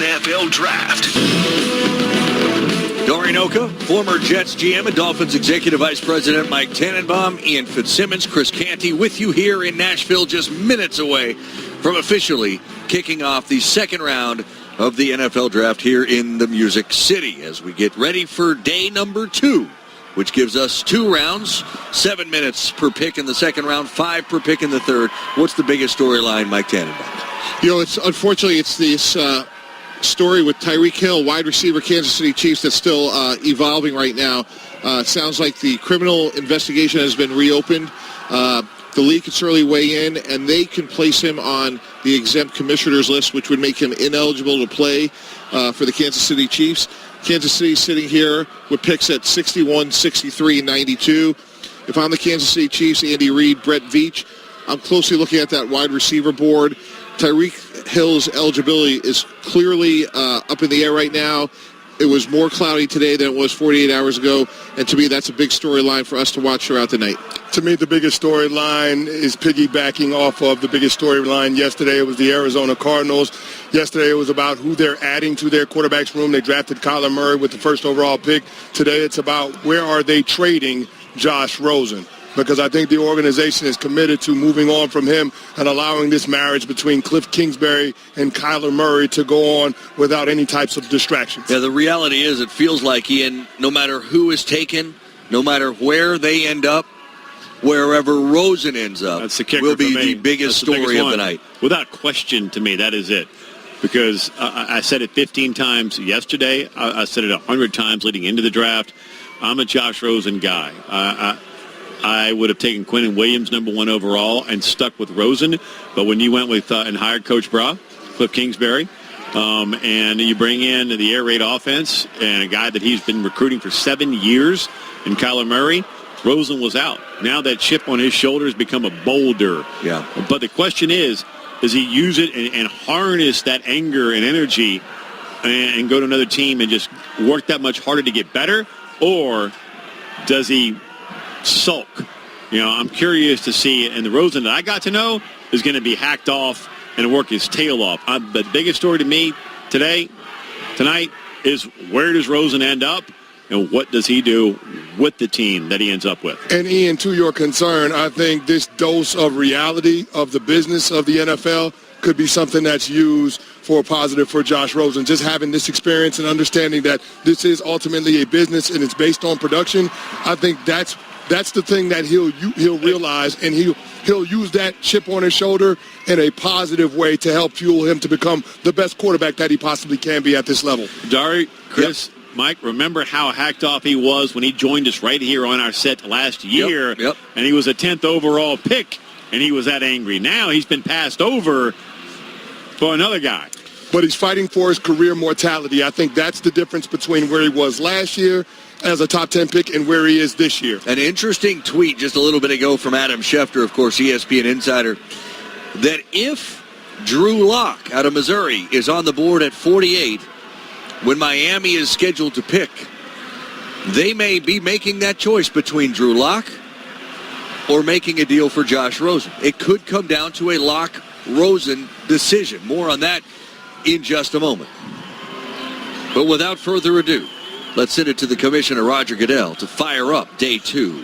NFL Draft. Dorian Oka, former Jets GM and Dolphins Executive Vice President Mike Tannenbaum, Ian Fitzsimmons, Chris Canty with you here in Nashville, just minutes away from officially kicking off the second round of the NFL Draft here in the Music City as we get ready for day number 2, which gives us 2 rounds, 7 minutes per pick in the second round, 5 per pick in the third. What's the biggest storyline, Mike Tannenbaum? Unfortunately, it's this story with Tyreek Hill, wide receiver, Kansas City Chiefs, that's still evolving right now. Sounds like the criminal investigation has been reopened. The league can certainly weigh in, and they can place him on the exempt commissioners list, which would make him ineligible to play for the Kansas City Chiefs. Kansas City sitting here with picks at 61, 63, 92. If I'm the Kansas City Chiefs, Andy Reid, Brett Veach, I'm closely looking at that wide receiver board. Tyreek Hill's eligibility is clearly up in the air right now. It was more cloudy today than it was 48 hours ago, and to me that's a big storyline for us to watch throughout the night. To me, the biggest storyline is piggybacking off of the biggest storyline yesterday. It was the Arizona Cardinals. Yesterday it was about who they're adding to their quarterback's room. They drafted Kyler Murray with the first overall pick. Today it's about where are they trading Josh Rosen, because I think the organization is committed to moving on from him and allowing this marriage between Cliff Kingsbury and Kyler Murray to go on without any types of distractions. Yeah, the reality is it feels like, Ian, no matter who is taken, no matter where they end up, wherever Rosen ends up, that's the kicker will be for me. the biggest story of the night. Without question, to me, that is it. Because I said it 15 times yesterday. I said it 100 times leading into the draft. I'm a Josh Rosen guy. I would have taken Quinnen Williams number 1 overall and stuck with Rosen. But when you went with and hired Coach Bra, Cliff Kingsbury, and you bring in the air raid offense and a guy that he's been recruiting for 7 years in Kyler Murray, Rosen was out. Now that chip on his shoulder has become a boulder. Yeah. But the question is, does he use it and harness that anger and energy and go to another team and just work that much harder to get better? Or does he sulk? I'm curious to see. And the Rosen that I got to know is going to be hacked off and work his tail off. The biggest story to me tonight is where does Rosen end up and what does he do with the team that he ends up with? And Ian, to your concern, I think this dose of reality of the business of the NFL could be something that's used for a positive for Josh Rosen. Just having this experience and understanding that this is ultimately a business and it's based on production, I think that's the thing that he'll realize, and he'll use that chip on his shoulder in a positive way to help fuel him to become the best quarterback that he possibly can be at this level. Dari, Chris, yep. Mike, remember how hacked off he was when he joined us right here on our set last year, Yep. And he was a 10th overall pick, and he was that angry. Now he's been passed over for another guy. But he's fighting for his career mortality. I think that's the difference between where he was last year as a top 10 pick and where he is this year. An interesting tweet just a little bit ago from Adam Schefter, of course, ESPN insider, that if Drew Lock out of Missouri is on the board at 48 when Miami is scheduled to pick, they may be making that choice between Drew Lock or making a deal for Josh Rosen. It could come down to a Lock-Rosen decision. More on that in just a moment. But without further ado, let's send it to the Commissioner, Roger Goodell, to fire up day 2.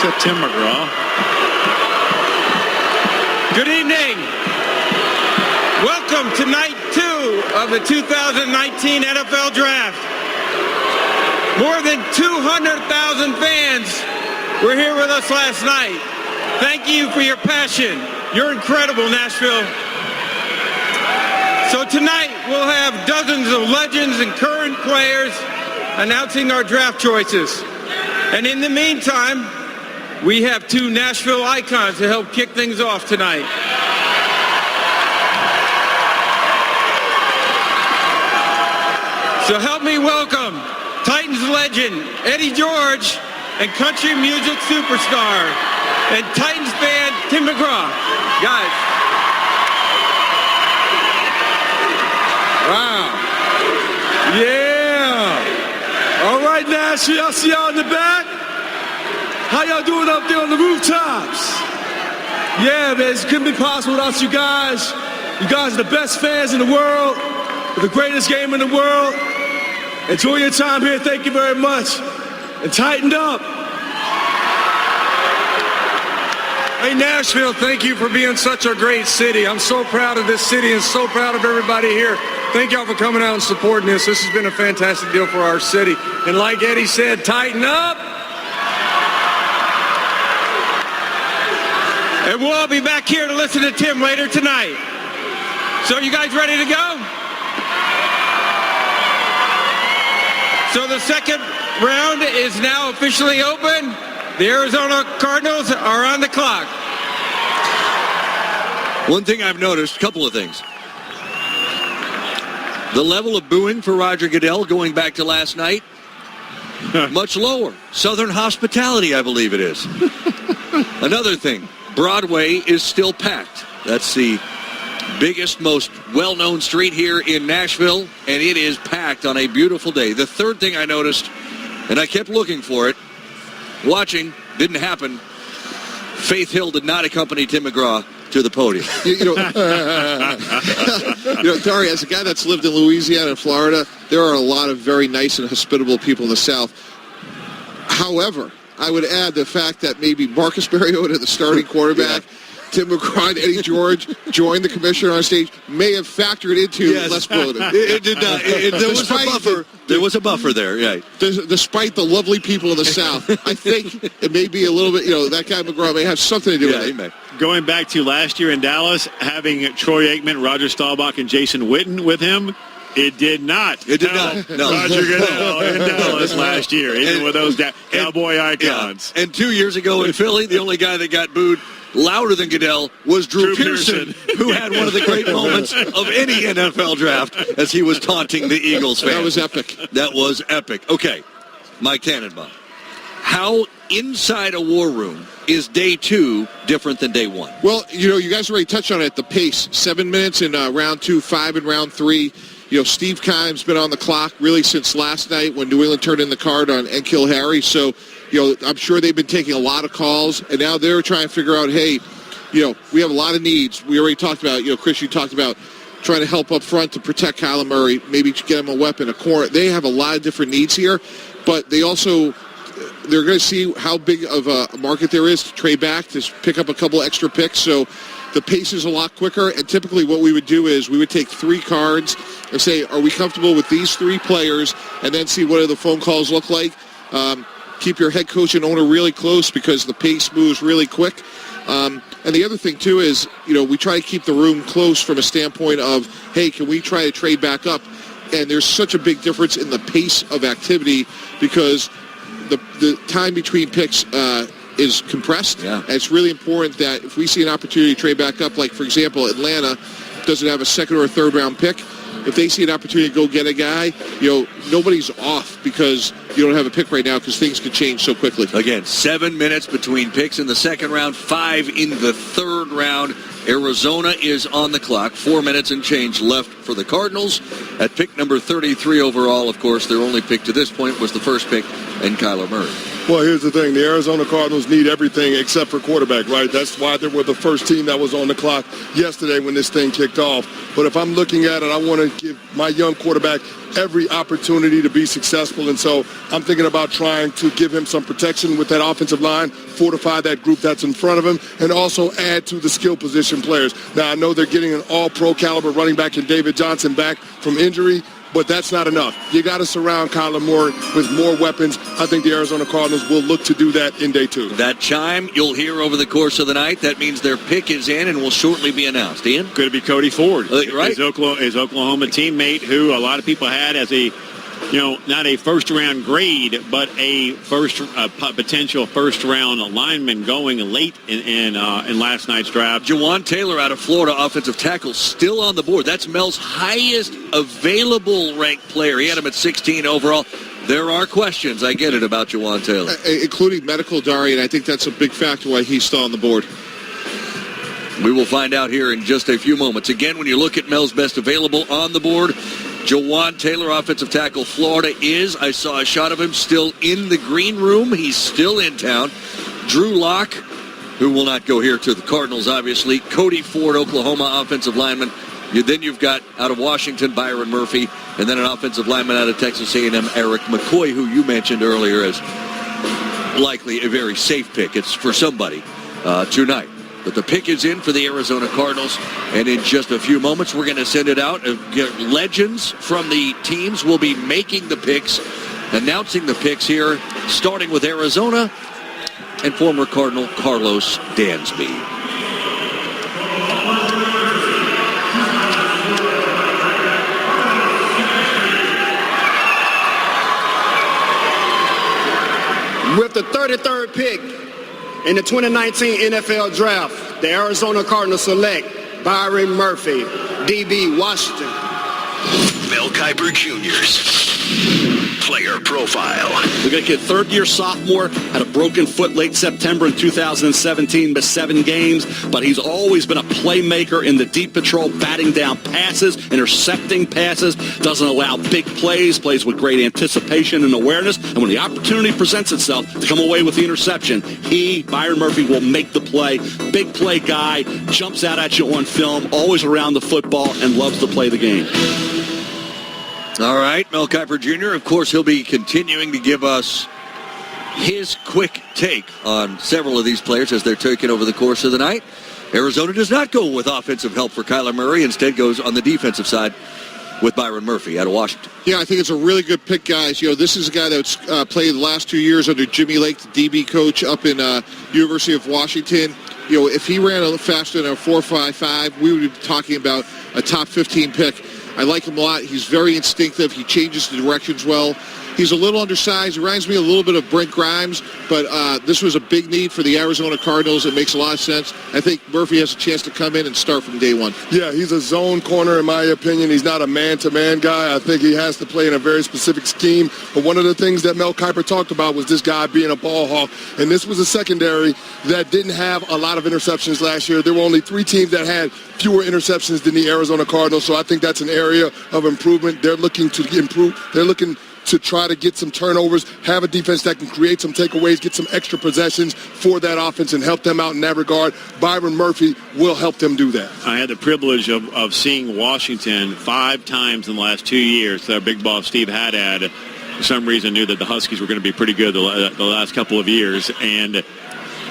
To Tim McGraw. Good evening. Welcome to night 2 of the 2019 NFL Draft. More than 200,000 fans were here with us last night. Thank you for your passion. You're incredible, Nashville. So tonight we'll have dozens of legends and current players announcing our draft choices. And in the meantime, we have 2 Nashville icons to help kick things off tonight. So help me welcome Titans legend Eddie George and country music superstar and Titans fan Tim McGraw. Guys. Wow. Yeah. All right, Nashville. I see y'all in the back. How y'all doing up there on the rooftops? Yeah, man, it couldn't be possible without you guys. You guys are the best fans in the world, the greatest game in the world. Enjoy your time here. Thank you very much. And tighten up. Hey, Nashville, thank you for being such a great city. I'm so proud of this city and so proud of everybody here. Thank y'all for coming out and supporting this. This has been a fantastic deal for our city. And like Eddie said, tighten up. And we'll all be back here to listen to Tim later tonight. So you guys ready to go? So the second round is now officially open. The Arizona Cardinals are on the clock. One thing I've noticed, a couple of things. The level of booing for Roger Goodell going back to last night, much lower. Southern Hospitality, I believe it is. Another thing, Broadway is still packed. That's the biggest, most well-known street here in Nashville, and it is packed on a beautiful day. The third thing I noticed, and I kept looking for it, watching, didn't happen. Faith Hill did not accompany Tim McGraw to the podium. Dari, as a guy that's lived in Louisiana and Florida, there are a lot of very nice and hospitable people in the South. However, I would add the fact that maybe Marcus Mariota, the starting quarterback, Tim McGraw and Eddie George joined the commissioner on stage may have factored into less bloating. It did not. There was a buffer. There was a buffer there, right. Despite the lovely people in the South, I think it may be a little bit, that guy McGraw may have something to do with it. May. Going back to last year in Dallas, having Troy Aikman, Roger Staubach, and Jason Witten with him, it did not. It did not. No. Roger Goodell in Dallas last year, even with those Cowboy icons. Yeah. And 2 years ago in Philly, the only guy that got booed louder than Goodell was Drew Pearson, who had one of the great moments of any NFL draft as he was taunting the Eagles fans. That was epic. That was epic. Okay, Mike Tannenbaum. How inside a war room is day 2 different than day 1? Well, you guys already touched on it, the pace. 7 minutes in round 2, 5 in round 3. Steve Keim's been on the clock really since last night when New England turned in the card on N'Keal Harry. So, I'm sure they've been taking a lot of calls, and now they're trying to figure out, hey, we have a lot of needs. We already talked about, Chris, you talked about trying to help up front to protect Kyler Murray, maybe to get him a weapon, a corner. They have a lot of different needs here, but they're going to see how big of a market there is to trade back, to pick up a couple extra picks. So the pace is a lot quicker, and typically what we would do is we would take 3 cards and say, are we comfortable with these 3 players, and then see what do the phone calls look like. Keep your head coach and owner really close because the pace moves really quick. And the other thing, too, is, we try to keep the room close from a standpoint of, hey, can we try to trade back up? And there's such a big difference in the pace of activity because the time between picks is compressed. Yeah. And it's really important that if we see an opportunity to trade back up, like, for example, Atlanta doesn't have a second or a third round pick. If they see an opportunity to go get a guy, nobody's off because you don't have a pick right now because things could change so quickly. Again, 7 minutes between picks in the second round, 5 in the third round. Arizona is on the clock. 4 minutes and change left for the Cardinals. At pick number 33 overall, of course, their only pick to this point was the first pick and Kyler Murray. Well, here's the thing. The Arizona Cardinals need everything except for quarterback, right? That's why they were the first team that was on the clock yesterday when this thing kicked off. But if I'm looking at it, I want to give my young quarterback every opportunity to be successful. And so I'm thinking about trying to give him some protection with that offensive line, fortify that group that's in front of him, and also add to the skill position players. Now, I know they're getting an all-pro caliber running back in David Johnson back from injury, but that's not enough. You got to surround Kyler Murray with more weapons. I think the Arizona Cardinals will look to do that in day 2. That chime you'll hear over the course of the night. That means their pick is in and will shortly be announced. Ian? Could it be Cody Ford? Right. His Oklahoma teammate who a lot of people had as a, not a first-round grade, but a potential first-round lineman going late in last night's draft. Jawan Taylor out of Florida, offensive tackle, still on the board. That's Mel's highest available ranked player. He had him at 16 overall. There are questions, I get it, about Jawan Taylor. Including medical, Dari, and I think that's a big factor why he's still on the board. We will find out here in just a few moments. Again, when you look at Mel's best available on the board, Jawan Taylor, offensive tackle, Florida I saw a shot of him still in the green room. He's still in town. Drew Lock, who will not go here to the Cardinals, obviously. Cody Ford, Oklahoma offensive lineman. Then you've got out of Washington, Byron Murphy, and then an offensive lineman out of Texas A&M, Eric McCoy, who you mentioned earlier as likely a very safe pick. It's for somebody tonight. But the pick is in for the Arizona Cardinals, and in just a few moments, we're going to send it out. Legends from the teams will be making the picks, announcing the picks here, starting with Arizona and former Cardinal Carlos Dansby. With the 33rd pick in the 2019 NFL Draft, the Arizona Cardinals select Byron Murphy, DB, Washington. Mel Kiper Jr.'s player profile. We got a kid, third-year sophomore, had a broken foot late September in 2017, missed 7 games, but he's always been a playmaker in the deep patrol, batting down passes, intercepting passes, doesn't allow big plays, plays with great anticipation and awareness, and when the opportunity presents itself to come away with the interception, Byron Murphy, will make the play. Big play guy, jumps out at you on film, always around the football, and loves to play the game. All right, Mel Kiper Jr., of course, he'll be continuing to give us his quick take on several of these players as they're taken over the course of the night. Arizona does not go with offensive help for Kyler Murray. Instead goes on the defensive side with Byron Murphy out of Washington. Yeah, I think it's a really good pick, guys. This is a guy that's played the last 2 years under Jimmy Lake, the DB coach up in University of Washington. If he ran a little faster than a 4.55, we would be talking about a top 15 pick. I like him a lot. He's very instinctive. He changes the directions well. He's a little undersized. He reminds me a little bit of Brent Grimes, but this was a big need for the Arizona Cardinals. It makes a lot of sense. I think Murphy has a chance to come in and start from day one. Yeah, he's a zone corner, in my opinion. He's not a man-to-man guy. I think he has to play in a very specific scheme. But one of the things that Mel Kiper talked about was this guy being a ball hawk. And this was a secondary that didn't have a lot of interceptions last year. There were only 3 teams that had fewer interceptions than the Arizona Cardinals. So I think that's an area of improvement. They're looking to improve. They're looking to try to get some turnovers, have a defense that can create some takeaways, get some extra possessions for that offense and help them out in that regard. Byron Murphy will help them do that. I had the privilege of seeing Washington 5 times in the last 2 years. Their big boss, Steve Haddad, for some reason knew that the Huskies were going to be pretty good the last couple of years, and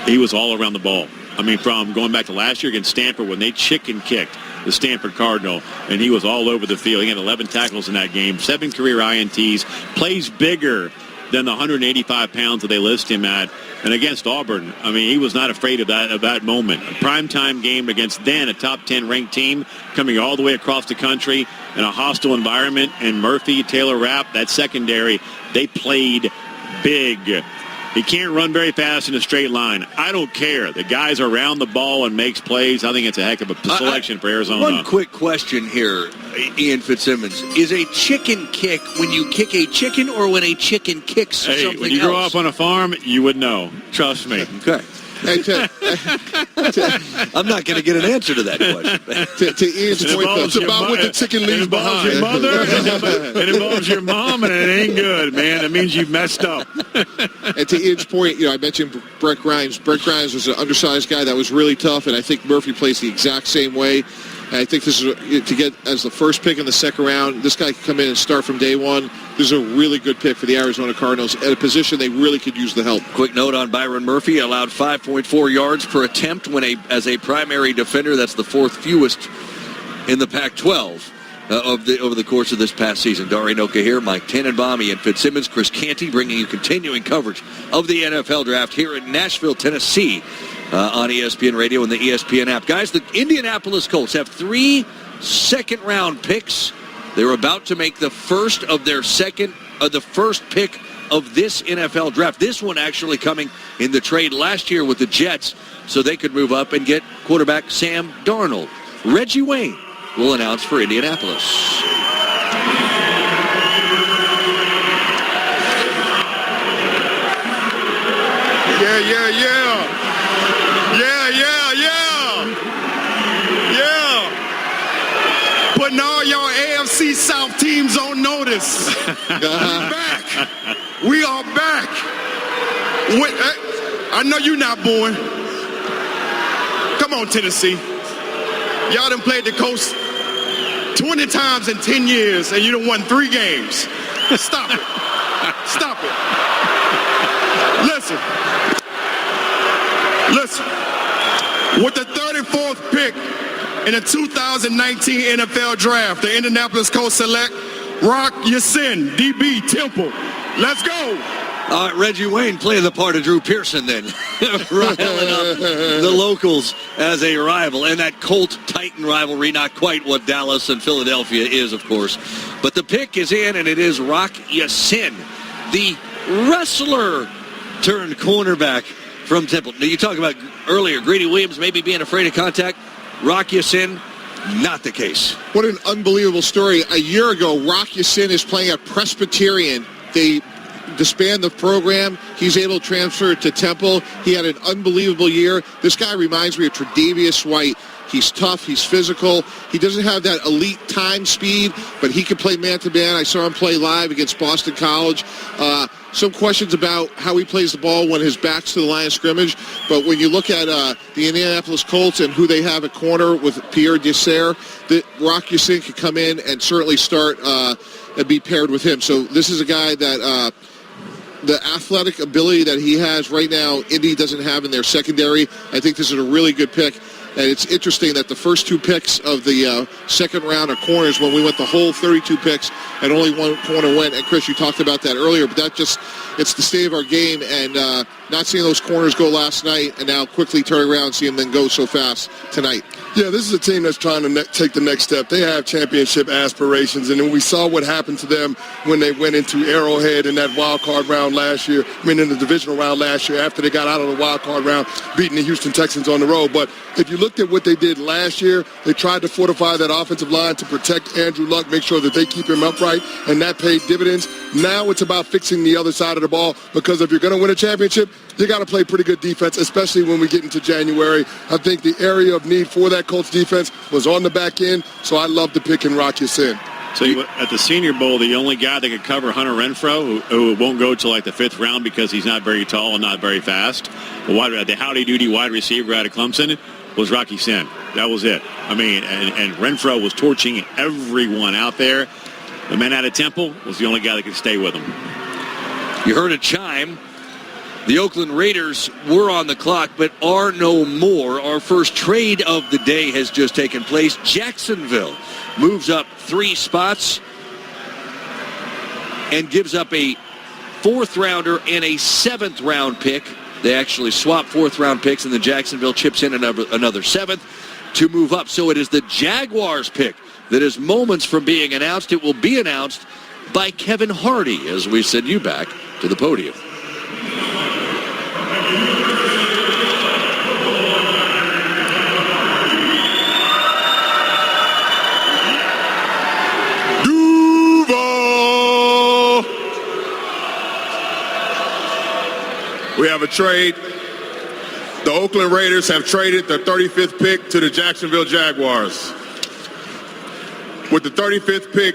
he was all around the ball. I mean, from going back to last year against Stanford when they chicken kicked the Stanford Cardinal, and he was all over the field. He had 11 tackles in that game, 7 career INTs, plays bigger than the 185 pounds that they list him at. And against Auburn, I mean, he was not afraid of that moment. A primetime game against then a top 10 ranked team coming all the way across the country in a hostile environment. And Murphy, Taylor Rapp, that secondary, they played big. He can't run very fast in a straight line. I don't care. The guy's around the ball and makes plays. I think it's a heck of a selection for Arizona. One quick question here, Ian Fitzsimmons. Is a chicken kick when you kick a chicken or when a chicken kicks something else? When you grow up on a farm, you would know. Trust me. Okay. I'm not going to get an answer to that question. to Ian's point, it's about what the chicken leaves behind. It involves your mother, it involves your mom, and it ain't good, man. It means you've messed up. And to Ian's point, I mentioned Brent Grimes. Brent Grimes was an undersized guy that was really tough, and I think Murphy plays the exact same way. And I think this is to get as the first pick in the second round. This guy can come in and start from day one. This is a really good pick for the Arizona Cardinals at a position they really could use the help. Quick note on Byron Murphy, allowed 5.4 yards per attempt as a primary defender. That's the 4th fewest in the Pac-12 over the course of this past season. Dari Noka here, Mike Tannenbaum, Ian Fitzsimmons, Chris Canty, bringing you continuing coverage of the NFL Draft here in Nashville, Tennessee, on ESPN Radio and the ESPN app. Guys, the Indianapolis Colts have 3 second-round picks. They're about to make the first of their the first pick of this NFL Draft. This one actually coming in the trade last year with the Jets, so they could move up and get quarterback Sam Darnold. Reggie Wayne will announce for Indianapolis. Putting all y'all AFC South teams on notice. We're back. We are back. I know you're not born. Come on, Tennessee. Y'all done played the Colts 20 times in 10 years, and you done won 3 games. Stop it. Stop it. Listen. With the 34th pick in the 2019 NFL Draft, the Indianapolis Colts select Rock Ya-Sin, DB, Temple. Let's go. All right, Reggie Wayne playing the part of Drew Pearson then, riling up the locals as a rival. And that Colt-Titan rivalry, not quite what Dallas and Philadelphia is, of course. But the pick is in, and it is Rock Ya-Sin, the wrestler turned cornerback from Temple. Now, you talked about earlier, Greedy Williams maybe being afraid of contact. Rock Ya-Sin, not the case. What an unbelievable story. A year ago, Rock Ya-Sin is playing at Presbyterian. They disband the program. He's able to transfer to Temple. He had an unbelievable year. This guy reminds me of Tre'Davious White. He's tough. He's physical. He doesn't have that elite time speed, but he can play man-to-man. I saw him play live against Boston College. Some questions about how he plays the ball when his back's to the line of scrimmage. But when you look at the Indianapolis Colts and who they have at corner with Pierre Desser, that Rock Ya-Sin could come in and certainly start and be paired with him. So this is a guy that the athletic ability that he has right now, Indy doesn't have in their secondary. I think this is a really good pick. And it's interesting that the first 2 picks of the second round are corners when we went the whole 32 picks and only one corner went. And, Chris, you talked about that earlier, but it's the state of our game. And not seeing those corners go last night and now quickly turn around and see them then go so fast tonight. Yeah, this is a team that's trying to take the next step. They have championship aspirations, and then we saw what happened to them when they went into Arrowhead in that wild card round last year. In the divisional round last year after they got out of the wild card round, beating the Houston Texans on the road. But if you looked at what they did last year, they tried to fortify that offensive line to protect Andrew Luck, make sure that they keep him upright, and that paid dividends. Now it's about fixing the other side of the ball, because if you're going to win a championship, you got to play pretty good defense, especially when we get into January. I think the area of need for that Colts defense was on the back end, so I love the pick in Rock Ya-Sin. So at the Senior Bowl, the only guy that could cover Hunter Renfrow, who won't go to like the 5th round because he's not very tall and not very fast, the howdy-doody wide receiver out of Clemson was Rock Ya-Sin. That was it. I mean, and Renfrow was torching everyone out there. The man out of Temple was the only guy that could stay with him. You heard a chime. The Oakland Raiders were on the clock, but are no more. Our first trade of the day has just taken place. Jacksonville moves up 3 spots and gives up a 4th rounder and a 7th round pick. They actually swap 4th round picks, and then Jacksonville chips in another 7th to move up. So it is the Jaguars pick that is moments from being announced. It will be announced by Kevin Hardy as we send you back to the podium. We have a trade. The Oakland Raiders have traded the 35th pick to the Jacksonville Jaguars. With the 35th pick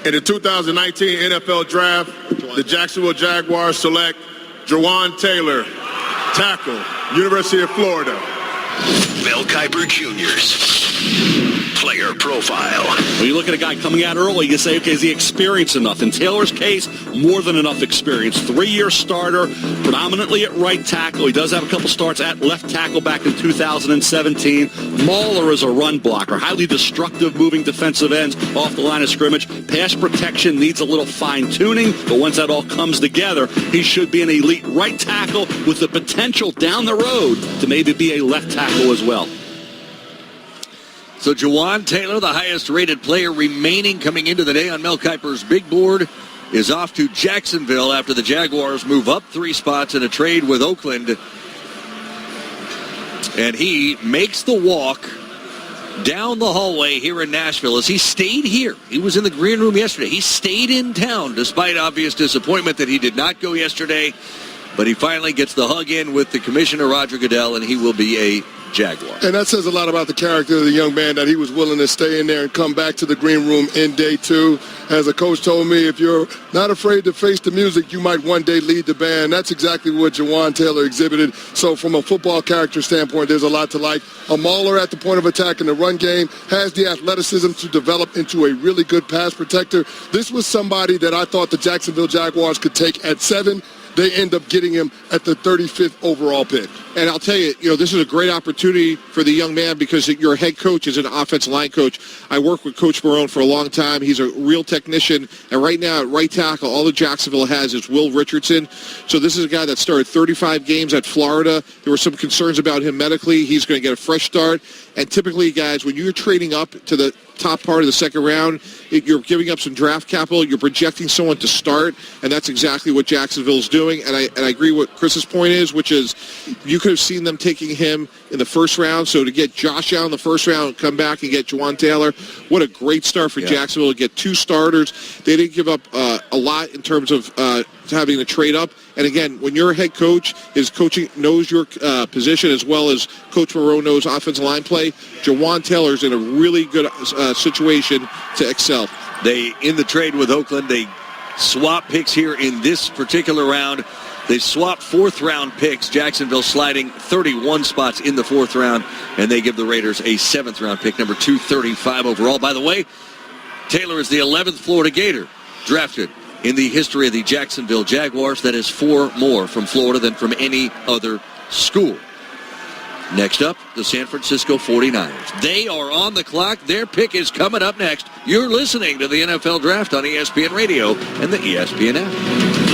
in the 2019 NFL Draft, the Jacksonville Jaguars select Jawan Taylor, tackle, University of Florida. Mel Kiper Jr.'s player profile. When you look at a guy coming out early, you say, okay, is he experienced enough? In Taylor's case, more than enough experience. 3-year starter, predominantly at right tackle. He does have a couple starts at left tackle back in 2017. Mauler is a run blocker, highly destructive moving defensive ends off the line of scrimmage. Pass protection needs a little fine-tuning, but once that all comes together, he should be an elite right tackle with the potential down the road to maybe be a left tackle as well. So Jawan Taylor, the highest-rated player remaining coming into the day on Mel Kiper's big board, is off to Jacksonville after the Jaguars move up 3 spots in a trade with Oakland. And he makes the walk down the hallway here in Nashville as he stayed here. He was in the green room yesterday. He stayed in town despite obvious disappointment that he did not go yesterday. But he finally gets the hug in with the commissioner, Roger Goodell, and he will be a Jaguar. And that says a lot about the character of the young man, that he was willing to stay in there and come back to the green room in day 2. As a coach told me, if you're not afraid to face the music, you might one day lead the band. That's exactly what Jawan Taylor exhibited. So from a football character standpoint, there's a lot to like. A mauler at the point of attack in the run game, has the athleticism to develop into a really good pass protector. This was somebody that I thought the Jacksonville Jaguars could take at 7. They end up getting him at the 35th overall pick. And I'll tell you, this is a great opportunity for the young man because your head coach is an offensive line coach. I worked with Coach Marone for a long time. He's a real technician. And right now at right tackle, all that Jacksonville has is Will Richardson. So this is a guy that started 35 games at Florida. There were some concerns about him medically. He's going to get a fresh start. And typically, guys, when you're trading up to the top part of the second round, you're giving up some draft capital. You're projecting someone to start, and that's exactly what Jacksonville's doing. And I agree with Chris's point is, which is you could have seen them taking him in the first round. So to get Josh out in the first round, come back and get Jawan Taylor, what a great start for Jacksonville to get 2 starters. They didn't give up a lot in terms of having to trade up. And again, when your head coach is coaching, knows your position as well as Coach Moreau knows offensive line play, Jawan Taylor's in a really good situation to excel. In the trade with Oakland, they swap picks here in this particular round. They swapped 4th-round picks, Jacksonville sliding 31 spots in the 4th round, and they give the Raiders a 7th-round pick, number 235 overall. By the way, Taylor is the 11th Florida Gator drafted in the history of the Jacksonville Jaguars. That is 4 more from Florida than from any other school. Next up, the San Francisco 49ers. They are on the clock. Their pick is coming up next. You're listening to the NFL Draft on ESPN Radio and the ESPN app.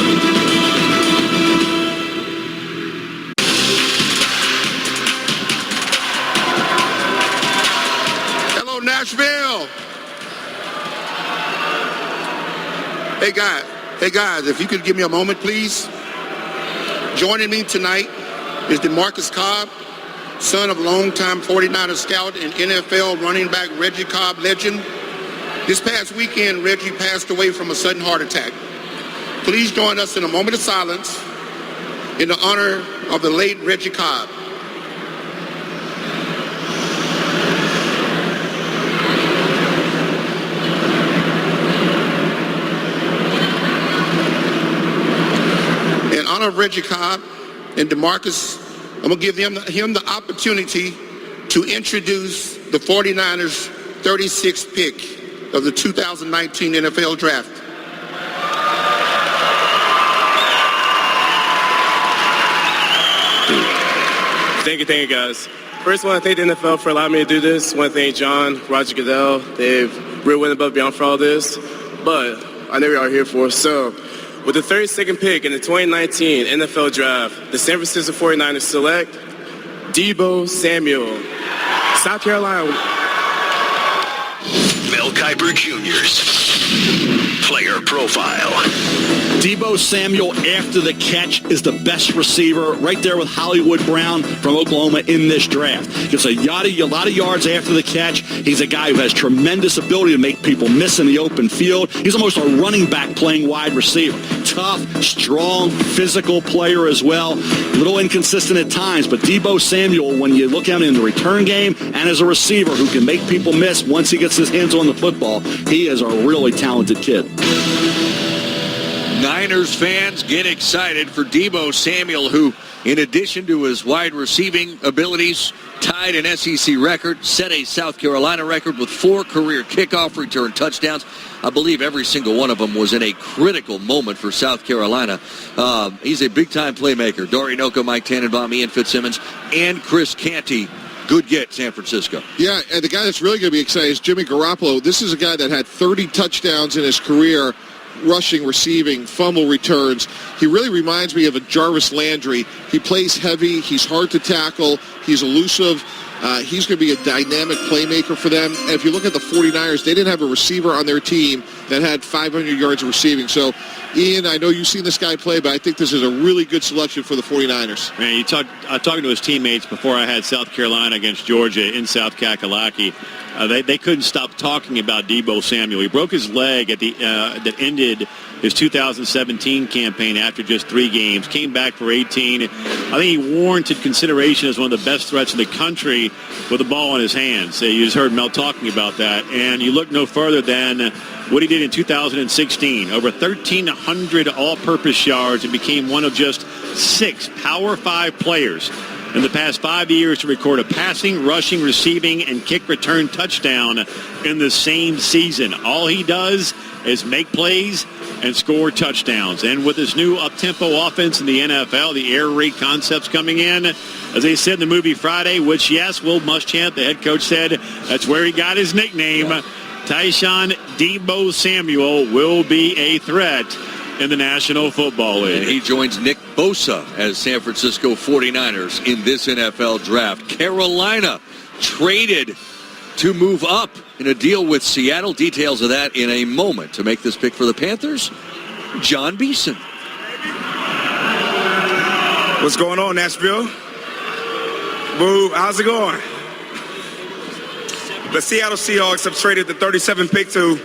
Nashville. Hey guys, if you could give me a moment, please. Joining me tonight is DeMarcus Cobb, son of longtime 49er scout and NFL running back Reggie Cobb legend. This past weekend, Reggie passed away from a sudden heart attack. Please join us in a moment of silence in the honor of the late Reggie Cobb. In honor of Reggie Cobb and DeMarcus, I'm going to give him the opportunity to introduce the 49ers' 36th pick of the 2019 NFL Draft. Thank you, guys. First, I want to thank the NFL for allowing me to do this. I want to thank John, Roger Goodell. They've really went above and beyond for all this. But I know we are here for. So, with the 32nd pick in the 2019 NFL Draft, the San Francisco 49ers select Deebo Samuel, South Carolina. Mel Kiper Jr.'s player profile. Deebo Samuel, after the catch, is the best receiver right there with Hollywood Brown from Oklahoma in this draft. Gets a lot of yards after the catch. He's a guy who has tremendous ability to make people miss in the open field. He's almost a running back playing wide receiver. Tough, strong, physical player as well. A little inconsistent at times, but Deebo Samuel, when you look at him in the return game and as a receiver who can make people miss once he gets his hands on the football, he is a really talented kid. Niners fans get excited for Deebo Samuel, who, in addition to his wide receiving abilities, tied an SEC record, set a South Carolina record with 4 career kickoff return touchdowns. I believe every single one of them was in a critical moment for South Carolina. He's a big-time playmaker. Dori Noko, Mike Tannenbaum, Ian Fitzsimmons, and Chris Canty. Good get, San Francisco. Yeah, and the guy that's really going to be excited is Jimmy Garoppolo. This is a guy that had 30 touchdowns in his career, rushing, receiving, fumble returns. He really reminds me of a Jarvis Landry. He plays heavy. He's hard to tackle. He's elusive. He's going to be a dynamic playmaker for them. And if you look at the 49ers, they didn't have a receiver on their team that had 500 yards of receiving. So, Ian, I know you've seen this guy play, but I think this is a really good selection for the 49ers. Man, talking to his teammates before I had South Carolina against Georgia in South Kakalaki. They couldn't stop talking about Deebo Samuel. He broke his leg at that ended his 2017 campaign after just 3 games. Came back for 18. I think he warranted consideration as one of the best threats in the country with the ball in his hands. You just heard Mel talking about that. And you look no further than what he did in 2016. Over 1,300 all-purpose yards and became one of just 6 Power 5 players in the past 5 years to record a passing, rushing, receiving, and kick return touchdown in the same season. All he does is make plays and score touchdowns. And with this new up-tempo offense in the NFL, the air raid concepts coming in, as they said in the movie Friday, which, yes, Will Muschamp, the head coach, said that's where he got his nickname, Tyshawn Deebo Samuel will be a threat in the National Football League. And he joins Nick Bosa as San Francisco 49ers in this NFL draft. Carolina traded to move up in a deal with Seattle. Details of that in a moment. To make this pick for the Panthers, John Beeson. What's going on, Nashville? Boo, how's it going? The Seattle Seahawks have traded the 37th pick to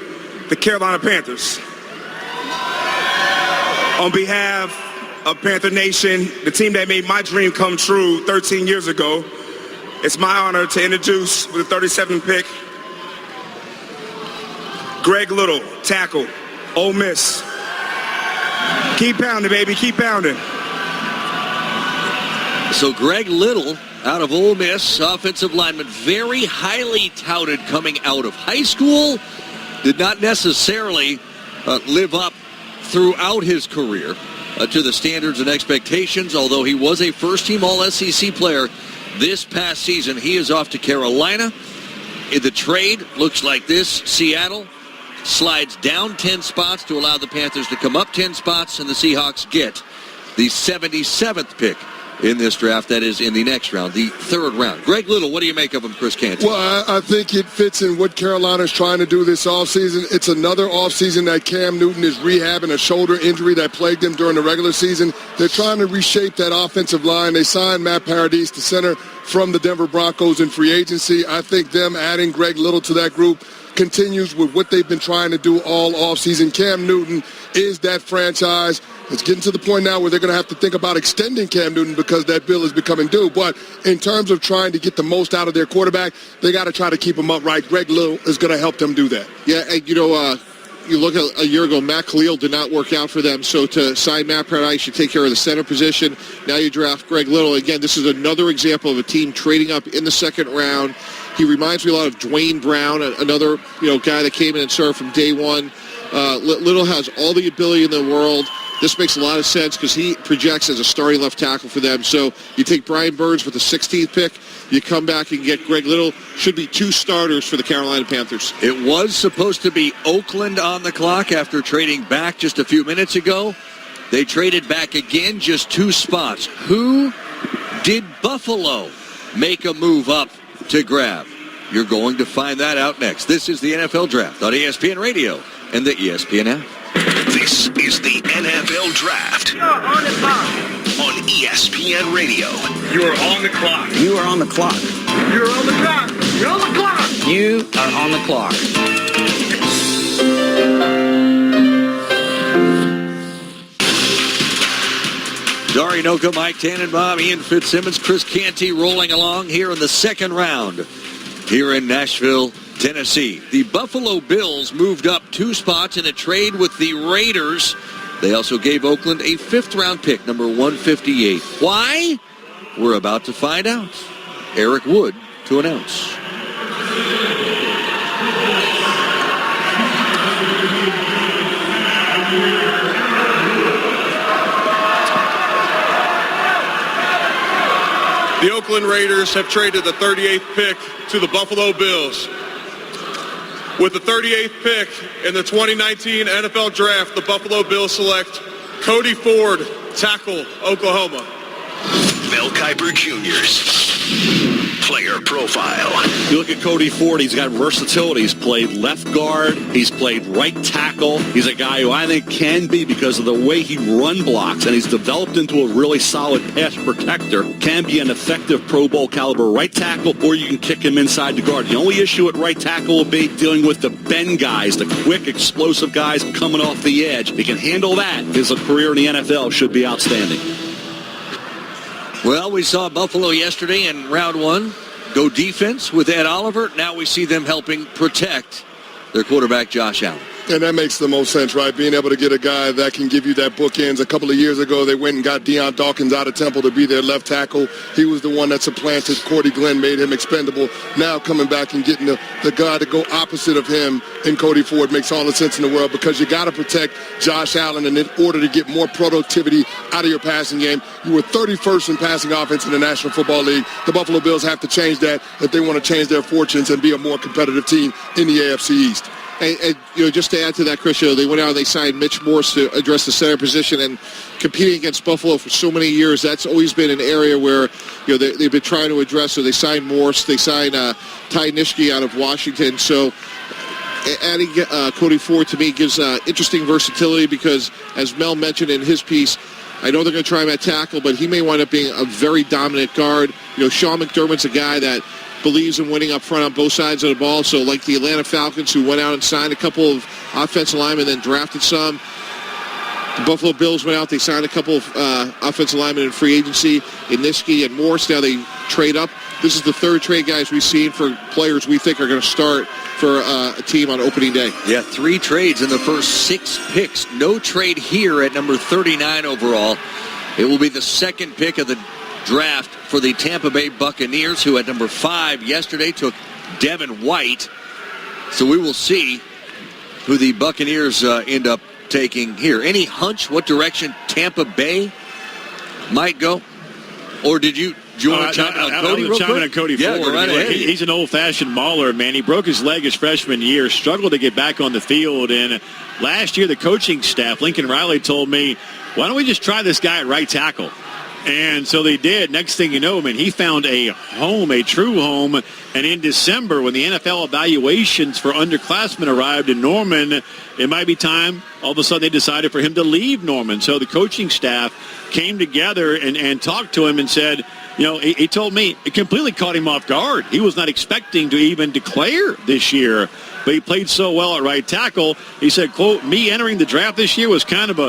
the Carolina Panthers. On behalf of Panther Nation, the team that made my dream come true 13 years ago, it's my honor to introduce, with the 37th pick, Greg Little, tackle, Ole Miss. Keep pounding, baby, keep pounding. So Greg Little, out of Ole Miss, offensive lineman, very highly touted coming out of high school, did not necessarily live up throughout his career to the standards and expectations, although he was a first-team All-SEC player this past season. He is off to Carolina. In the trade, looks like this. Seattle slides down 10 spots to allow the Panthers to come up 10 spots, and the Seahawks get the 77th pick in this draft. That is in the next round, the 3rd round. Greg Little, what do you make of him, Chris Canty? Well, I think it fits in what Carolina's trying to do this offseason. It's another offseason that Cam Newton is rehabbing a shoulder injury that plagued him during the regular season. They're trying to reshape that offensive line. They signed Matt Paradis, the center from the Denver Broncos, in free agency. I think them adding Greg Little to that group continues with what they've been trying to do all offseason. Cam Newton is that franchise. It's getting to the point now where they're going to have to think about extending Cam Newton because that bill is becoming due. But in terms of trying to get the most out of their quarterback, they got to try to keep him upright. Greg Little is going to help them do that. Yeah, and you look at a year ago, Matt Khalil did not work out for them. So to sign Matt Paradis, you take care of the center position. Now you draft Greg Little. Again, this is another example of a team trading up in the 2nd round. He reminds me a lot of Dwayne Brown, another guy that came in and served from day one. Little has all the ability in the world. This makes a lot of sense because he projects as a starting left tackle for them. So you take Brian Burns with the 16th pick. You come back and get Greg Little. Should be 2 starters for the Carolina Panthers. It was supposed to be Oakland on the clock after trading back just a few minutes ago. They traded back again, just 2 spots. Who did Buffalo make a move up to grab? You're going to find that out next. This is the NFL Draft on ESPN Radio and the ESPN app. This is the NFL Draft on ESPN Radio. You are on the clock. You are on the clock. You're on the clock. You're on the clock. You are on the clock. Dari Noka, Mike Tannenbaum, Ian Fitzsimmons, Chris Canty rolling along here in the 2nd round here in Nashville, Tennessee. The Buffalo Bills moved up 2 spots in a trade with the Raiders. They also gave Oakland a 5th round pick, number 158. Why? We're about to find out. Eric Wood to announce. The Oakland Raiders have traded the 38th pick to the Buffalo Bills. With the 38th pick in the 2019 NFL Draft, the Buffalo Bills select Cody Ford, tackle, Oklahoma. Mel Kiper Jr.'s Player profile. You look at Cody Ford, he's got versatility. He's played left guard. He's played right tackle. He's a guy who I think can be, because of the way he run blocks, and he's developed into a really solid pass protector, can be an effective Pro Bowl caliber right tackle, or you can kick him inside the guard. The only issue at right tackle will be dealing with the bend guys, the quick, explosive guys coming off the edge. If he can handle that, his career in the NFL should be outstanding. Well, we saw Buffalo yesterday in round one go defense with Ed Oliver. Now we see them helping protect their quarterback, Josh Allen. And that makes the most sense, right? Being able to get a guy that can give you that bookends. A couple of years ago, they went and got Deion Dawkins out of Temple to be their left tackle. He was the one that supplanted Cordy Glenn, made him expendable. Now coming back and getting the guy to go opposite of him in Cody Ford makes all the sense in the world, because you got to protect Josh Allen, and in order to get more productivity out of your passing game. You were 31st in passing offense in the National Football League. The Buffalo Bills have to change that if they want to change their fortunes and be a more competitive team in the AFC East. And just to add to that, Chris, they went out and they signed Mitch Morse to address the center position, and competing against Buffalo for so many years, that's always been an area where they've been trying to address. So they signed Morse, they signed Ty Nishke out of Washington. So adding Cody Ford to me gives interesting versatility, because as Mel mentioned in his piece, I know they're going to try him at tackle, but he may wind up being a very dominant guard. Sean McDermott's a guy that believes in winning up front on both sides of the ball. So like the Atlanta Falcons, who went out and signed a couple of offensive linemen, then drafted some. The Buffalo Bills went out, they signed a couple of offensive linemen in free agency, Iniski and Morse. Now they trade up. This is the third trade, guys, we've seen for players we think are going to start for a team on opening day. Yeah, 3 trades in the first 6 picks. No trade here at number 39 overall. It will be the second pick of the draft for the Tampa Bay Buccaneers, who at number 5 yesterday took Devin White. So we will see who the Buccaneers end up taking here. Any hunch what direction Tampa Bay might go? Or did you want to chime in on Cody real quick? On Cody Ford. Go right ahead. He's an old-fashioned mauler, man. He broke his leg his freshman year, struggled to get back on the field. And last year, the coaching staff, Lincoln Riley, told me, why don't we just try this guy at right tackle? And so they did. Next thing you know, he found a home, a true home. And in December, when the NFL evaluations for underclassmen arrived in Norman, it might be time. All of a sudden, they decided for him to leave Norman. So the coaching staff came together and talked to him and said, he told me it completely caught him off guard. He was not expecting to even declare this year, but he played so well at right tackle. He said, quote, me entering the draft this year was kind of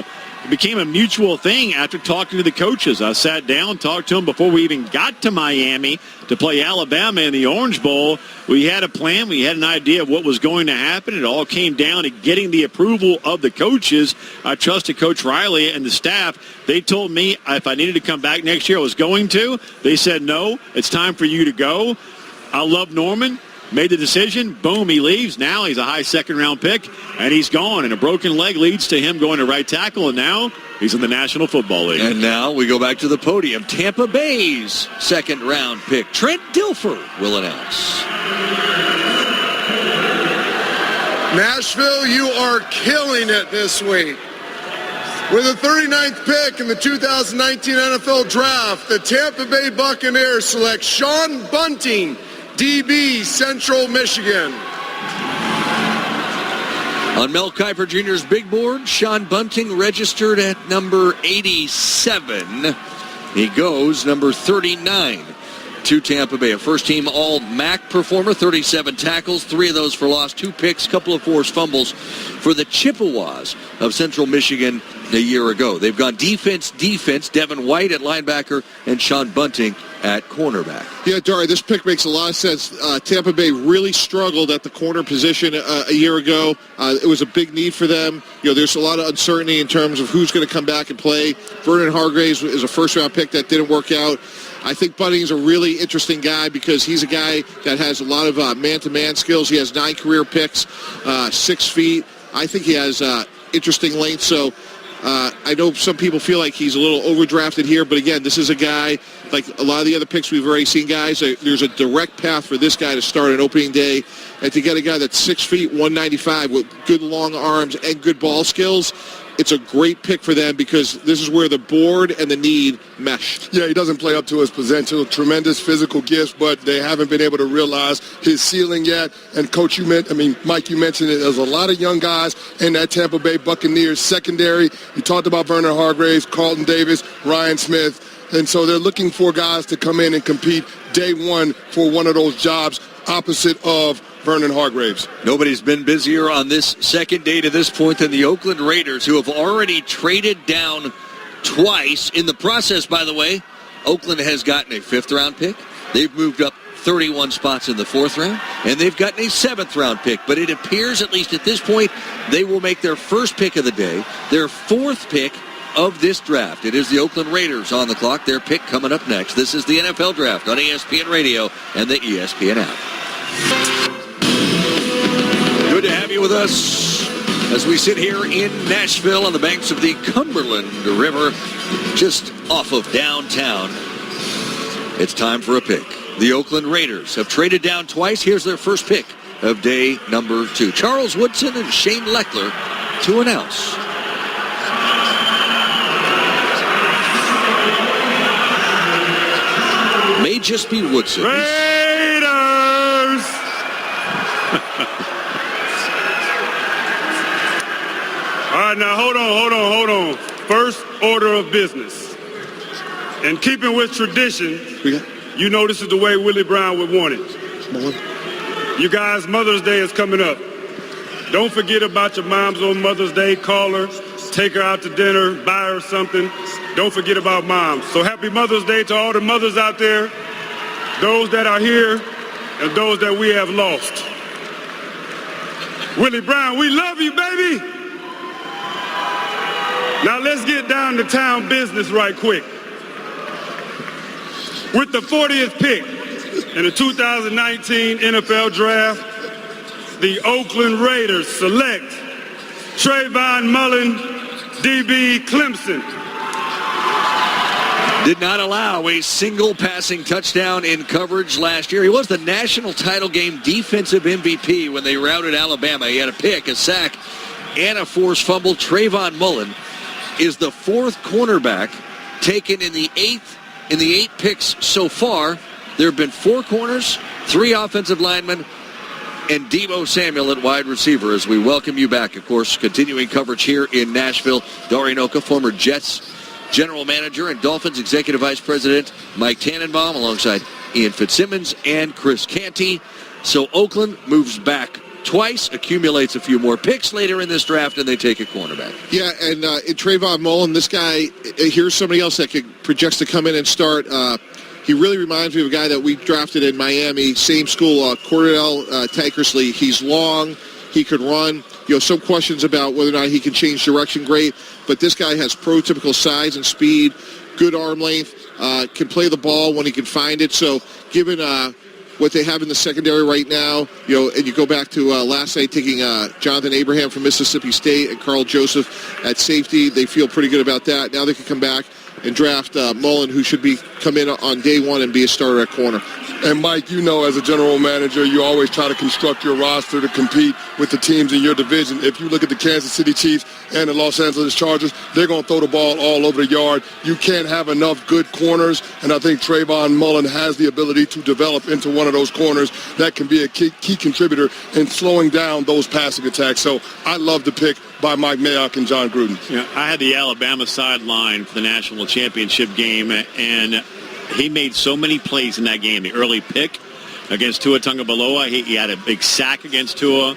it became a mutual thing after talking to the coaches. I sat down, talked to them before we even got to Miami to play Alabama in the Orange Bowl. We had a plan. We had an idea of what was going to happen. It all came down to getting the approval of the coaches. I trusted Coach Riley and the staff. They told me if I needed to come back next year, I was going to. They said, no, it's time for you to go. I love Norman. Made the decision. Boom, he leaves. Now he's a high second-round pick, and he's gone. And a broken leg leads to him going to right tackle, and now he's in the National Football League. And now we go back to the podium. Tampa Bay's second-round pick, Trent Dilfer, will announce. Nashville, you are killing it this week. With the 39th pick in the 2019 NFL Draft, the Tampa Bay Buccaneers select Sean Bunting, DB, Central Michigan. On Mel Kiper Jr.'s big board, Sean Bunting registered at number 87. He goes number 39 to Tampa Bay. A first-team All-MAC performer, 37 tackles, 3 of those for loss, 2 picks, couple of forced fumbles for the Chippewas of Central Michigan a year ago. They've gone defense, Devin White at linebacker, and Sean Bunting at cornerback. Yeah, Dari, this pick makes a lot of sense. Tampa Bay really struggled at the corner position a year ago. It was a big need for them. There's a lot of uncertainty in terms of who's going to come back and play. Vernon Hargreaves is a first-round pick that didn't work out. I think Bunting's a really interesting guy because he's a guy that has a lot of man-to-man skills. He has 9 career picks, 6 feet. I think he has interesting length. So I know some people feel like he's a little overdrafted here, but again, this is a guy, like a lot of the other picks we've already seen, guys, there's a direct path for this guy to start on opening day. And to get a guy that's 6 feet, 195 with good long arms and good ball skills, it's a great pick for them because this is where the board and the need mesh. Yeah, he doesn't play up to his potential. Tremendous physical gifts, but they haven't been able to realize his ceiling yet. And Coach, Mike, you mentioned it. There's a lot of young guys in that Tampa Bay Buccaneers secondary. You talked about Vernon Hargreaves, Carlton Davis, Ryan Smith. And so they're looking for guys to come in and compete day one for one of those jobs opposite of Vernon Hargreaves. Nobody's been busier on this second day to this point than the Oakland Raiders, who have already traded down twice. In the process, by the way, Oakland has gotten a 5th-round pick. They've moved up 31 spots in the 4th round, and they've gotten a 7th-round pick. But it appears, at least at this point, they will make their first pick of the day, their 4th pick of this draft. It is the Oakland Raiders on the clock. Their pick coming up next. This is the NFL Draft on ESPN Radio and the ESPN app. Good to have you with us as we sit here in Nashville on the banks of the Cumberland River, just off of downtown. It's time for a pick. The Oakland Raiders have traded down twice. Here's their first pick of day number 2. Charles Woodson and Shane Lechler to announce. May just be Woodson. Raiders! All right, now hold on. First order of business. In keeping with tradition, you know this is the way Willie Brown would want it. You guys, Mother's Day is coming up. Don't forget about your moms on Mother's Day. Call her, take her out to dinner, buy her something. Don't forget about moms. So happy Mother's Day to all the mothers out there, those that are here and those that we have lost. Willie Brown, we love you, baby. Now let's get down to town business right quick. With the 40th pick in the 2019 NFL Draft, the Oakland Raiders select Trayvon Mullen, DB Clemson. Did not allow a single passing touchdown in coverage last year. He was the national title game defensive MVP when they routed Alabama. He had a pick, a sack, and a forced fumble. Trayvon Mullen is the 4th cornerback taken in the 8 picks so far. There have been 4 corners, 3 offensive linemen, and Deebo Samuel at wide receiver as we welcome you back. Of course, continuing coverage here in Nashville. Darian Oka, former Jets general manager, and Dolphins executive vice president Mike Tannenbaum alongside Ian Fitzsimmons and Chris Canty. So Oakland moves back twice, accumulates a few more picks later in this draft, and they take a cornerback. Yeah, and Trayvon Mullen, this guy, here's somebody else that projects to come in and start. He really reminds me of a guy that we drafted in Miami, same school, Cordell Tankersley. He's long, he could run. Some questions about whether or not he can change direction, great. But this guy has prototypical size and speed, good arm length, can play the ball when he can find it. So given what they have in the secondary right now, and you go back to last night taking Jonathan Abraham from Mississippi State and Carl Joseph at safety, they feel pretty good about that. Now they can come back and draft Mullen, who should come in on day one and be a starter at corner. And Mike, as a general manager, you always try to construct your roster to compete with the teams in your division. If you look at the Kansas City Chiefs and the Los Angeles Chargers, they're going to throw the ball all over the yard. You can't have enough good corners, and I think Trayvon Mullen has the ability to develop into one of those corners that can be a key contributor in slowing down those passing attacks. So I love the pick by Mike Mayock and John Gruden. I had the Alabama sideline for the national championship game, and he made so many plays in that game. The early pick against Tua Tagovailoa, he had a big sack against Tua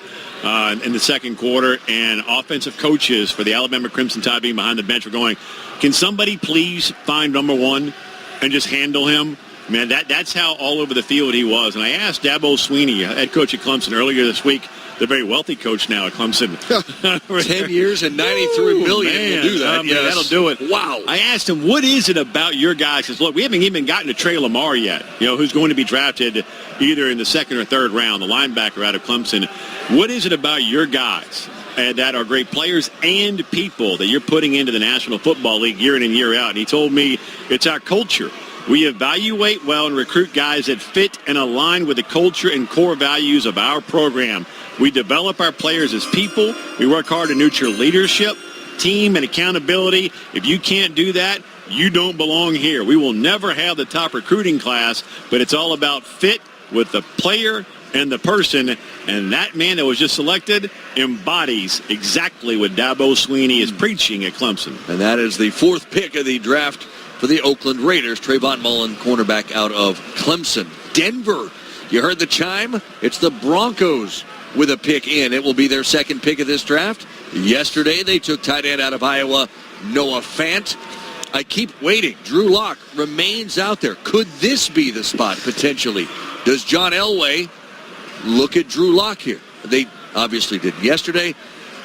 in the second quarter, and offensive coaches for the Alabama Crimson Tide being behind the bench were going, can somebody please find number 1 and just handle him? Man, that's how all over the field he was. And I asked Dabo Swinney, head coach at Clemson, earlier this week, the very wealthy coach now at Clemson. 10 years and $93 million will do that. Yes. That'll do it. Wow. I asked him, what is it about your guys? Because, look, we haven't even gotten to Trey Lamar yet, who's going to be drafted either in the 2nd or 3rd round, the linebacker out of Clemson. What is it about your guys that are great players and people that you're putting into the National Football League year in and year out? And he told me it's our culture. We evaluate well and recruit guys that fit and align with the culture and core values of our program. We develop our players as people. We work hard to nurture leadership, team and accountability. If you can't do that, you don't belong here. We will never have the top recruiting class, but it's all about fit with the player and the person, and that man that was just selected embodies exactly what Dabo Swinney is preaching at Clemson. And that is the 4th pick of the draft for the Oakland Raiders, Trayvon Mullen, cornerback out of Clemson. Denver, you heard the chime? It's the Broncos with a pick in. It will be their 2nd pick of this draft. Yesterday, they took tight end out of Iowa, Noah Fant. I keep waiting. Drew Lock remains out there. Could this be the spot, potentially? Does John Elway look at Drew Lock here? They obviously didn't yesterday.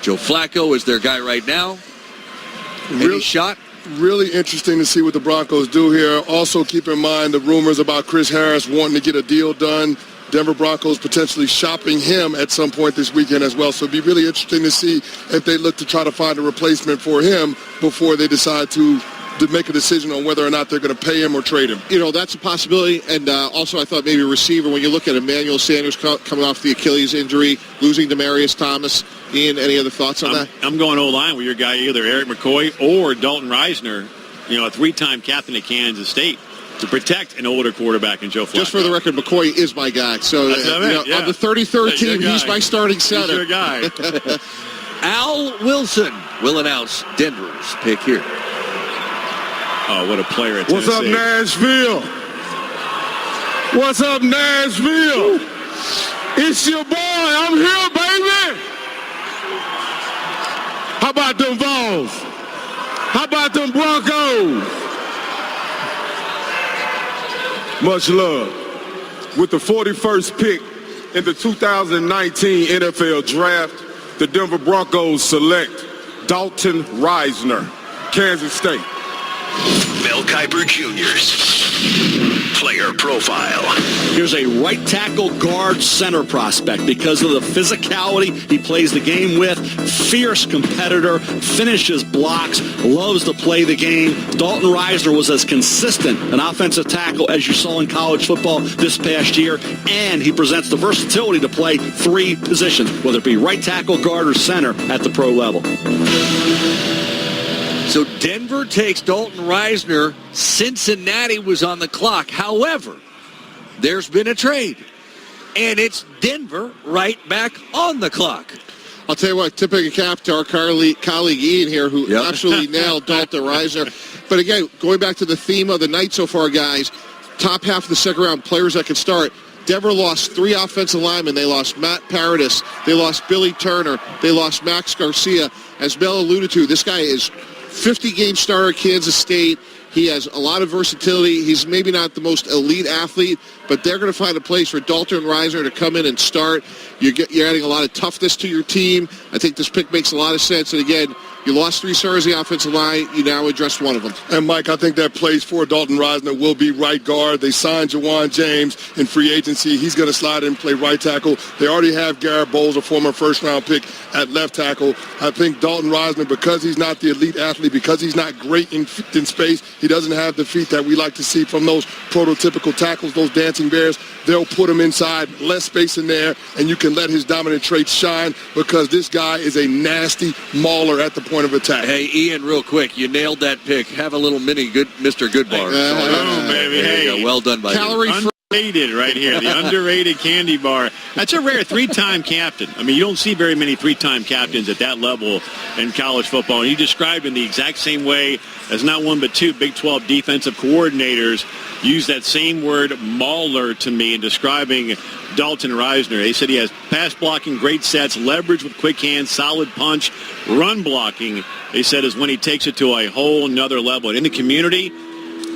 Joe Flacco is their guy right now. Any shot? Really interesting to see what the Broncos do here. Also keep in mind the rumors about Chris Harris wanting to get a deal done. Denver Broncos potentially shopping him at some point this weekend as well. So it'd be really interesting to see if they look to try to find a replacement for him before they decide to make a decision on whether or not they're going to pay him or trade him. You know, that's a possibility. And also I thought maybe a receiver, when you look at Emmanuel Sanders coming off the Achilles injury, losing Demaryius Thomas. Ian, any other thoughts on that? I'm going O-line with your guy, either Eric McCoy or Dalton Reisner, you know, a 3-time captain at Kansas State, to protect an older quarterback in Joe Flacco. Just for the record, McCoy is my guy. So on the 33rd team, he's my starting center. He's your guy. Al Wilson will announce Denver's pick here. Oh, what a player at What's up, Tennessee. Nashville? What's up, Nashville? It's your boy. I'm here, baby. How about them Vols? How about them Broncos? Much love. With the 41st pick in the 2019 NFL Draft, the Denver Broncos select Dalton Reisner, Kansas State. Mel Kiper Jr.'s player profile. Here's a right tackle, guard, center prospect. Because of the physicality he plays the game with, fierce competitor, finishes blocks, loves to play the game. Dalton Reisner was as consistent an offensive tackle as you saw in college football this past year, and he presents the versatility to play 3 positions, whether it be right tackle, guard, or center at the pro level. So Denver takes Dalton Reisner. Cincinnati was on the clock. However, there's been a trade. And it's Denver right back on the clock. I'll tell you what, tipping a cap to our colleague Ian here, who absolutely nailed Dalton Reisner. But again, going back to the theme of the night so far, guys, top half of the second round, players that can start. Denver lost 3 offensive linemen. They lost Matt Paradis. They lost Billy Turner. They lost Max Garcia. As Mel alluded to, this guy is 50-game starter at Kansas State. He has a lot of versatility. He's maybe not the most elite athlete, but they're going to find a place for Dalton Reisner to come in and start. You're adding a lot of toughness to your team. I think this pick makes a lot of sense. And again, you lost 3 stars in the offensive line. You now addressed one of them. And, Mike, I think that place for Dalton Reisner will be right guard. They signed Jawan James in free agency. He's going to slide in and play right tackle. They already have Garrett Bowles, a former first-round pick, at left tackle. I think Dalton Reisner, because he's not the elite athlete, because he's not great in space, he doesn't have the feet that we like to see from those prototypical tackles, those dancing bears. They'll put him inside, less space in there, and you can let his dominant traits shine because this guy is a nasty mauler at the point of attack. Hey, Ian, real quick, you nailed that pick. Have a little mini Mr. Goodbar. Baby. Hey, well done by you. Underrated right here, the underrated candy bar. That's a rare 3-time captain. I mean, you don't see very many 3-time captains at that level in college football. And you described in the exact same way as not one but 2 Big 12 defensive coordinators used that same word, mauler, to me in describing Dalton Reisner. They said he has pass blocking, great sets, leverage with quick hands, solid punch, run blocking, they said, is when he takes it to a whole nother level. And in the community,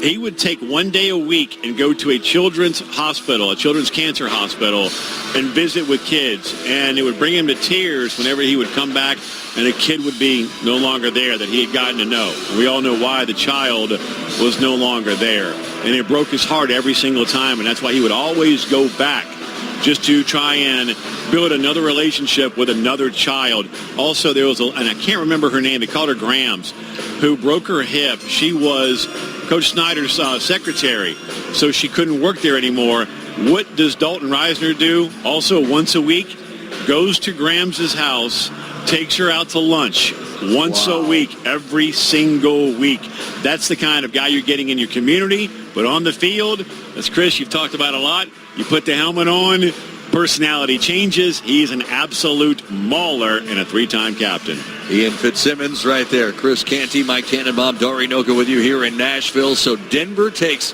he would take 1 day a week and go to a children's hospital, a children's cancer hospital, and visit with kids. And it would bring him to tears whenever he would come back and a kid would be no longer there that he had gotten to know. And we all know why the child was no longer there. And it broke his heart every single time, and that's why he would always go back just to try and build another relationship with another child. Also, there was, and I can't remember her name, they called her Grams, who broke her hip. She was Coach Snyder's secretary, so she couldn't work there anymore. What does Dalton Reisner do? Also, once a week, goes to Grams' house, takes her out to lunch once a week, every single week. That's the kind of guy you're getting in your community. But on the field, as Chris, you've talked about a lot, you put the helmet on, personality changes. He's an absolute mauler and a 3-time captain. Ian Fitzsimmons right there. Chris Canty, Mike Tannenbaum, Dory Noka with you here in Nashville. So Denver takes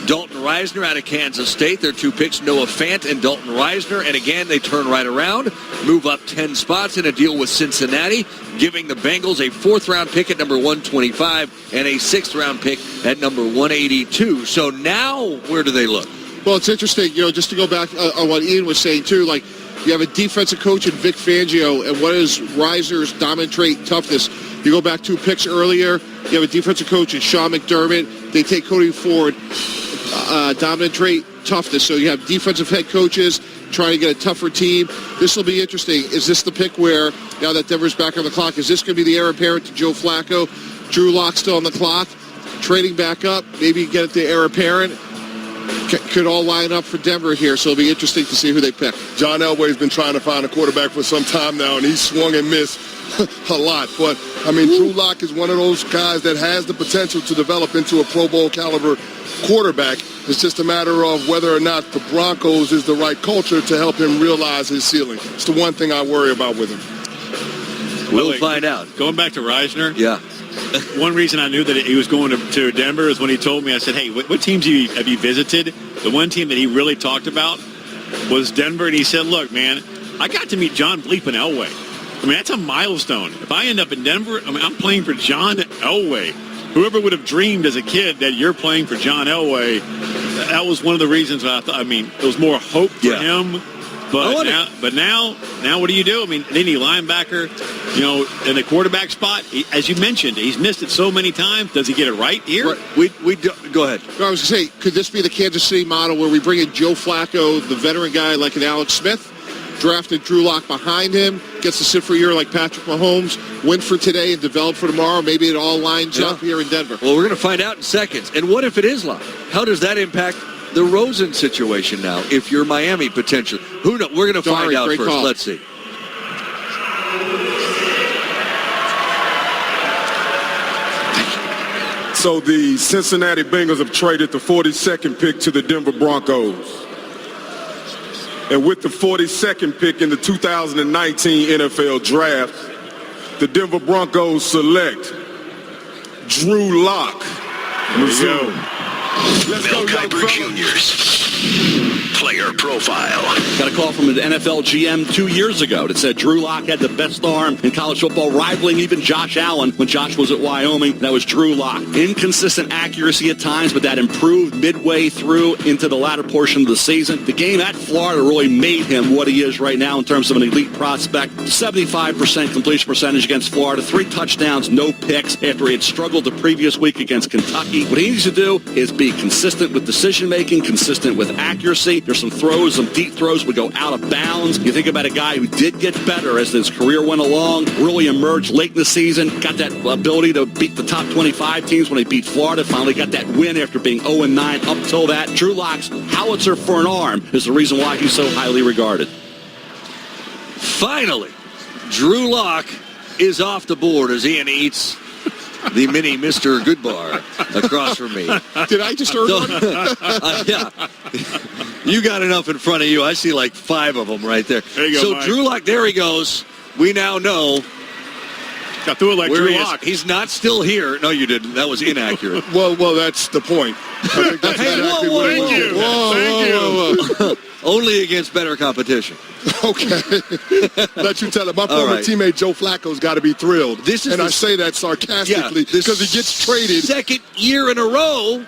Dalton Reisner out of Kansas State. Their 2 picks, Noah Fant and Dalton Reisner. And again, they turn right around, move up 10 spots in a deal with Cincinnati, giving the Bengals a 4th-round pick at number 125 and a 6th-round pick at number 182. So now, where do they look? Well, it's interesting, just to go back on what Ian was saying, too, like, you have a defensive coach in Vic Fangio, and what is Reisner's dominant trait, toughness? You go back 2 picks earlier, you have a defensive coach in Sean McDermott. They take Cody Ford, dominant trait, toughness. So you have defensive head coaches trying to get a tougher team. This will be interesting. Is this the pick where, now that Denver's back on the clock, is this going to be the heir apparent to Joe Flacco? Drew Lock still on the clock, trading back up, maybe get it to heir apparent. Could all line up for Denver here, so it'll be interesting to see who they pick. John Elway's been trying to find a quarterback for some time now, and he's swung and missed a lot. But, Drew Lock is one of those guys that has the potential to develop into a Pro Bowl caliber quarterback. It's just a matter of whether or not the Broncos is the right culture to help him realize his ceiling. It's the one thing I worry about with him. We'll find out. Going back to Reisner. Yeah. One reason I knew that he was going to Denver is when he told me, I said, hey, what teams have you visited? The one team that he really talked about was Denver, and he said, look, man, I got to meet John Bleepin Elway. That's a milestone. If I end up in Denver, I'm playing for John Elway. Whoever would have dreamed as a kid that you're playing for John Elway, that was one of the reasons I thought, it was more hope for him. But now what do you do? Any linebacker, in the quarterback spot, as you mentioned, he's missed it so many times. Does he get it right here? Right. We do, go ahead. I was going to say, could this be the Kansas City model where we bring in Joe Flacco, the veteran guy like an Alex Smith, drafted Drew Lock behind him, gets to sit for a year like Patrick Mahomes, win for today and develop for tomorrow? Maybe it all lines up here in Denver. Well, we're going to find out in seconds. And what if it is Lock? How does that impact the Rosen situation now, if you're Miami potential? Who knows? We're going to find out first. Call. Let's see. So the Cincinnati Bengals have traded the 42nd pick to the Denver Broncos. And with the 42nd pick in the 2019 NFL Draft, the Denver Broncos select Drew Lock. Mel Kiper Jr.'s player profile. Got a call from an NFL GM 2 years ago that said Drew Lock had the best arm in college football, rivaling even Josh Allen when Josh was at Wyoming. That was Drew Lock. Inconsistent accuracy at times, but that improved midway through into the latter portion of the season. The game at Florida really made him what he is right now in terms of an elite prospect. 75% completion percentage against Florida, 3 touchdowns, no picks after he had struggled the previous week against Kentucky. What he needs to do is be consistent with decision-making, consistent with accuracy. There's some throws, some deep throws would go out of bounds. You think about a guy who did get better as his career went along, really emerged late in the season, got that ability to beat the top 25 teams when he beat Florida, finally got that win after being 0-9 up till that. Drew Lock's howitzer for an arm is the reason why he's so highly regarded. Finally, Drew Lock is off the board as Ian eats the mini Mr. Goodbar across from me. Did I just earn one? Yeah. You got enough in front of you. I see like 5 of them right there. There you go, so Mike. Drew Lock, there he goes. We now know. Got through it like where Drew he is. Lock. He's not still here. No, you didn't. That was inaccurate. Well, that's the point. I think that's Hey, exactly whoa, what it whoa, was. Thank you. Only against better competition. Okay. Let you tell it. My All former right. teammate Joe Flacco's got to be thrilled. This is I say that sarcastically this because he gets traded. Second year in a row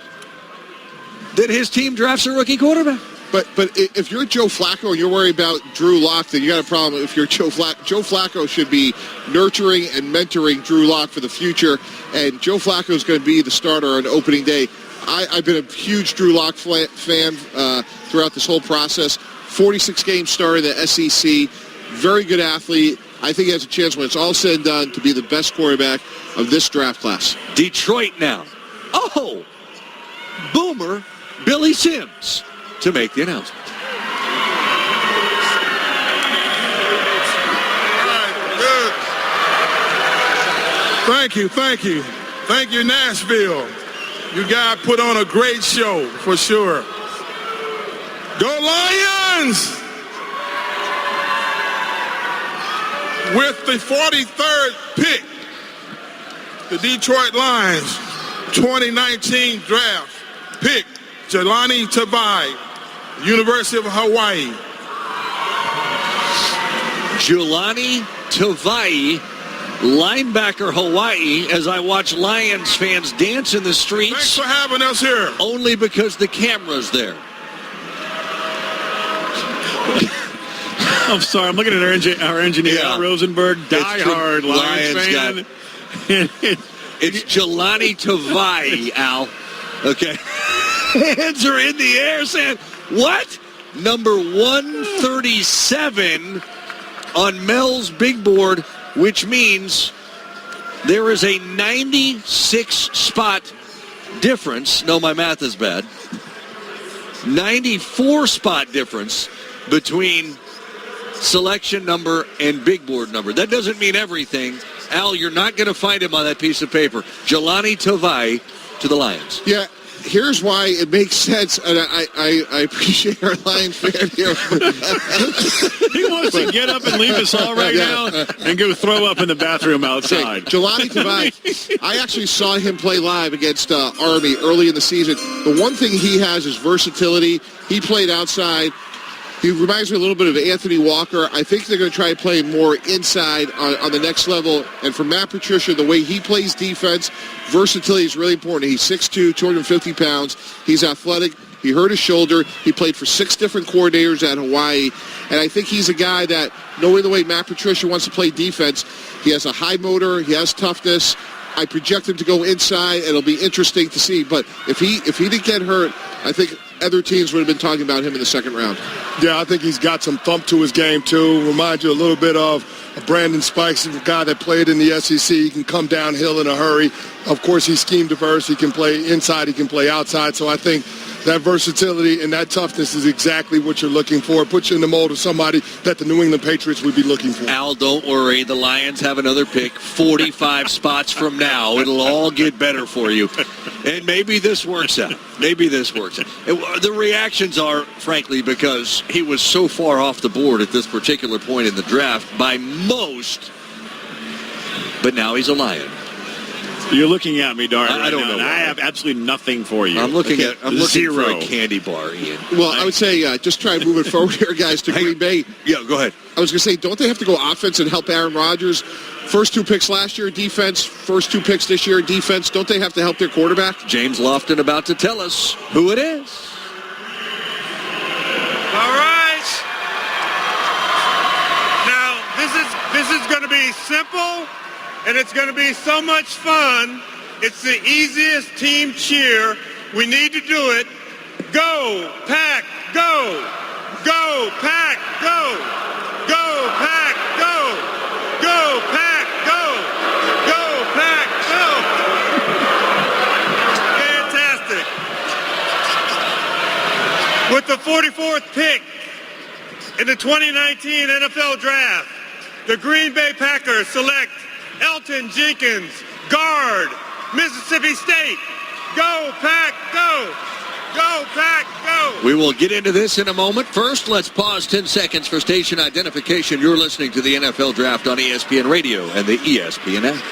that his team drafts a rookie quarterback. But if you're Joe Flacco and you're worried about Drew Lock, then you got a problem. If you're Joe Flacco, Joe Flacco should be nurturing and mentoring Drew Lock for the future. And Joe Flacco is going to be the starter on opening day. I've been a huge Drew Lock fan throughout this whole process. 46 games started in the SEC. Very good athlete. I think he has a chance when it's all said and done to be the best quarterback of this draft class. Detroit now. Oh, Boomer Billy Sims to make the announcement. Good. Thank you. Thank you, Nashville. You guys put on a great show, for sure. Go Lions! With the 43rd pick, the Detroit Lions 2019 draft pick, Jelani Tavai, University of Hawaii. Jelani Tavai, linebacker, Hawaii, as I watch Lions fans dance in the streets. Thanks for having us here. Only because the camera's there. I'm sorry. I'm looking at our engineer, Al Rosenberg, diehard Lions fan. It's Jelani Tavai, Al. Okay. Hands are in the air saying, what? Number 137 on Mel's big board, which means there is a 96-spot difference. No, my math is bad. 94-spot difference between selection number and big board number. That doesn't mean everything. Al, you're not going to find him on that piece of paper. Jelani Tavai to the Lions. Yeah, here's why it makes sense, and I appreciate our Lions fan here. He wants to get up and leave us all right now and go throw up in the bathroom outside. Jelani Tavai, I actually saw him play live against Army early in the season. The one thing he has is versatility. He played outside. He reminds me a little bit of Anthony Walker. I think they're going to try to play more inside on the next level. And for Matt Patricia, the way he plays defense, versatility is really important. He's 6'2", 250 pounds. He's athletic. He hurt his shoulder. He played for 6 different coordinators at Hawaii. And I think he's a guy that, knowing the way Matt Patricia wants to play defense, he has a high motor. He has toughness. I project him to go inside. It'll be interesting to see. But if he didn't get hurt, I think other teams would have been talking about him in the second round. Yeah, I think he's got some thump to his game, too. Reminds you a little bit of Brandon Spikes, a guy that played in the SEC. He can come downhill in a hurry. Of course, he's scheme diverse. He can play inside. He can play outside. So I think that versatility and that toughness is exactly what you're looking for. It puts you in the mold of somebody that the New England Patriots would be looking for. Al, don't worry. The Lions have another pick 45 spots from now. It'll all get better for you. And maybe this works out. Maybe this works out. The reactions are, frankly, because he was so far off the board at this particular point in the draft by most. But now he's a Lion. You're looking at me, Darren. I don't know. I have absolutely nothing for you. I'm looking for Zero. a candy bar, Ian. Well, I would say just try and move it forward here, guys, to Green Bay. Yeah, go ahead. I was going to say, don't they have to go offense and help Aaron Rodgers? First 2 picks last year, defense. First 2 picks this year, defense. Don't they have to help their quarterback? James Lofton about to tell us who it is. All right. Now, this is going to be simple, and it's going to be so much fun. It's the easiest team cheer. We need to do it. Go, Pack, go. Go, Pack, go. Go, Pack, go. Go, Pack, go. Go, Pack, go. Fantastic. With the 44th pick in the 2019 NFL Draft, the Green Bay Packers select Elton Jenkins, guard, Mississippi State. Go, Pack, go. Go, Pack, go. We will get into this in a moment. First, let's pause 10 seconds for station identification. You're listening to the NFL Draft on ESPN Radio and the ESPN app.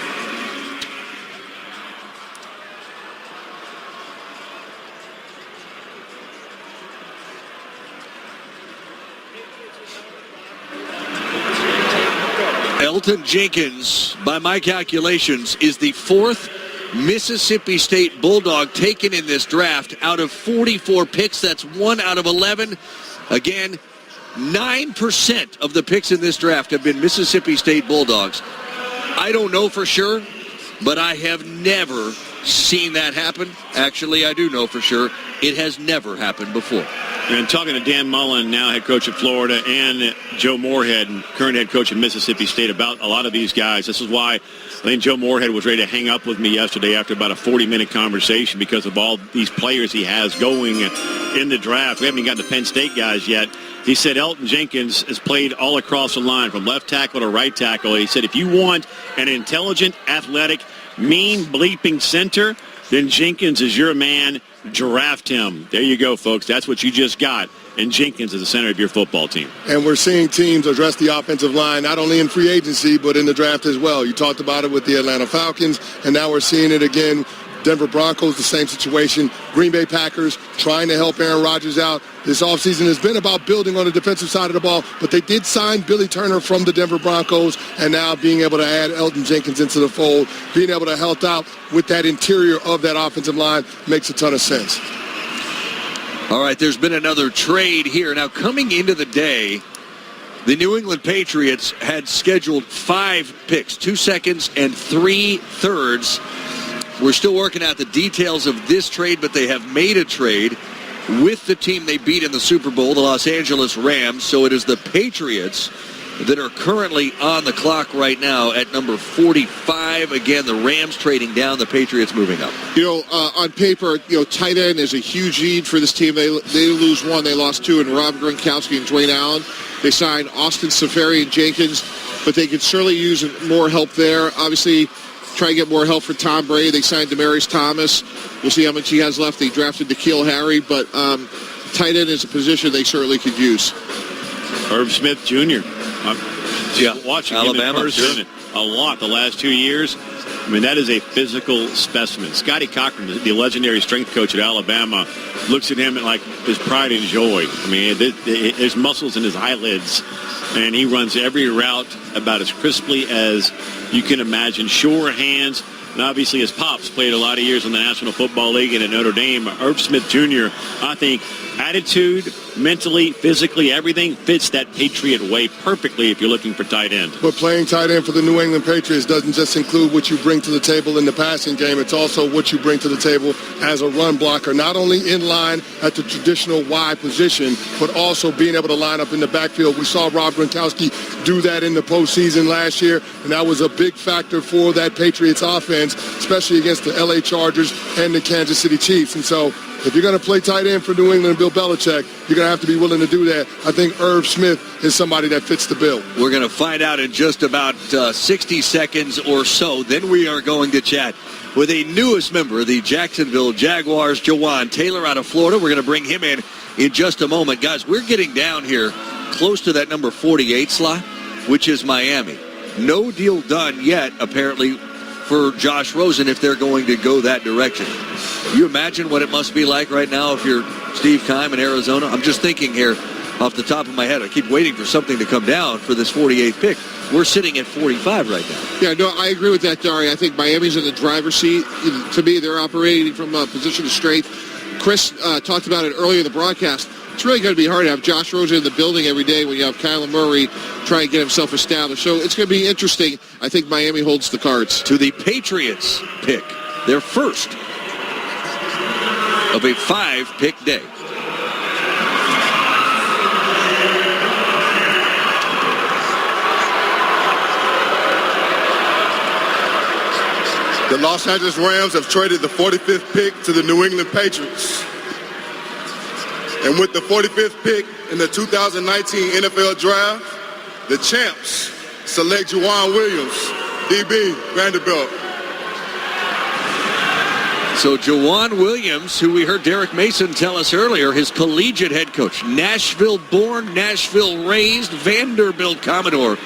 Elton Jenkins, by my calculations, is the 4th Mississippi State Bulldog taken in this draft out of 44 picks. That's 1 out of 11. Again, 9% of the picks in this draft have been Mississippi State Bulldogs. I don't know for sure, but I have never seen that happen. Actually, I do know for sure. It has never happened before. And talking to Dan Mullen, now head coach of Florida, and Joe Moorhead, current head coach of Mississippi State, about a lot of these guys. This is why I think Joe Moorhead was ready to hang up with me yesterday after about a 40-minute conversation because of all these players he has going in the draft. We haven't even gotten the Penn State guys yet. He said Elton Jenkins has played all across the line, from left tackle to right tackle. He said if you want an intelligent, athletic, mean bleeping center, then Jenkins is your man. Draft him. There you go, folks. That's what you just got. And Jenkins is the center of your football team. And we're seeing teams address the offensive line, not only in free agency, but in the draft as well. You talked about it with the Atlanta Falcons, and now we're seeing it again. Denver Broncos, the same situation. Green Bay Packers trying to help Aaron Rodgers out. This offseason has been about building on the defensive side of the ball, but they did sign Billy Turner from the Denver Broncos, and now being able to add Elton Jenkins into the fold, being able to help out with that interior of that offensive line makes a ton of sense. All right, there's been another trade here. Now, coming into the day, the New England Patriots had scheduled 5 picks, 2 seconds and 3 thirds. We're still working out the details of this trade, but they have made a trade with the team they beat in the Super Bowl, the Los Angeles Rams. So it is the Patriots that are currently on the clock right now at number 45. Again, the Rams trading down, the Patriots moving up. On paper, tight end is a huge need for this team. They lose 1, they lost 2, and Rob Gronkowski and Dwayne Allen. They signed Austin Seferian-Jenkins, but they could certainly use more help there. Obviously, try to get more help for Tom Brady. They signed Demaryius Thomas. We'll see how much he has left. They drafted N'Keal Harry, but tight end is a position they certainly could use. Irv Smith Jr. Watching Alabama, him in person a lot the last 2 years. I mean, that is a physical specimen. Scotty Cochran, the legendary strength coach at Alabama, looks at him like his pride and joy. I mean, there's muscles in his eyelids, and he runs every route about as crisply as you can imagine. Sure hands, and obviously his pops played a lot of years in the National Football League and at Notre Dame. Irv Smith Jr., I think, attitude, mentally, physically, everything fits that Patriot way perfectly if you're looking for tight end. But playing tight end for the New England Patriots doesn't just include what you bring to the table in the passing game. It's also what you bring to the table as a run blocker, not only in line at the traditional wide position, but also being able to line up in the backfield. We saw Rob Gronkowski do that in the postseason last year, and that was a big factor for that Patriots offense, especially against the L.A. Chargers and the Kansas City Chiefs. And so if you're going to play tight end for New England and Bill Belichick, you're going to have to be willing to do that. I think Irv Smith is somebody that fits the bill. We're going to find out in just about 60 seconds or so. Then we are going to chat with a newest member of the Jacksonville Jaguars, Jawaan Taylor out of Florida. We're going to bring him in just a moment. Guys, we're getting down here close to that number 48 slot, which is Miami. No deal done yet, apparently, for Josh Rosen if they're going to go that direction. You imagine what it must be like right now if you're Steve Keim in Arizona? I'm just thinking here off the top of my head. I keep waiting for something to come down for this 48th pick. We're sitting at 45 right now. Yeah, no, I agree with that, Dari. I think Miami's in the driver's seat. To me, they're operating from a position of strength. Chris talked about it earlier in the broadcast. It's really going to be hard to have Josh Rosen in the building every day when you have Kyler Murray trying to get himself established. So it's going to be interesting. I think Miami holds the cards. To the Patriots pick, their first of a 5-pick day. The Los Angeles Rams have traded the 45th pick to the New England Patriots. And with the 45th pick in the 2019 NFL Draft, the champs select Jawaan Williams, DB, Vanderbilt. So Jawaan Williams, who we heard Derek Mason tell us earlier, his collegiate head coach, Nashville-born, Nashville-raised Vanderbilt Commodore,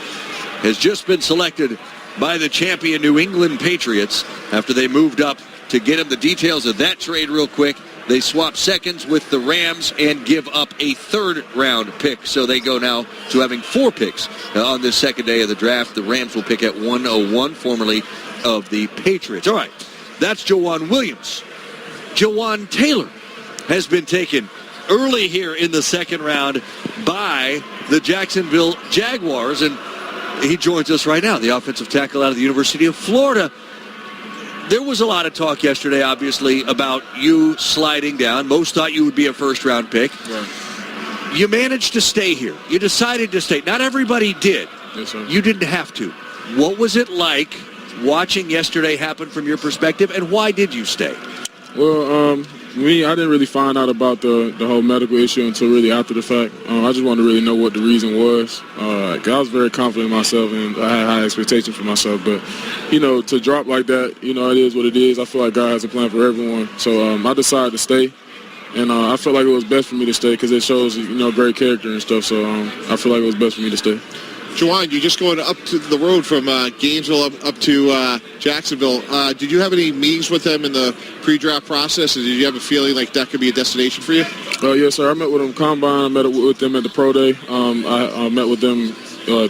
has just been selected by the champion New England Patriots after they moved up to get him. The details of that trade real quick. They swap seconds with the Rams and give up a third-round pick. So they go now to having 4 picks on this second day of the draft. The Rams will pick at 101, formerly of the Patriots. All right, that's Jawaan Williams. Jawaan Taylor has been taken early here in the second round by the Jacksonville Jaguars, and he joins us right now, the offensive tackle out of the University of Florida. There was a lot of talk yesterday, obviously, about you sliding down. Most thought you would be a first-round pick. Right. You managed to stay here. You decided to stay. Not everybody did. Yes, sir. You didn't have to. What was it like watching yesterday happen from your perspective, and why did you stay? Well, Me, I didn't really find out about the whole medical issue until really after the fact. I just wanted to really know what the reason was. I was very confident in myself, and I had high expectations for myself. But, to drop like that, it is what it is. I feel like God has a plan for everyone. So I decided to stay. And I felt like it was best for me to stay because it shows, great character and stuff. So I feel like it was best for me to stay. Juwan, you're just going up to the road from Gainesville up to Jacksonville. Did you have any meetings with them in the pre-draft process? And did you have a feeling like that could be a destination for you? Yes, sir. I met with them combine. I met with them at the pro day. I met with them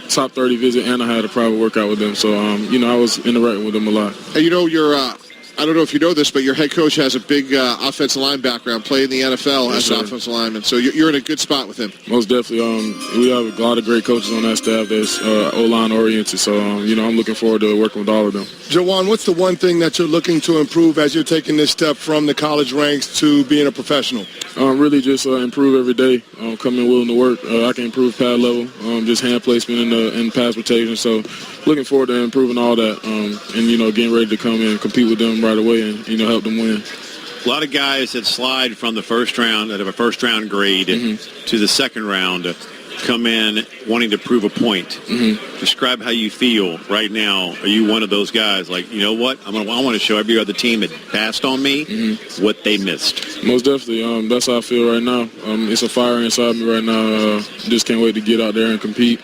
top 30 visit, and I had a private workout with them. So, I was interacting with them a lot. And you're I don't know if you know this, but your head coach has a big offensive line background, playing in the NFL as an offensive lineman. So you're in a good spot with him. Most definitely. We have a lot of great coaches on that staff that's O-line oriented. So, I'm looking forward to working with all of them. Juwan, what's the one thing that you're looking to improve as you're taking this step from the college ranks to being a professional? Really just improve every day. Come in willing to work. I can improve pad level, just hand placement and pass protection. So looking forward to improving all that and, getting ready to come in and compete with them right away and, help them win. A lot of guys that slide from the first round, that have a first-round grade, to the second round, come in wanting to prove a point. Describe how you feel right now. Are you one of those guys like, you know what, I want to show every other team that passed on me what they missed? Most definitely. That's how I feel right now. It's a fire inside me right now. Just can't wait to get out there and compete.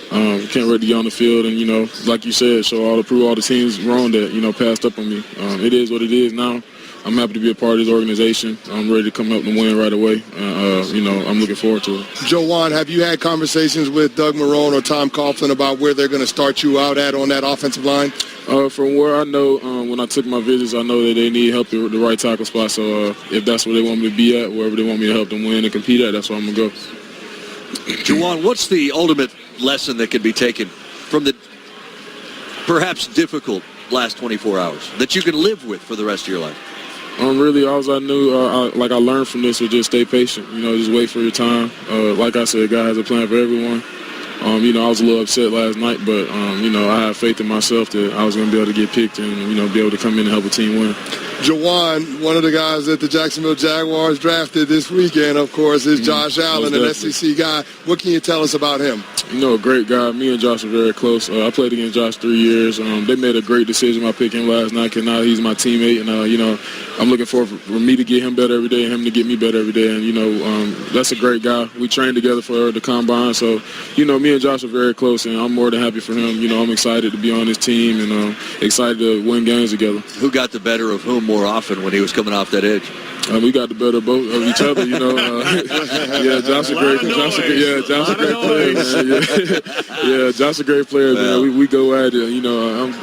Can't wait to get on the field and, like you said, prove all the teams wrong that, passed up on me. It is what it is now. I'm happy to be a part of this organization. I'm ready to come up and win right away. I'm looking forward to it. Juwan, have you had conversations with Doug Marrone or Tom Coughlin about where they're going to start you out at on that offensive line? From where I know, when I took my visits, I know that they need help at the right tackle spot. So if that's where they want me to be at, wherever they want me to help them win and compete at, that's where I'm going to go. Juwan, what's the ultimate lesson that can be taken from the perhaps difficult last 24 hours that you can live with for the rest of your life? Really, all I knew, I learned from this was just stay patient. Just wait for your time. Like I said, God has a plan for everyone. I was a little upset last night, but, I have faith in myself that I was going to be able to get picked and, be able to come in and help a team win. Juwan, one of the guys that the Jacksonville Jaguars drafted this weekend, of course, is Josh Allen, an SEC guy. What can you tell us about him? A great guy. Me and Josh are very close. I played against Josh 3 years. They made a great decision by picking him last night because now he's my teammate. And, I'm looking forward for me to get him better every day and him to get me better every day. And, that's a great guy. We trained together for the combine. So, me and Josh are very close, and I'm more than happy for him. I'm excited to be on his team and excited to win games together. Who got the better of whom more often when he was coming off that edge? We got the better of both of each other, Yeah, Josh a great player. Yeah, Josh a great player, man. We go at it.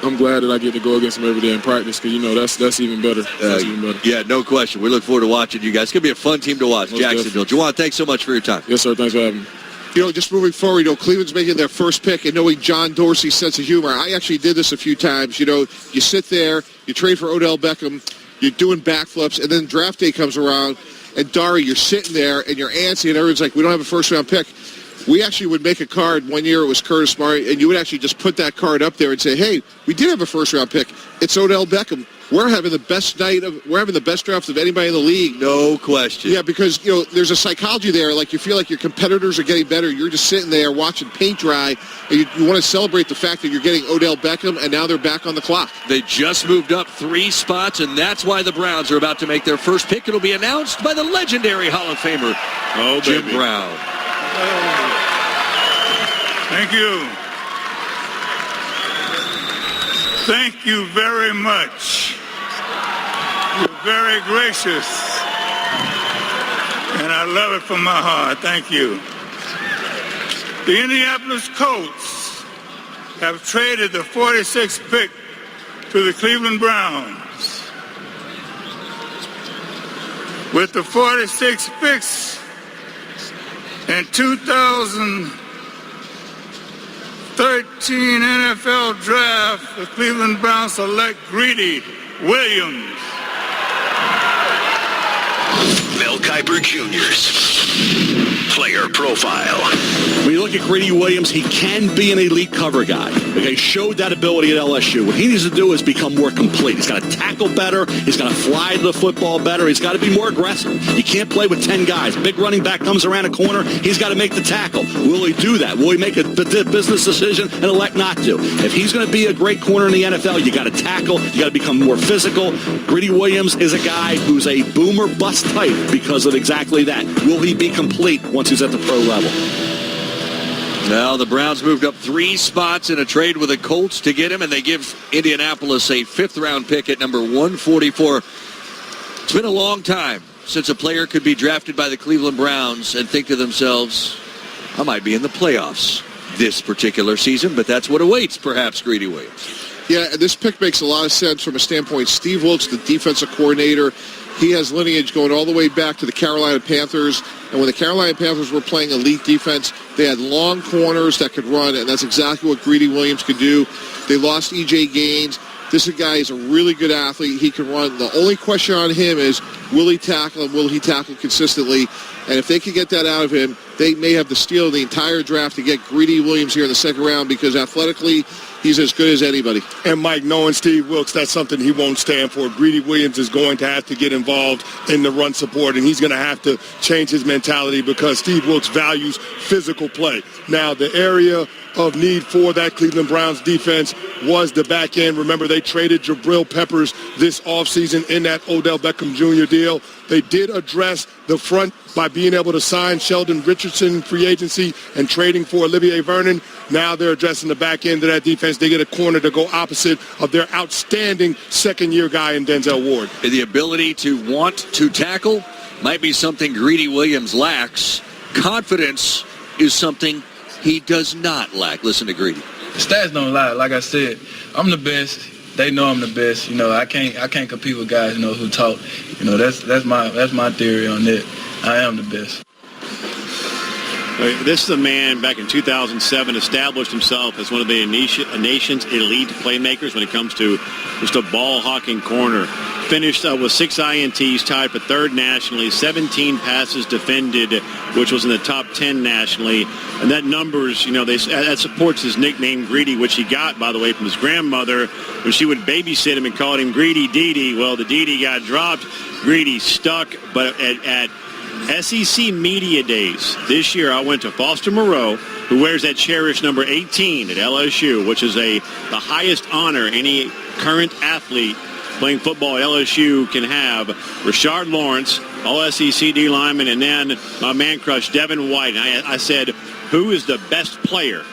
I'm glad that I get to go against him every day in practice because, that's even better. Yeah, no question. We look forward to watching you guys. It's going to be a fun team to watch, most Jacksonville. Juwan, thanks so much for your time. Yes, sir. Thanks for having me. Just moving forward, Cleveland's making their first pick, and knowing John Dorsey's sense of humor, I actually did this a few times. You sit there, you trade for Odell Beckham, you're doing backflips, and then draft day comes around, and Dari, you're sitting there, and you're antsy, and everyone's like, we don't have a first-round pick. We actually would make a card. One year it was Curtis Smart, and you would actually just put that card up there and say, hey, we did have a first-round pick. It's Odell Beckham. We're having the best draft of anybody in the league. No question. Yeah, because, there's a psychology there. Like, you feel like your competitors are getting better. You're just sitting there watching paint dry, and you want to celebrate the fact that you're getting Odell Beckham, and now they're back on the clock. They just moved up 3 spots, and that's why the Browns are about to make their first pick. It'll be announced by the legendary Hall of Famer, Jim Brown. Thank you. Thank you very much. You're very gracious, and I love it from my heart. Thank you. The Indianapolis Colts have traded the 46th pick to the Cleveland Browns. With the 46 picks in 2013 NFL Draft, the Cleveland Browns select Greedy Williams. Mel Kiper Jr.'s Player Profile. When you look at Greedy Williams, he can be an elite cover guy. Okay, showed that ability at LSU. What he needs to do is become more complete. He's got to tackle better. He's got to fly to the football better. He's got to be more aggressive. You can't play with 10 guys. Big running back comes around a corner. He's got to make the tackle. Will he do that? Will he make a business decision and elect not to? If he's going to be a great corner in the NFL, you got to tackle. You got to become more physical. Greedy Williams is a guy who's a boomer bust type because of exactly that. Will he be complete once he's at the pro level? Now the Browns moved up 3 spots in a trade with the Colts to get him, and they give Indianapolis a 5th-round pick at number 144. It's been a long time since a player could be drafted by the Cleveland Browns and think to themselves, I might be in the playoffs this particular season, but that's what awaits, perhaps, Greedy Williams. Yeah, this pick makes a lot of sense from a standpoint. Steve Wilks, the defensive coordinator, he has lineage going all the way back to the Carolina Panthers. And when the Carolina Panthers were playing elite defense, they had long corners that could run, and that's exactly what Greedy Williams could do. They lost E.J. Gaines. This guy is a really good athlete. He can run. The only question on him is, will he tackle, and will he tackle consistently? And if they can get that out of him, they may have the steal of the entire draft to get Greedy Williams here in the second round, because athletically, he's as good as anybody. And Mike, knowing Steve Wilks, that's something he won't stand for. Greedy Williams is going to have to get involved in the run support, and he's going to have to change his mentality because Steve Wilks values physical play. Now, the area of need for that Cleveland Browns defense was the back end. Remember, they traded Jabril Peppers this offseason in that Odell Beckham Jr. deal. They did address the front by being able to sign Sheldon Richardson free agency and trading for Olivier Vernon. Now they're addressing the back end of that defense. They get a corner to go opposite of their outstanding second-year guy in Denzel Ward. The ability to want to tackle might be something Greedy Williams lacks. Confidence is something he does not lack. Listen to Greedy. The stats don't lie. Like I said, I'm the best. They know I'm the best. I can't compete with guys, who talk. That's my theory on it. I am the best. This is a man back in 2007 established himself as one of the nation's elite playmakers when it comes to just a ball-hawking corner. Finished with 6 INTs, tied for 3rd nationally, 17 passes defended, which was in the top 10 nationally. And that numbers, that supports his nickname Greedy, which he got, by the way, from his grandmother when she would babysit him and called him Greedy Dee. Well, the Dee got dropped. Greedy stuck, but at SEC Media Days this year, I went to Foster Moreau, who wears that cherished number 18 at LSU, which is the highest honor any current athlete playing football at LSU can have. Rashard Lawrence, all SEC D lineman, and then my man crush, Devin White. And I said, who is the best player,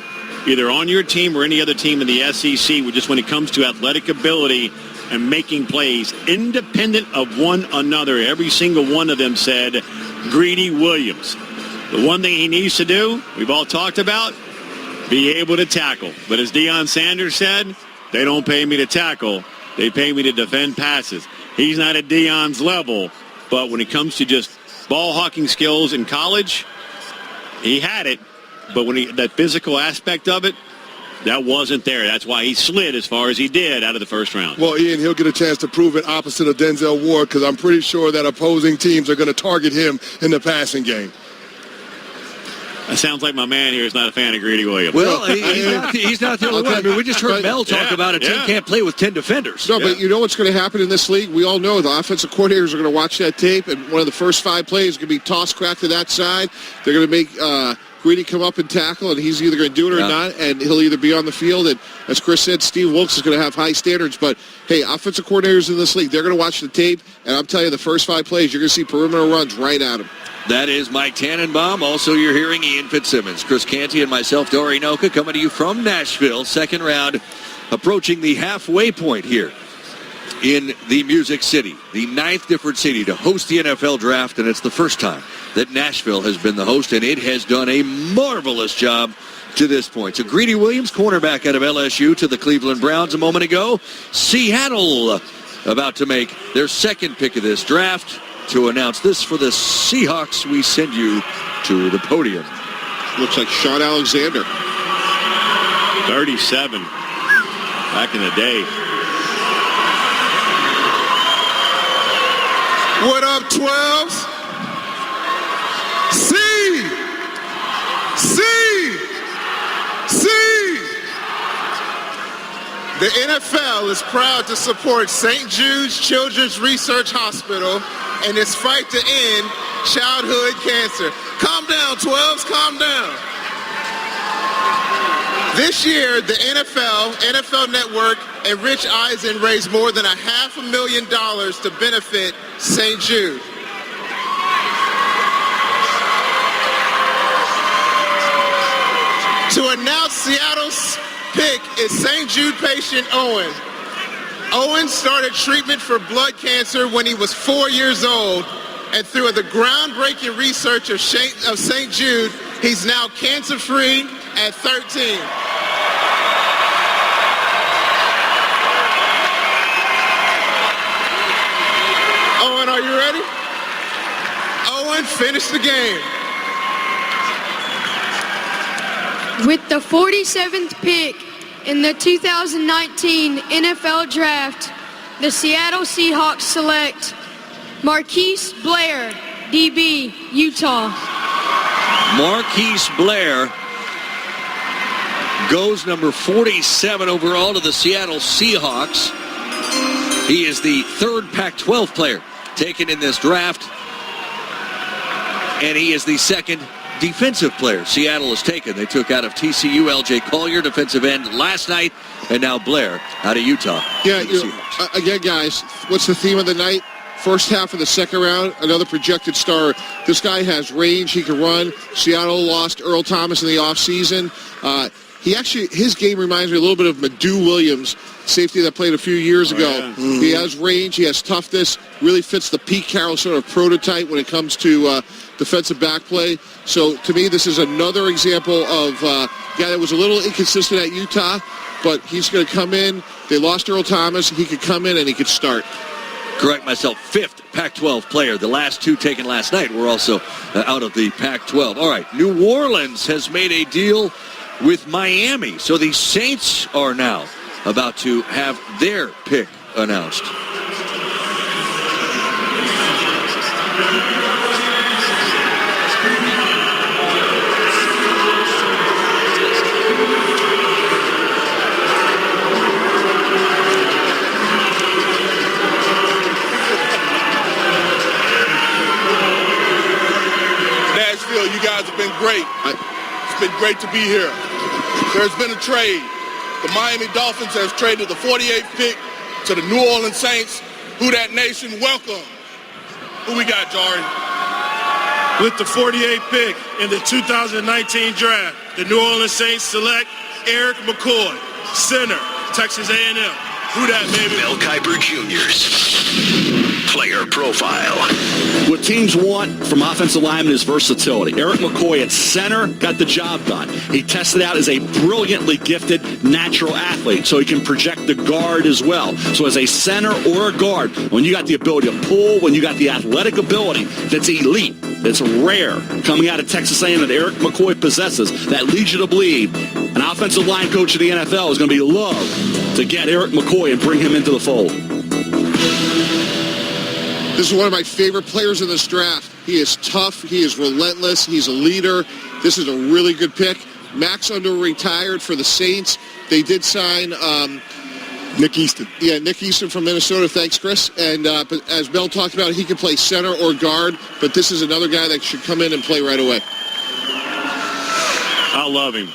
either on your team or any other team in the SEC, just when it comes to athletic ability and making plays, independent of one another? Every single one of them said Greedy Williams. The one thing he needs to do, we've all talked about, be able to tackle. But as Deion Sanders said, they don't pay me to tackle. They pay me to defend passes. He's not at Deion's level, but when it comes to just ball-hawking skills in college, he had it. But when that physical aspect of it, that wasn't there. That's why he slid as far as he did out of the first round. Well, Ian, he'll get a chance to prove it opposite of Denzel Ward, because I'm pretty sure that opposing teams are going to target him in the passing game. That sounds like my man here is not a fan of Greedy Williams. Well, he's not the only one. I mean, we just heard Mel talk about a team can't play with 10 defenders. No, but you know what's going to happen in this league? We all know the offensive coordinators are going to watch that tape, and one of the first 5 plays is going to be toss crack to that side. They're going to make Greedy come up and tackle, and he's either going to do it or not, and he'll either be on the field. And as Chris said, Steve Wilks is going to have high standards. But, hey, offensive coordinators in this league, they're going to watch the tape, and I'm telling you, the first 5 plays, you're going to see perimeter runs right at him. That is Mike Tannenbaum. Also, you're hearing Ian Fitzsimmons. Chris Canty and myself, Dory Noka, coming to you from Nashville. Second round, approaching the halfway point here in the Music City. The 9th different city to host the NFL Draft, and it's the first time that Nashville has been the host, and it has done a marvelous job to this point. So Greedy Williams, cornerback out of LSU, to the Cleveland Browns a moment ago. Seattle about to make their 2nd pick of this draft. To announce this for the Seahawks, we send you to the podium. Looks like Sean Alexander. 37 back in the day. What up, 12s? See The NFL is proud to support St. Jude's Children's Research Hospital in its fight to end childhood cancer. Calm down, 12s, calm down. This year, the NFL Network, and Rich Eisen raised more than $500,000 to benefit St. Jude. To announce Seattle's pick is St. Jude patient Owen. Owen started treatment for blood cancer when he was 4 years old, and through the groundbreaking research of St. Jude, he's now cancer-free at 13. Owen, are you ready? Owen, finish the game. With the 47th pick in the 2019 NFL Draft, the Seattle Seahawks select Marquise Blair, DB, Utah. Marquise Blair goes number 47 overall to the Seattle Seahawks. He is the third Pac-12 player taken in this draft, and he is the second defensive player Seattle has taken. They took out of TCU L.J. Collier, defensive end, last night, and now Blair out of Utah. Yeah, again, guys, what's the theme of the night? First half of the second round, another projected star. This guy has range. He can run. Seattle lost Earl Thomas in the offseason. His game reminds me a little bit of Madu Williams, safety that played a few years ago. Yeah. Mm-hmm. He has range. He has toughness. Really fits the Pete Carroll sort of prototype when it comes to defensive back play. So to me, this is another example of a guy that was a little inconsistent at Utah, but he's going to come in. They lost Earl Thomas. He could come in and he could start. Correct myself, fifth Pac-12 player. The last two taken last night were also out of the Pac-12. All right, New Orleans has made a deal with Miami. So the Saints are now about to have their pick announced. Nashville, you guys have been great. It's been great to be here. There's been a trade. The Miami Dolphins has traded the 48th pick to the New Orleans Saints. Who that nation, welcome. Who we got, Jari? With the 48th pick in the 2019 draft, the New Orleans Saints select Eric McCoy, center, Texas A&M. Who that, baby? Mel Kiper Jr.'s player profile. What teams want from offensive linemen is versatility. Eric McCoy at center got the job done. He tested out as a brilliantly gifted natural athlete, so he can project the guard as well. So as a center or a guard, when you got the ability to pull, when you got the athletic ability that's elite, that's rare, coming out of Texas A&M that Eric McCoy possesses, that leads you to believe an offensive line coach of the NFL is going to be loved to get Eric McCoy and bring him into the fold. This is one of my favorite players in this draft. He is tough. He is relentless. He's a leader. This is a really good pick. Max Underwood retired for the Saints. They did sign Nick Easton. Yeah, Nick Easton from Minnesota. Thanks, Chris. And but as Mel talked about, he can play center or guard, but this is another guy that should come in and play right away. I love him.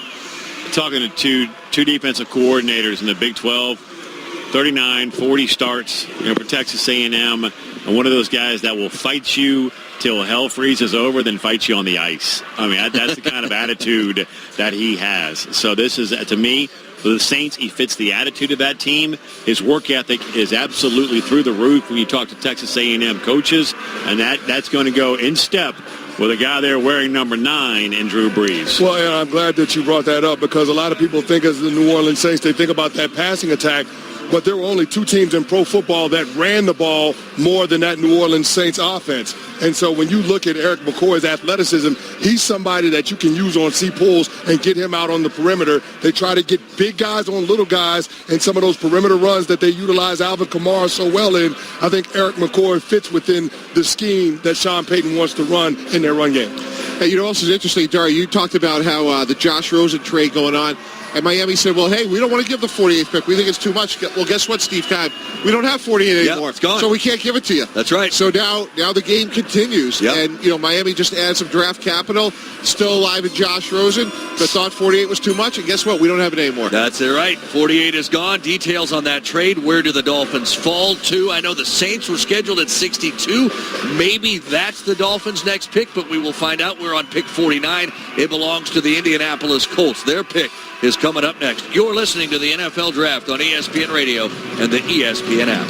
Talking to two defensive coordinators in the Big 12, 39, 40 starts, for Texas A&M, and one of those guys that will fight you till hell freezes over, then fight you on the ice. I mean, that's the kind of attitude that he has. So this is, to me, for the Saints, he fits the attitude of that team. His work ethic is absolutely through the roof when you talk to Texas A&M coaches, and that's going to go in step with a guy there wearing number 9 in Drew Brees. Well, and I'm glad that you brought that up because a lot of people think as the New Orleans Saints, they think about that passing attack, but there were only 2 teams in pro football that ran the ball more than that New Orleans Saints offense. And so when you look at Eric McCoy's athleticism, he's somebody that you can use on C-pulls and get him out on the perimeter. They try to get big guys on little guys, and some of those perimeter runs that they utilize Alvin Kamara so well in, I think Eric McCoy fits within the scheme that Sean Payton wants to run in their run game. Hey, also is interesting, Dari, you talked about how the Josh Rosen trade going on. And Miami said, well, hey, we don't want to give the 48th pick. We think it's too much. Well, guess what, Steve Keim? We don't have 48 anymore. It's gone. So we can't give it to you. That's right. So now the game continues. Yep. And, Miami just added some draft capital, still alive in Josh Rosen, but thought 48 was too much. And guess what? We don't have it anymore. That's it, right. 48 is gone. Details on that trade. Where do the Dolphins fall to? I know the Saints were scheduled at 62. Maybe that's the Dolphins' next pick, but we will find out. We're on pick 49. It belongs to the Indianapolis Colts. Their pick is coming up next. You're listening to the NFL Draft on ESPN Radio and the ESPN app.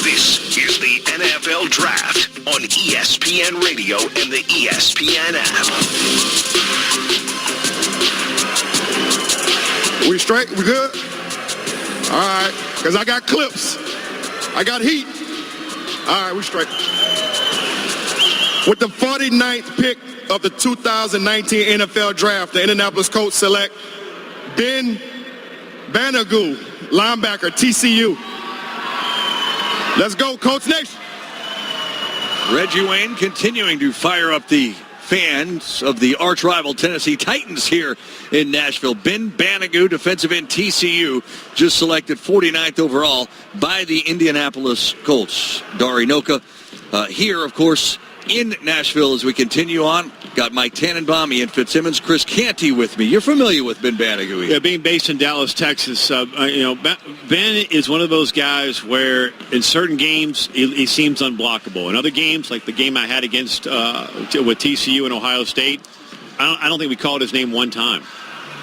This is the NFL Draft on ESPN Radio and the ESPN app. We straight? We good? All right, because I got clips. I got heat. All right, we straight. With the 49th pick of the 2019 NFL Draft, the Indianapolis Colts select Ben Banogu, linebacker, TCU. Let's go, Colts Nation. Reggie Wayne continuing to fire up the fans of the arch-rival Tennessee Titans here in Nashville. Ben Banogu, defensive end, TCU, just selected 49th overall by the Indianapolis Colts. Dari Noka here, of course, in Nashville as we continue on. Got Mike Tannenbaum, Ian Fitzsimmons, Chris Canty with me. You're familiar with Ben Banogu. Yeah, being based in Dallas, Texas, Ben is one of those guys where in certain games he seems unblockable. In other games, like the game I had against with TCU and Ohio State, I don't think we called his name one time.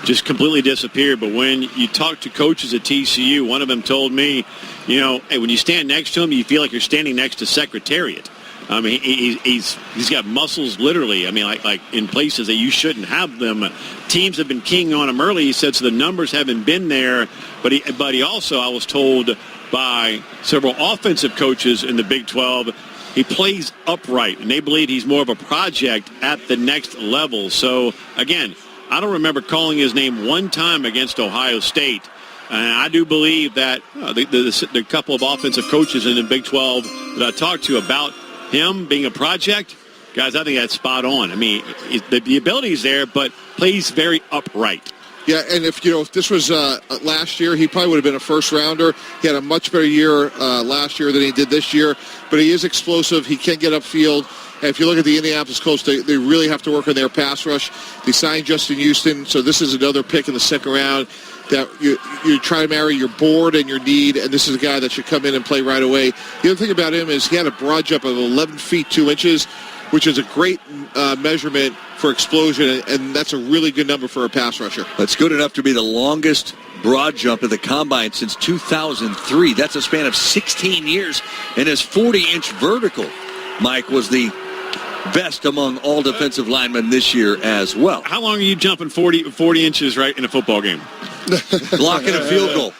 Just completely disappeared. But when you talk to coaches at TCU, one of them told me, hey, when you stand next to him, you feel like you're standing next to Secretariat. I mean, he's got muscles literally. I mean, like in places that you shouldn't have them. Teams have been keying on him early. He said, so the numbers haven't been there. But he also, I was told by several offensive coaches in the Big 12, he plays upright, and they believe he's more of a project at the next level. So, again, I don't remember calling his name one time against Ohio State. And I do believe that the couple of offensive coaches in the Big 12 that I talked to about him being a project, guys, I think that's spot on. I mean, the ability is there, but plays very upright. Yeah, and if this was last year, he probably would have been a first-rounder. He had a much better year last year than he did this year, but he is explosive. He can get upfield. And if you look at the Indianapolis Colts, they really have to work on their pass rush. They signed Justin Houston, so this is another pick in the second round that you try to marry your board and your need, and this is a guy that should come in and play right away. The other thing about him is he had a broad jump of 11 feet 2 inches, which is a great measurement for explosion, and that's a really good number for a pass rusher. That's good enough to be the longest broad jump at the Combine since 2003. That's a span of 16 years, and his 40-inch vertical, Mike, was the best among all defensive linemen this year as well. How long are you jumping 40 inches right in a football game? Blocking a field goal.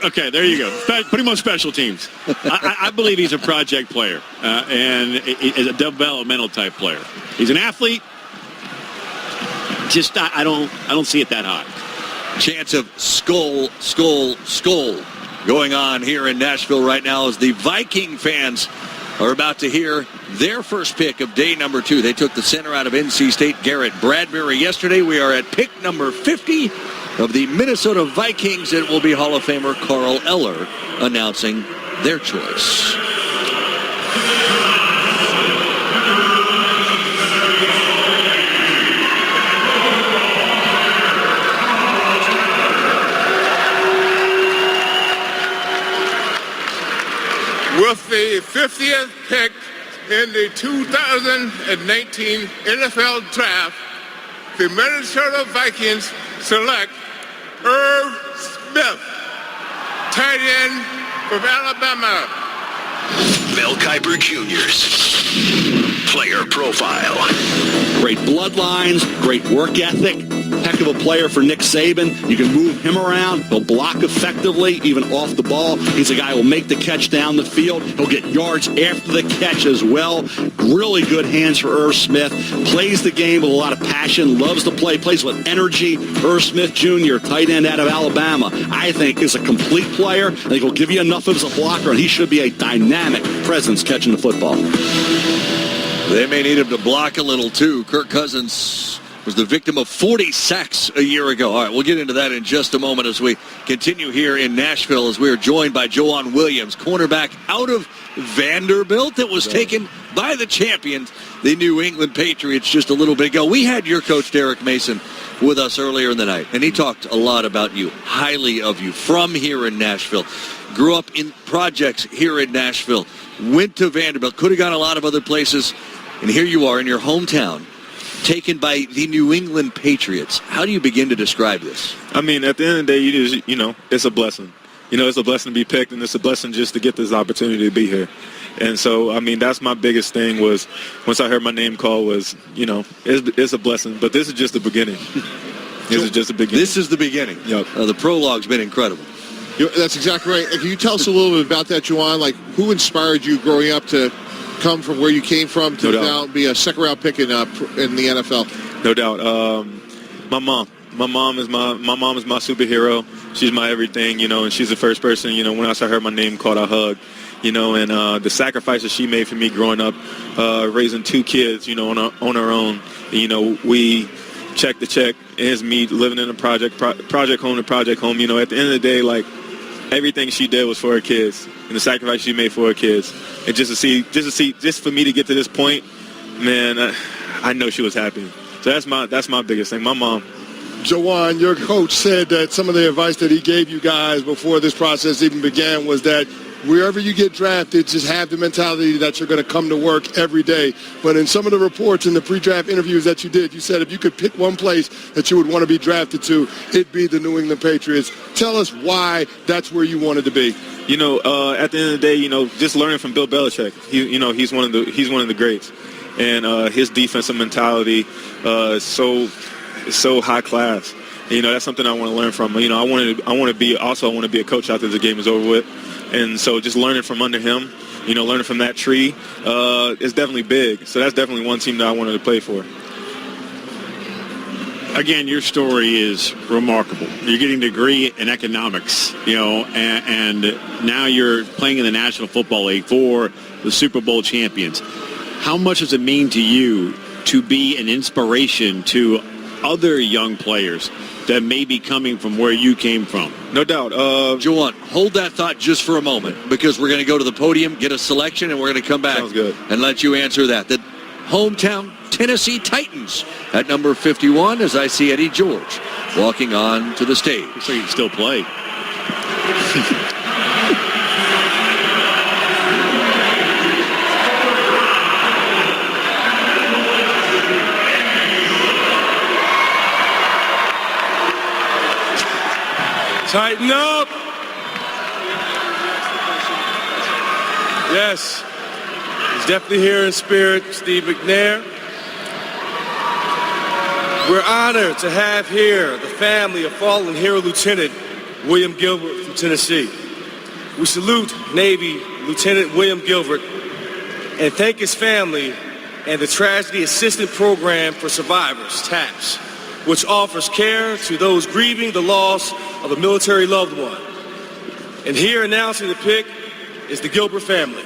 Okay, there you go. Pretty much special teams. I believe he's a project player and is a developmental type player. He's an athlete. Just I don't see it that high. Chance of skull going on here in Nashville right now as the Viking fans are about to hear their first pick of day number 2. They took the center out of NC State, Garrett Bradbury, yesterday. We are at pick number 50 of the Minnesota Vikings. It will be Hall of Famer Carl Eller announcing their choice. With the 50th pick in the 2019 NFL Draft, the Minnesota Vikings select Irv Smith, tight end from Alabama. Mel Kiper Jr.'s player profile. Great bloodlines, great work ethic. Heck, heck of a player for Nick Saban. You can move him around. He'll block effectively, even off the ball. He's a guy who will make the catch down the field. He'll get yards after the catch as well. Really good hands for Irv Smith. Plays the game with a lot of passion. Loves to play. Plays with energy. Irv Smith Jr., tight end out of Alabama, I think is a complete player. I think he'll give you enough of as a blocker, and he should be a dynamic presence catching the football. They may need him to block a little, too. Kirk Cousins was the victim of 40 sacks a year ago. All right, we'll get into that in just a moment as we continue here in Nashville as we are joined by Joejuan Williams, cornerback out of Vanderbilt that was taken by the champions, the New England Patriots, just a little bit ago. We had your coach, Derek Mason, with us earlier in the night, and he talked a lot about you, highly of you, from here in Nashville. Grew up in projects here in Nashville, went to Vanderbilt, could have gone a lot of other places, and here you are in your hometown, taken by the New England Patriots. How do you begin to describe this? I mean, at the end of the day, it's a blessing. It's a blessing to be picked, and it's a blessing just to get this opportunity to be here. And so, I mean, that's my biggest thing was once I heard my name called was, it's a blessing. But this is just the beginning. This is just the beginning. This is the beginning. Yep. The prologue's been incredible. That's exactly right. Can you tell us a little bit about that, Joejuan? Like, who inspired you growing up to come from where you came from to now be a second-round pick in the NFL? No doubt. My mom. My mom is my superhero. She's my everything, and she's the first person, when I heard my name called, I hugged, and the sacrifices she made for me growing up, raising two kids, on her own. We check to check. It's me living in a project home to project home. At the end of the day, like, everything she did was for her kids, and the sacrifice she made for her kids. And just for me to get to this point, man, I know she was happy. So that's my biggest thing. My mom. Joejuan, your coach said that some of the advice that he gave you guys before this process even began was that wherever you get drafted, just have the mentality that you're going to come to work every day. But in some of the reports in the pre-draft interviews that you did, you said if you could pick one place that you would want to be drafted to, it'd be the New England Patriots. Tell us why that's where you wanted to be. At the end of the day, just learning from Bill Belichick. He's one of the greats, and his defensive mentality is so high class. That's something I want to learn from. I want to be a coach after the game is over with. And so just learning from under him, learning from that tree is definitely big. So that's definitely one team that I wanted to play for. Again, your story is remarkable. You're getting a degree in economics, and now you're playing in the National Football League for the Super Bowl champions. How much does it mean to you to be an inspiration to other young players that may be coming from where you came from? No doubt. Joejuan, hold that thought just for a moment, because we're going to go to the podium, get a selection, and we're going to come back and let you answer that. The hometown Tennessee Titans at number 51, as I see Eddie George walking on to the stage. Looks like he can still play. Tighten up. Yes, he's definitely here in spirit, Steve McNair. We're honored to have here the family of fallen hero Lieutenant William Gilbert from Tennessee. We salute Navy Lieutenant William Gilbert and thank his family and the Tragedy Assistance Program for Survivors, TAPS, which offers care to those grieving the loss of a military loved one. And here announcing the pick is the Gilbert family.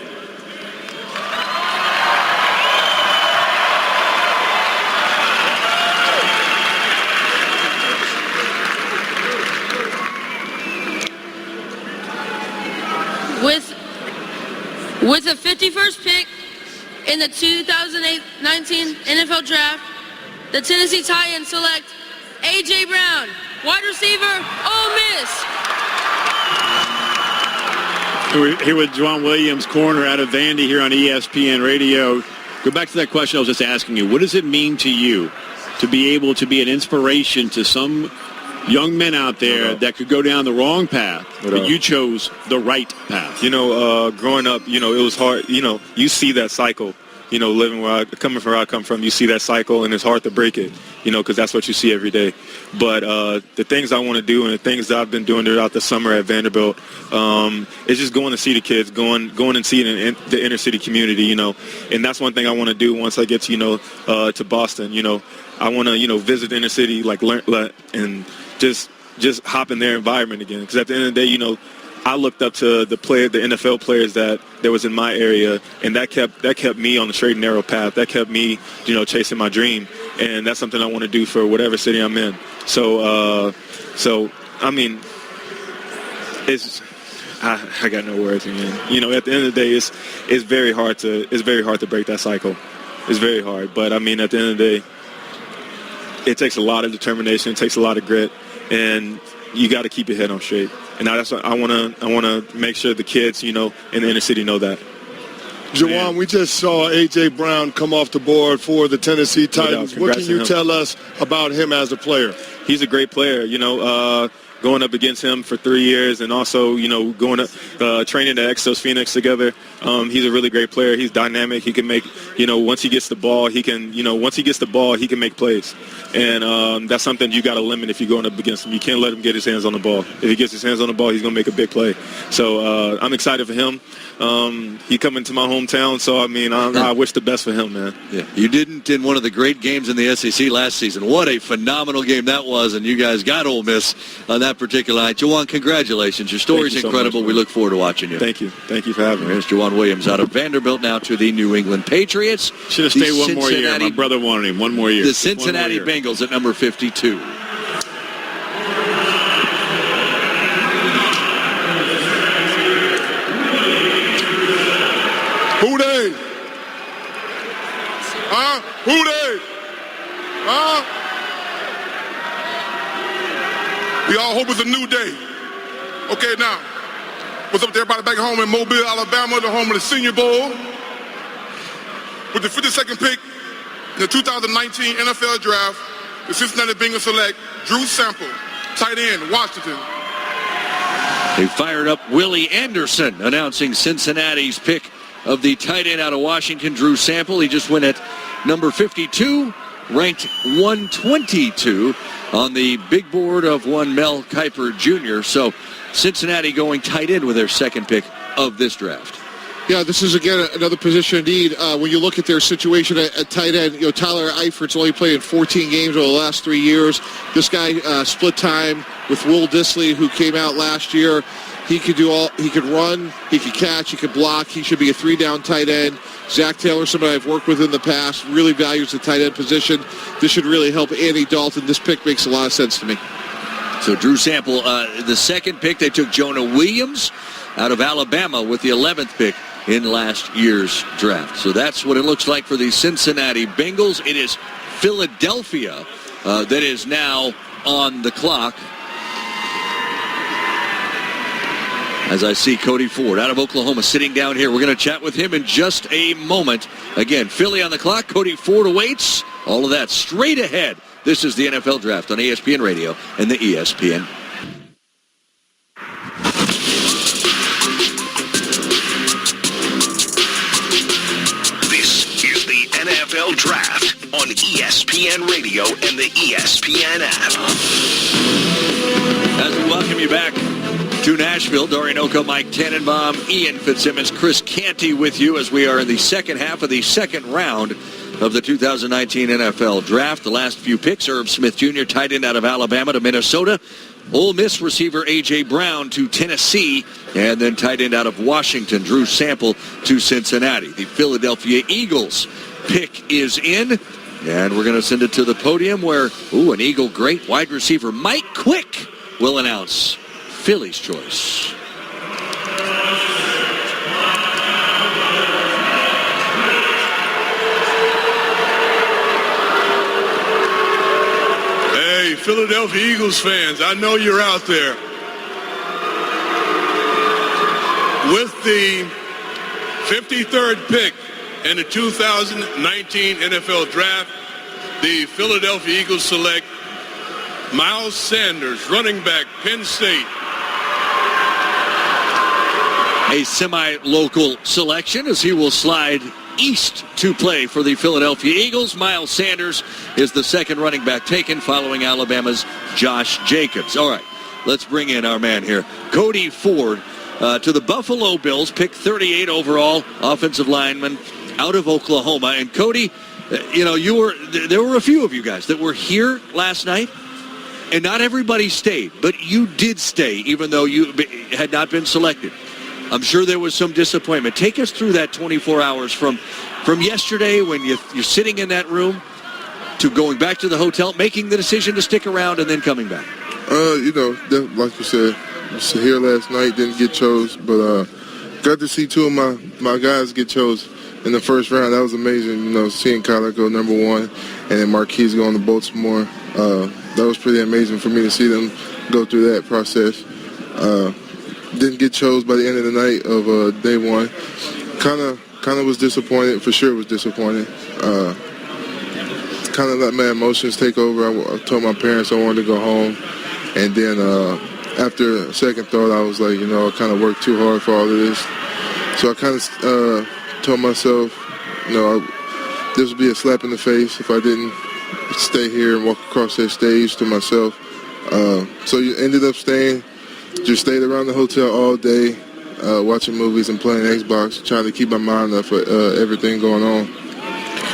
With the 51st pick in the 2019 NFL Draft, the Tennessee Titans select A.J. Brown, wide receiver, Ole Miss. We're here with Joejuan Williams, corner out of Vandy here on ESPN Radio. Go back to that question I was just asking you. What does it mean to you to be able to be an inspiration to some young men out there that could go down the wrong path, but you chose the right path? Growing up, it was hard. You see that cycle. Coming from where I come from, you see that cycle, and it's hard to break it. because that's what you see every day. But the things I want to do and the things that I've been doing throughout the summer at Vanderbilt is just going to see the kids, going and seeing the inner city community, and that's one thing I want to do once I get to Boston. I want to visit the inner city, learn and just hop in their environment again. Because at the end of the day, I looked up to the NFL players that was in my area, and that kept me on the straight and narrow path. That kept me, chasing my dream, and that's something I want to do for whatever city I'm in. So I mean, I got no words, man. At the end of the day, it's very hard to break that cycle. It's very hard, but I mean, at the end of the day, it takes a lot of determination. It takes a lot of grit, and you got to keep your head on straight. And that's what I want to make sure the kids, in the inner city know that. Juwan, we just saw A.J. Brown come off the board for the Tennessee Titans. What can you tell us about him as a player? He's a great player, going up against him for 3 years and also, going up, training at Exos Phoenix together. He's a really great player. He's dynamic. He can make, once he gets the ball, he can make plays. And that's something you got to limit if you're going up against him. You can't let him get his hands on the ball. If he gets his hands on the ball, he's going to make a big play. So I'm excited for him. He coming to my hometown, so, I mean, I wish the best for him, man. Yeah, you didn't in one of the great games in the SEC last season. What a phenomenal game that was, and you guys got Ole Miss on that particular night. Juwan, congratulations. Your story's incredible. So much, we look forward to watching you. Thank you. Thank you for having me. There's Juwan Williams out of Vanderbilt now to the New England Patriots. Should have stayed one more year. My brother wanted him. One more year. The Cincinnati Bengals at number 52. Who they? Huh? Who they? Huh? We all hope it's a new day. Okay, now, what's up to everybody back home in Mobile, Alabama, the home of the Senior Bowl? With the 52nd pick in the 2019 NFL Draft, the Cincinnati Bengals select Drew Sample, tight end, Washington. They fired up Willie Anderson, announcing Cincinnati's pick of the tight end out of Washington, Drew Sample. He just went at number 52, ranked 122 on the big board of one Mel Kiper Jr. So Cincinnati going tight end with their second pick of this draft. Yeah, this is, again, another position indeed. When you look at their situation at tight end, Tyler Eifert's only played in 14 games over the last 3 years. This guy split time with Will Dissly, who came out last year. He could he could run, he could catch, he could block. He should be a three-down tight end. Zach Taylor, somebody I've worked with in the past, really values the tight end position. This should really help Andy Dalton. This pick makes a lot of sense to me. So Drew Sample, the second pick, they took Jonah Williams out of Alabama with the 11th pick in last year's draft. So that's what it looks like for the Cincinnati Bengals. It is Philadelphia that is now on the clock. As I see Cody Ford out of Oklahoma sitting down here. We're going to chat with him in just a moment. Again, Philly on the clock. Cody Ford awaits. All of that straight ahead. This is the NFL Draft on ESPN Radio and the ESPN. This is the NFL Draft on ESPN Radio and the ESPN app. As we welcome you back to Nashville, Dorian Oka, Mike Tannenbaum, Ian Fitzsimmons, Chris Canty with you as we are in the second half of the second round of the 2019 NFL Draft. The last few picks, Herb Smith Jr., tight end out of Alabama to Minnesota. Ole Miss receiver A.J. Brown to Tennessee, and then tight end out of Washington, Drew Sample to Cincinnati. The Philadelphia Eagles pick is in, and we're going to send it to the podium where, an Eagle great wide receiver Mike Quick will announce Philly's choice. Hey, Philadelphia Eagles fans, I know you're out there. With the 53rd pick in the 2019 NFL Draft, the Philadelphia Eagles select Miles Sanders, running back, Penn State. A semi-local selection as he will slide east to play for the Philadelphia Eagles. Miles Sanders is the second running back taken, following Alabama's Josh Jacobs. All right, let's bring in our man here, Cody Ford, to the Buffalo Bills, pick 38 overall, offensive lineman out of Oklahoma. And Cody, there were a few of you guys that were here last night, and not everybody stayed, but you did stay, even though you had not been selected. I'm sure there was some disappointment. Take us through that 24 hours from yesterday when you're sitting in that room to going back to the hotel, making the decision to stick around, and then coming back. Like you said, I was here last night, didn't get chose, but got to see two of my guys get chose in the first round. That was amazing, seeing Kyler go number 1 and then Marquise going to Baltimore. That was pretty amazing for me to see them go through that process. Didn't get chose by the end of the night of day 1. Kind of was disappointed. For sure was disappointed. Kind of let my emotions take over. I told my parents I wanted to go home. And then after a second thought, I was like, I kind of worked too hard for all of this. So I kind of told myself, this would be a slap in the face if I didn't stay here and walk across that stage to myself. So you ended up staying. Just stayed around the hotel all day, watching movies and playing Xbox, trying to keep my mind off everything going on.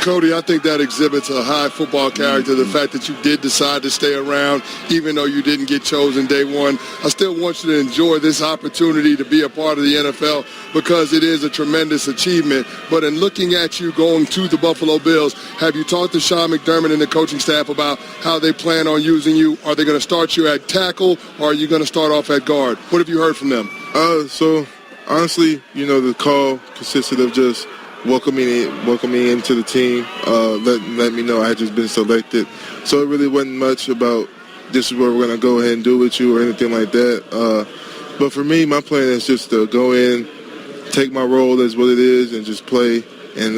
Cody, I think that exhibits a high football character, the fact that you did decide to stay around, even though you didn't get chosen day 1. I still want you to enjoy this opportunity to be a part of the NFL because it is a tremendous achievement. But in looking at you going to the Buffalo Bills, have you talked to Sean McDermott and the coaching staff about how they plan on using you? Are they going to start you at tackle, or are you going to start off at guard? What have you heard from them? So, honestly, the call consisted of just welcome me into the team, let me know I had just been selected. So it really wasn't much about this is what we're going to go ahead and do with you or anything like that. But for me, my plan is just to go in, take my role as what it is, and just play, and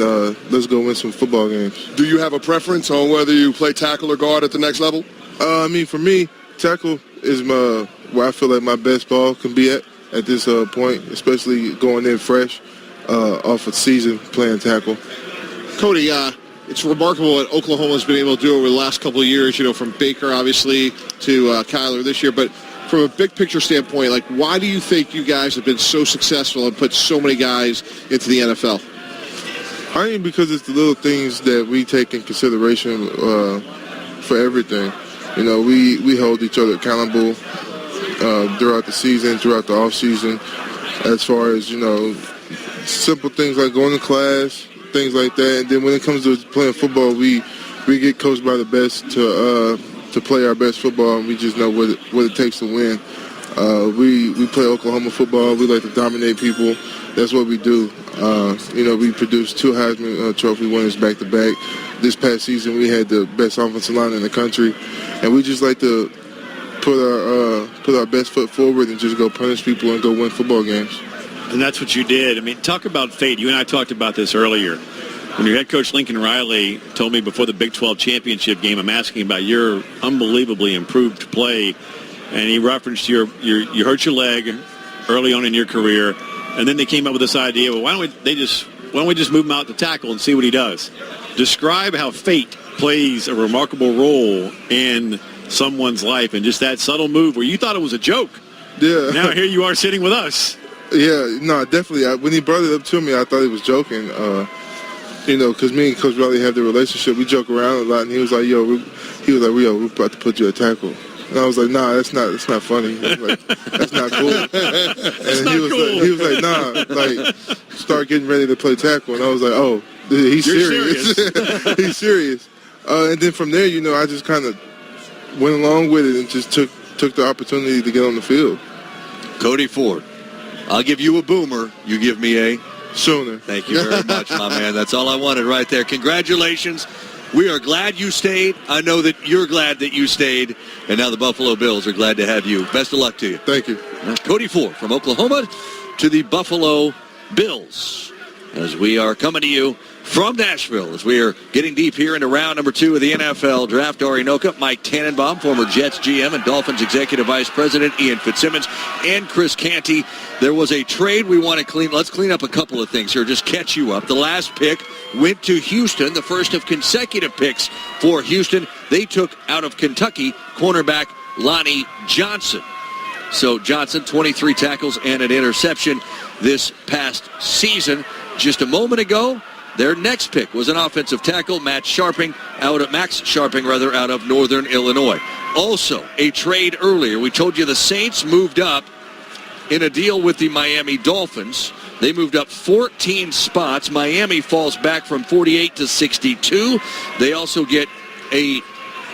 let's go win some football games. Do you have a preference on whether you play tackle or guard at the next level? For me, tackle is where I feel like my best ball can be at this point, especially going in fresh. Off a season playing tackle. Cody, it's remarkable what Oklahoma's been able to do over the last couple of years, from Baker, obviously, to Kyler this year. But from a big picture standpoint, why do you think you guys have been so successful and put so many guys into the NFL? I think because it's the little things that we take in consideration for everything. We hold each other accountable throughout the season, throughout the off season, as far as, simple things like going to class, things like that. And then when it comes to playing football, we get coached by the best to play our best football, and we just know what it takes to win. We play Oklahoma football. We like to dominate people. That's what we do. We produced 2 Heisman Trophy winners back-to-back. This past season, we had the best offensive line in the country, and we just like to put our best foot forward and just go punish people and go win football games. And that's what you did. Talk about fate. You and I talked about this earlier. When your head coach Lincoln Riley told me before the Big 12 championship game, I'm asking about your unbelievably improved play, and he referenced you hurt your leg early on in your career, and then they came up with this idea. Well, why don't we just move him out to tackle and see what he does? Describe how fate plays a remarkable role in someone's life, and just that subtle move where you thought it was a joke. Yeah. Now here you are sitting with us. Yeah, no, definitely. When he brought it up to me, I thought he was joking. Because me and Coach Riley have the relationship. We joke around a lot, and he was like, we're about to put you at tackle. And I was like, nah, that's not funny. I was like, that's not cool. And he was like, nah, start getting ready to play tackle. And I was like, oh, he's serious. He's serious. And then from there, I just kind of went along with it and just took the opportunity to get on the field. Cody Ford. I'll give you a boomer. You give me a sooner. Thank you very much, my man. That's all I wanted right there. Congratulations. We are glad you stayed. I know that you're glad that you stayed. And now the Buffalo Bills are glad to have you. Best of luck to you. Thank you. Cody Ford from Oklahoma to the Buffalo Bills. as we are coming to you from Nashville as we are getting deep here into round number 2 of the NFL Draft. Ari Noka, Mike Tannenbaum, former Jets GM and Dolphins Executive Vice President, Ian Fitzsimmons, and Chris Canty. There was a trade we want to clean. Let's clean up a couple of things here, just catch you up. The last pick went to Houston, the first of consecutive picks for Houston. They took out of Kentucky cornerback Lonnie Johnson. So Johnson, 23 tackles and an interception this past season. Just a moment ago, their next pick was an offensive tackle, Max Sharping, out of Northern Illinois. Also, a trade earlier. We told you the Saints moved up in a deal with the Miami Dolphins. They moved up 14 spots. Miami falls back from 48 to 62. They also get a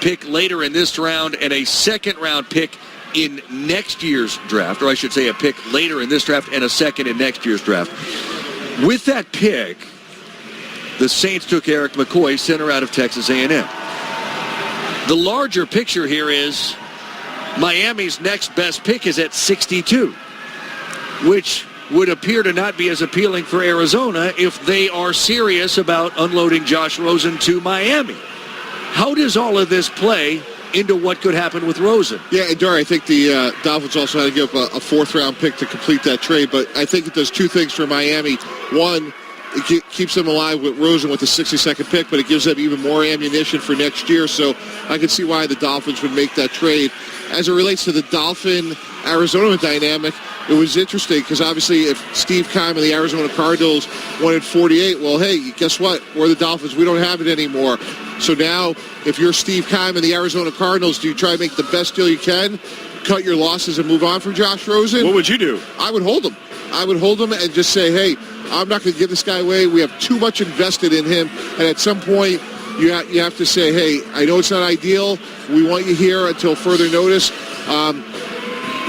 pick later in this round and a second-round pick in next year's draft, or I should say a pick later in this draft and a second in next year's draft. With that pick, the Saints took Eric McCoy, center out of Texas A&M. The larger picture here is Miami's next best pick is at 62, which would appear to not be as appealing for Arizona if they are serious about unloading Josh Rosen to Miami. How does all of this play into what could happen with Rosen? Yeah, and Dari, I think the Dolphins also had to give up a fourth-round pick to complete that trade, but I think it does two things for Miami. One, it keeps them alive with Rosen with the 62nd pick, but it gives them even more ammunition for next year, so I can see why the Dolphins would make that trade. As it relates to the Dolphin-Arizona dynamic, it was interesting because obviously if Steve Keim and the Arizona Cardinals wanted 48, well, hey, guess what? We're the Dolphins. We don't have it anymore. So now, if you're Steve Keim and the Arizona Cardinals, do you try to make the best deal you can, cut your losses and move on from Josh Rosen? What would you do? I would hold him. I would hold him and just say, hey, I'm not going to give this guy away. We have too much invested in him. And at some point, you have to say, hey, I know it's not ideal. We want you here until further notice.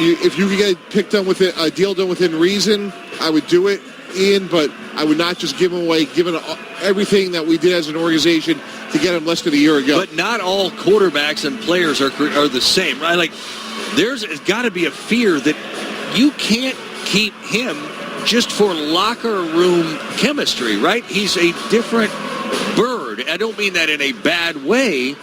If you could get picked on with a deal done within reason, I would do it, Ian, but I would not just give him away, given everything that we did as an organization to get him less than a year ago. But not all quarterbacks and players are the same, right? Like, there's got to be a fear that you can't keep him just for locker room chemistry, right? He's a different bird. I don't mean that in a bad way,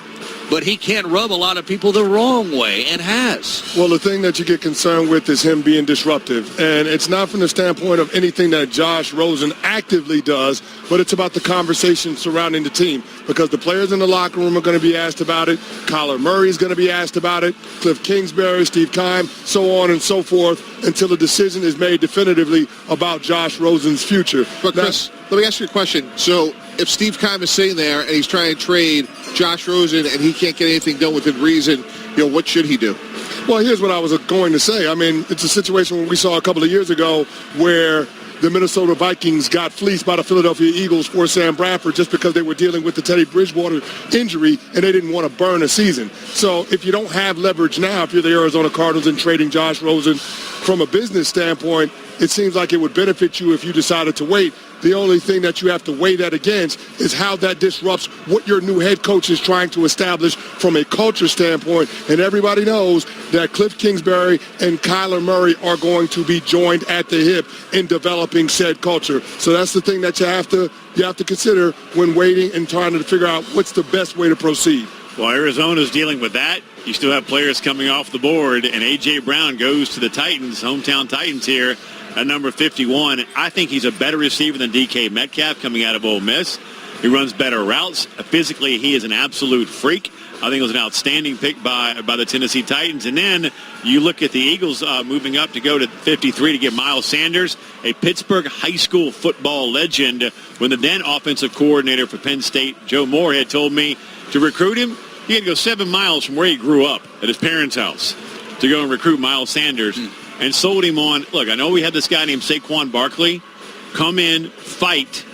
but he can rub a lot of people the wrong way and has. Well, the thing that you get concerned with is him being disruptive. And it's not from the standpoint of anything that Josh Rosen actively does, but it's about the conversation surrounding the team. Because the players in the locker room are going to be asked about it. Kyler Murray is going to be asked about it. Cliff Kingsbury, Steve Keim, so on and so forth, until a decision is made definitively about Josh Rosen's future. But Chris, let me ask you a question. So if Steve Keim is sitting there and he's trying to trade Josh Rosen and he can't get anything done within reason, what should he do? Well, here's what I was going to say. I mean, it's a situation we saw a couple of years ago where the Minnesota Vikings got fleeced by the Philadelphia Eagles for Sam Bradford just because they were dealing with the Teddy Bridgewater injury and they didn't want to burn a season. So if you don't have leverage now, if you're the Arizona Cardinals and trading Josh Rosen from a business standpoint, it seems like it would benefit you if you decided to wait. The only thing that you have to weigh that against is how that disrupts what your new head coach is trying to establish from a culture standpoint. And everybody knows that Cliff Kingsbury and Kyler Murray are going to be joined at the hip in developing said culture. So that's the thing that you have to consider when waiting and trying to figure out what's the best way to proceed. Well, Arizona's dealing with that. You still have players coming off the board, and A.J. Brown goes to the Titans, hometown Titans here at number 51. I think he's a better receiver than DK Metcalf coming out of Ole Miss. He runs better routes. Physically, he is an absolute freak. I think it was an outstanding pick by the Tennessee Titans. And then you look at the Eagles moving up to go to 53 to get Miles Sanders, a Pittsburgh high school football legend, when the then offensive coordinator for Penn State, Joe Moorhead, told me to recruit him, he had to go 7 miles from where he grew up at his parents' house to go and recruit Miles Sanders. And sold him on, look, I know we had this guy named Saquon Barkley. Come in, fight,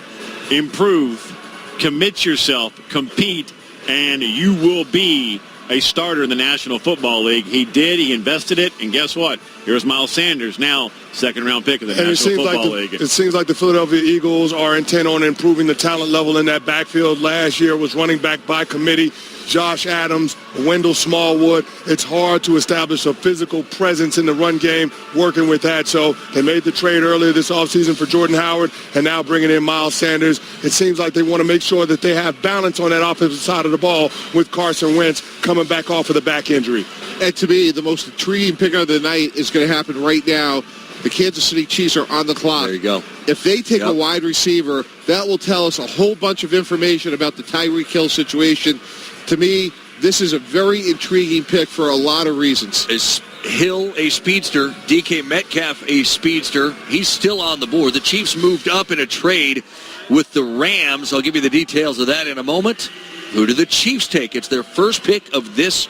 improve, commit yourself, compete, and you will be a starter in the National Football League. He did. He invested it. And guess what? Here's Miles Sanders, now second-round pick of the National Football League. It seems like the Philadelphia Eagles are intent on improving the talent level in that backfield. Last year was running back by committee. Josh Adams, Wendell Smallwood. It's hard to establish a physical presence in the run game working with that. So they made the trade earlier this offseason for Jordan Howard and now bringing in Miles Sanders. It seems like they want to make sure that they have balance on that offensive side of the ball with Carson Wentz coming back off of the back injury. And to me, the most intriguing pick of the night is going to happen right now. The Kansas City Chiefs are on the clock. There you go. If they take a wide receiver, that will tell us a whole bunch of information about the Tyreek Hill situation. To me, this is a very intriguing pick for a lot of reasons. Is Hill a speedster? DK Metcalf a speedster? He's still on the board. The Chiefs moved up in a trade with the Rams. I'll give you the details of that in a moment. Who do the Chiefs take? It's their first pick of this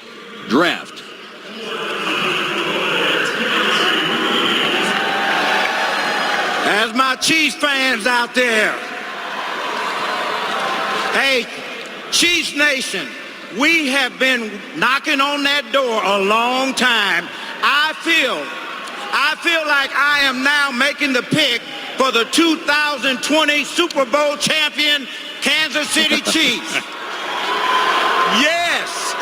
draft. As my Chiefs fans out there, hey, Chiefs Nation, we have been knocking on that door a long time. I feel like I am now making the pick for the 2020 Super Bowl champion Kansas City Chiefs. Yes.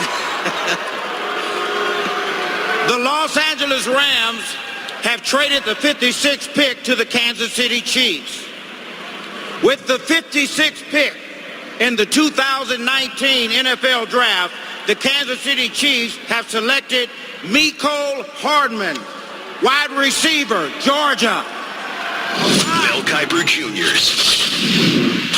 The Los Angeles Rams have traded the 56th pick to the Kansas City Chiefs. With the 56th pick in the 2019 NFL Draft, the Kansas City Chiefs have selected Mecole Hardman, wide receiver, Georgia. Mel Kiper Jr.'s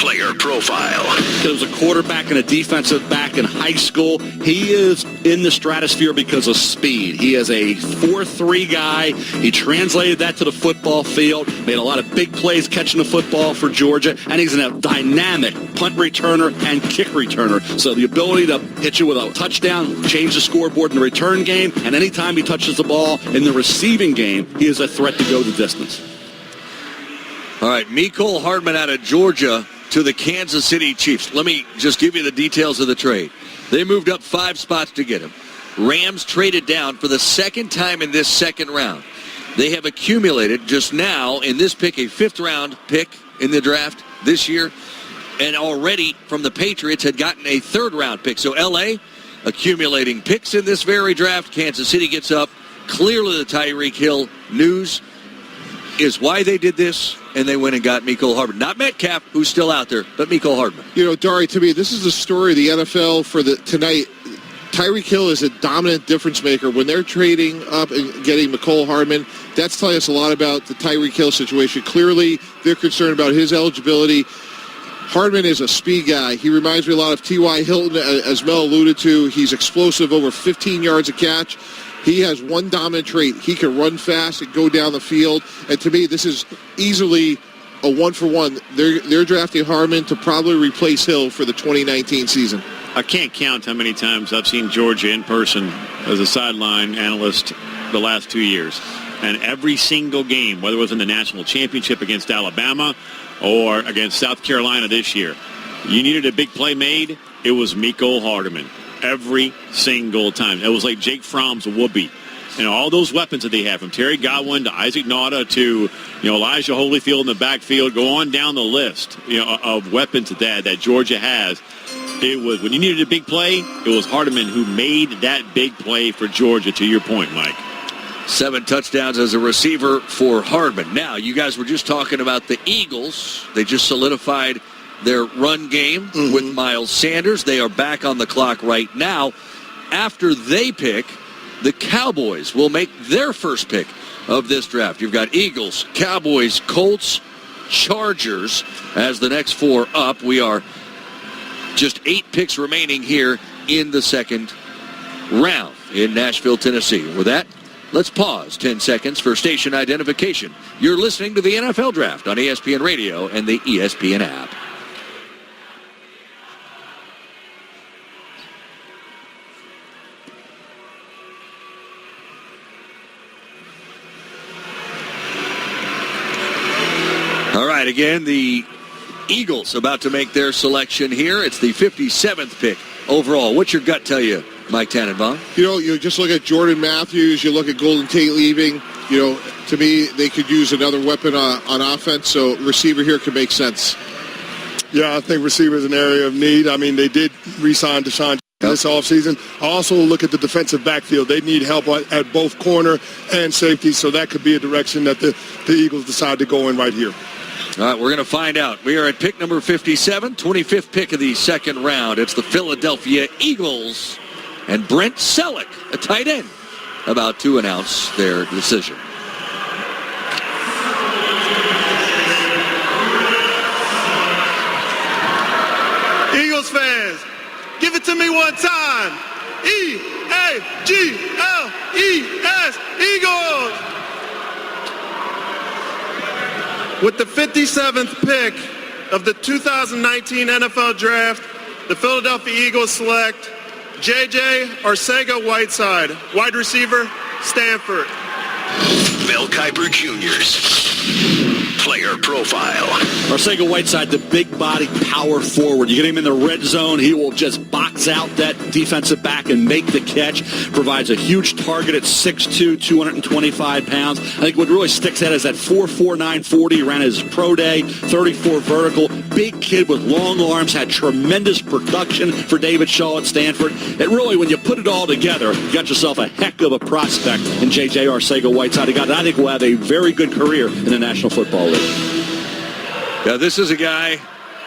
player profile. He was a quarterback and a defensive back in high school. He is in the stratosphere because of speed. He is a 4.3 guy. He translated that to the football field, made a lot of big plays catching the football for Georgia, and he's a dynamic punt returner and kick returner. So the ability to hit you with a touchdown, change the scoreboard in the return game, and anytime he touches the ball in the receiving game, he is a threat to go the distance. All right, Mecole Hardman out of Georgia to the Kansas City Chiefs. Let me just give you the details of the trade. They moved up 5 spots to get him. Rams traded down for the second time in this second round. They have accumulated just now in this pick a 5th-round pick in the draft this year, and already from the Patriots had gotten a 3rd-round pick. So L.A. accumulating picks in this very draft. Kansas City gets up. Clearly the Tyreek Hill news is why they did this, and they went and got Mecole Hardman. Not Metcalf, who's still out there, but Mecole Hardman. You know, Dari, to me, this is the story of the NFL for tonight. Tyreek Hill is a dominant difference maker. When they're trading up and getting Mecole Hardman, that's telling us a lot about the Tyreek Hill situation. Clearly, they're concerned about his eligibility. Hardman is a speed guy. He reminds me a lot of T.Y. Hilton, as Mel alluded to. He's explosive, over 15 yards a catch. He has one dominant trait. He can run fast and go down the field. And to me, this is easily a 1-for-1. They're drafting Hardman to probably replace Hill for the 2019 season. I can't count how many times I've seen Georgia in person as a sideline analyst the last 2 years. And every single game, whether it was in the national championship against Alabama or against South Carolina this year, you needed a big play made, it was Mecole Hardman. Every single time. It was like Jake Fromm's whoopee. You know, all those weapons that they have, from Terry Godwin to Isaac Nauta to, Elijah Holyfield in the backfield, go on down the list, of weapons that Georgia has. It was, when you needed a big play, it was Hardman who made that big play for Georgia, to your point, Mike. 7 touchdowns as a receiver for Hardman. Now, you guys were just talking about the Eagles. They just solidified their run game with Miles Sanders. They are back on the clock right now. After they pick, the Cowboys will make their first pick of this draft. You've got Eagles, Cowboys, Colts, Chargers as the next 4 up. We are just 8 picks remaining here in the second round in Nashville, Tennessee. With that, let's pause 10 seconds for station identification. You're listening to the NFL Draft on ESPN Radio and the ESPN app. All right, again, the Eagles about to make their selection here. It's the 57th pick overall. What's your gut tell you, Mike Tannenbaum. You know, you just look at Jordan Matthews, you look at Golden Tate leaving. You know, to me, they could use another weapon on offense, so receiver here could make sense. Yeah, I think receiver is an area of need. I mean, they did re-sign Deshaun this offseason. I also look at the defensive backfield. They need help at both corner and safety, so that could be a direction that the Eagles decide to go in right here. All right, we're going to find out. We are at pick number 57, 25th pick of the second round. It's the Philadelphia Eagles and Brent Selleck, a tight end, about to announce their decision. Eagles fans, give it to me one time. E-A-G-L-E-S, Eagles. With the 57th pick of the 2019 NFL Draft, the Philadelphia Eagles select J.J. Arcega-Whiteside, wide receiver, Stanford. Mel Kiper Jr.'s player profile. Arcega-Whiteside, the big body power forward. You get him in the red zone, he will just box out that defensive back and make the catch. Provides a huge target at 6'2", 225 pounds. I think what really sticks out is that 4.49 40. Ran his pro day, 34 vertical. Big kid with long arms, had tremendous production for David Shaw at Stanford. It really, when you put it all together, you got yourself a heck of a prospect in J.J. Arcega-Whiteside. A guy that I think will have a very good career in the National Football League. Yeah, this is a guy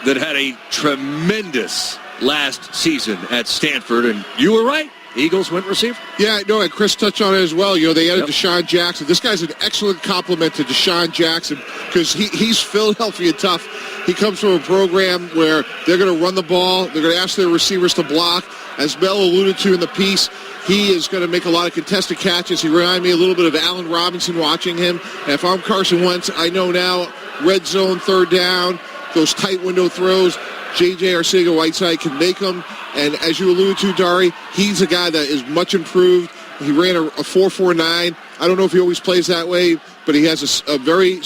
that had a tremendous last season at Stanford, and you were right. Eagles went receiver. Yeah, no, and Chris touched on it as well. You know, they added Deshaun Jackson. This guy's an excellent compliment to Deshaun Jackson because he's Philadelphia tough. He comes from a program where they're going to run the ball. They're going to ask their receivers to block. As Mel alluded to in the piece, he is going to make a lot of contested catches. He reminded me a little bit of Allen Robinson watching him. And if I'm Carson Wentz, I know now red zone, third down, those tight window throws, J.J. Arcega-Whiteside can make them. And as you alluded to, Dari, he's a guy that is much improved. He ran a 4.49. I don't know if he always plays that way, but he has a very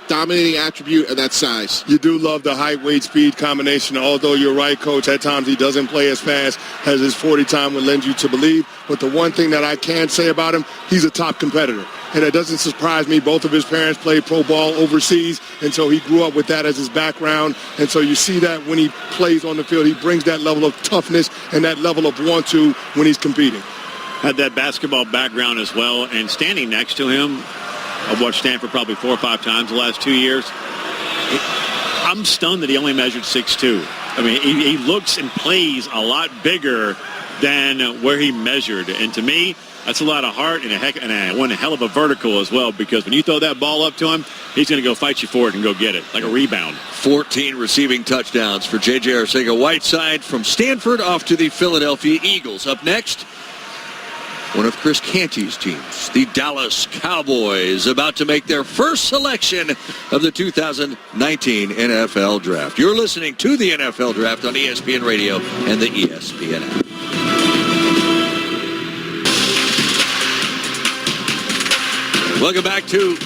dominating attribute of that size. You do love the height, weight, speed combination, although you're right, Coach. At times he doesn't play as fast as his 40 time would lend you to believe. But the one thing that I can say about him, he's a top competitor. And it doesn't surprise me. Both of his parents played pro ball overseas, and so he grew up with that as his background. And so you see that when he plays on the field, he brings that level of toughness and that level of want-to when he's competing. Had that basketball background as well, and standing next to him, I've watched Stanford probably 4 or 5 times the last 2 years. I'm stunned that he only measured 6'2". I mean, he looks and plays a lot bigger than where he measured. And to me, that's a lot of heart and one hell of a vertical as well, because when you throw that ball up to him, he's going to go fight you for it and go get it, like a rebound. 14 receiving touchdowns for J.J. Arcega-Whiteside from Stanford off to the Philadelphia Eagles. Up next, one of Chris Canty's teams, the Dallas Cowboys, about to make their first selection of the 2019 NFL Draft. You're listening to the NFL Draft on ESPN Radio and the ESPN app. Welcome back to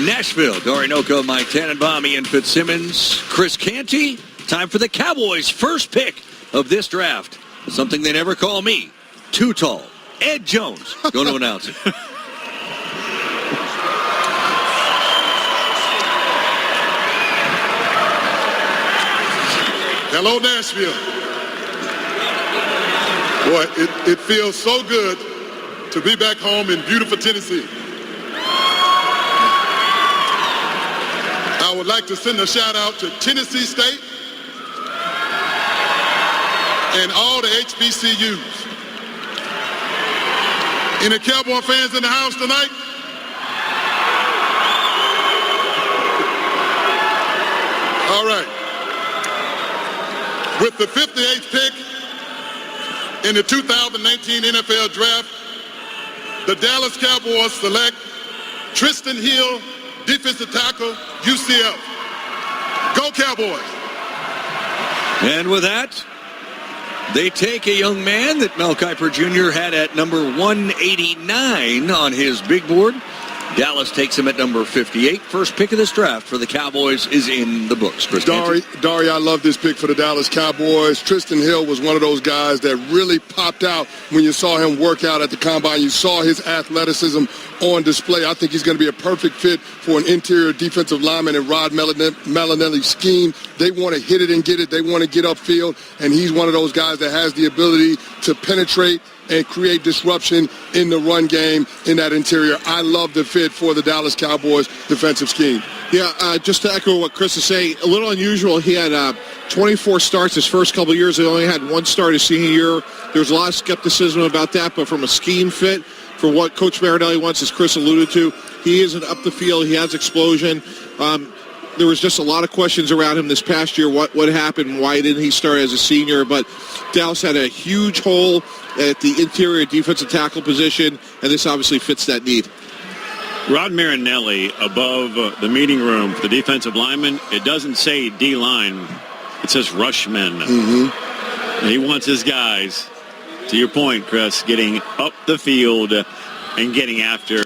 Nashville. Dory Noco, Mike Tannenbaum, Ian Fitzsimmons, Chris Canty. Time for the Cowboys' first pick of this draft. Something they never call me. Too tall. Ed Jones going to announce it. Hello, Nashville. Boy, it feels so good to be back home in beautiful Tennessee. I would like to send a shout out to Tennessee State and all the HBCUs. Any Cowboy fans in the house tonight? All right. With the 58th pick in the 2019 NFL Draft, the Dallas Cowboys select Tristan Hill, defensive tackle, UCF. Go Cowboys. And with that, they take a young man that Mel Kiper Jr. had at number 189 on his big board. Dallas takes him at number 58. First pick of this draft for the Cowboys is in the books. Chris Canty. Dari, I love this pick for the Dallas Cowboys. Tristan Hill was one of those guys that really popped out when you saw him work out at the combine. You saw his athleticism on display. I think he's going to be a perfect fit for an interior defensive lineman in Rod Malinelli's scheme. They want to hit it and get it. They want to get upfield, and he's one of those guys that has the ability to penetrate and create disruption in the run game in that interior. I love the fit for the Dallas Cowboys defensive scheme. Yeah, just to echo what Chris is saying, a little unusual. He had 24 starts his first couple of years. He only had one start his senior year. There's a lot of skepticism about that, but from a scheme fit, for what Coach Marinelli wants, as Chris alluded to, he isn't up the field. He has explosion. There was just a lot of questions around him this past year. What happened? Why didn't he start as a senior? But Dallas had a huge hole at the interior defensive tackle position, and this obviously fits that need. Rod Marinelli above the meeting room for the defensive lineman, it doesn't say D-line. It says rushman. Mm-hmm. He wants his guys, to your point, Chris, getting up the field and getting after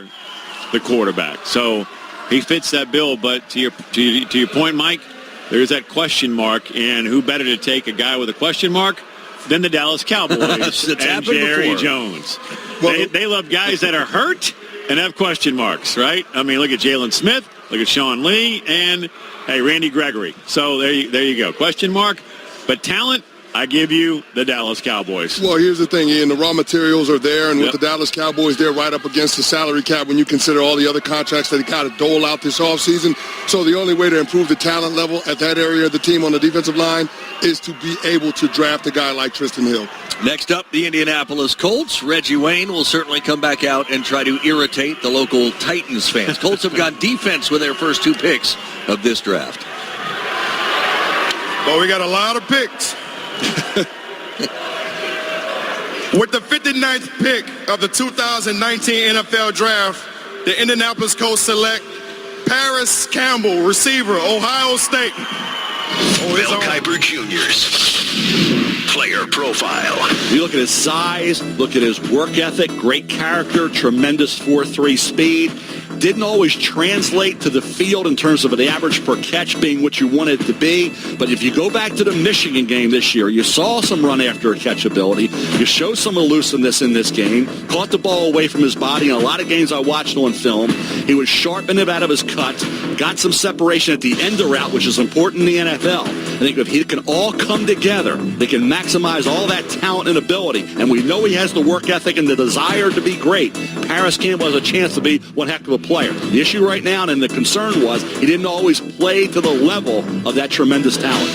the quarterback. So he fits that bill, but to your point, Mike, there's that question mark, and who better to take a guy with a question mark than the Dallas Cowboys and Jerry before. Jones. Well, they love guys that are hurt and have question marks, right? I mean, look at Jalen Smith, look at Sean Lee, and, hey, Randy Gregory. So there you go. Question mark, but talent, I give you the Dallas Cowboys. Well, here's the thing, Ian. The raw materials are there, and with the Dallas Cowboys, they're right up against the salary cap when you consider all the other contracts that they got to dole out this offseason. So the only way to improve the talent level at that area of the team on the defensive line is to be able to draft a guy like Tristan Hill. Next up, the Indianapolis Colts. Reggie Wayne will certainly come back out and try to irritate the local Titans fans. Colts have got defense with their first two picks of this draft. Well, we got a lot of picks. With the 59th pick of the 2019 NFL Draft, the Indianapolis Colts select Paris Campbell, receiver, Ohio State. Mel Kiper Jr.'s player profile. You look at his size, look at his work ethic, great character, tremendous 4.3 speed. Didn't always translate to the field in terms of the average per catch being what you want it to be. But if you go back to the Michigan game this year, you saw some run after catch ability. You showed some elusiveness in this game. Caught the ball away from his body. In a lot of games I watched on film, he was sharpening it out of his cut. Got some separation at the end of route, which is important in the NFL. I think if he can all come together, they can maximize all that talent and ability. And we know he has the work ethic and the desire to be great. Paris Campbell has a chance to be one heck of a player. The issue right now and the concern was he didn't always play to the level of that tremendous talent.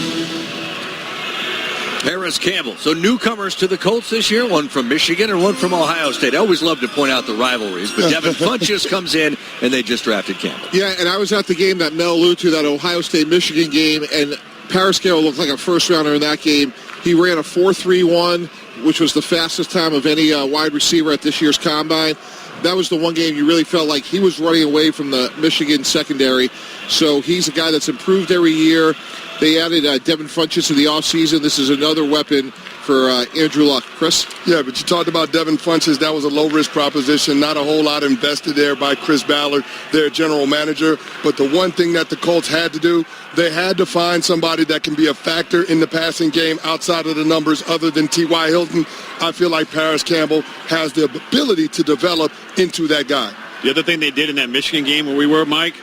Paris Campbell. So newcomers to the Colts this year, one from Michigan and one from Ohio State. I always love to point out the rivalries, but Devin Funchess comes in, and they just drafted Campbell. Yeah, and I was at the game that Mel alluded to, that Ohio State-Michigan game, and Paris Campbell looked like a first-rounder in that game. He ran a 4.31, which was the fastest time of any wide receiver at this year's Combine. That was the one game you really felt like he was running away from the Michigan secondary. So he's a guy that's improved every year. They added Devin Funchess in the offseason. This is another weapon for Andrew Luck. Chris? Yeah, but you talked about Devin Funchess. That was a low-risk proposition. Not a whole lot invested there by Chris Ballard, their general manager. But the one thing that the Colts had to do, they had to find somebody that can be a factor in the passing game outside of the numbers other than T.Y. Hilton. I feel like Paris Campbell has the ability to develop into that guy. The other thing they did in that Michigan game where we were, Mike,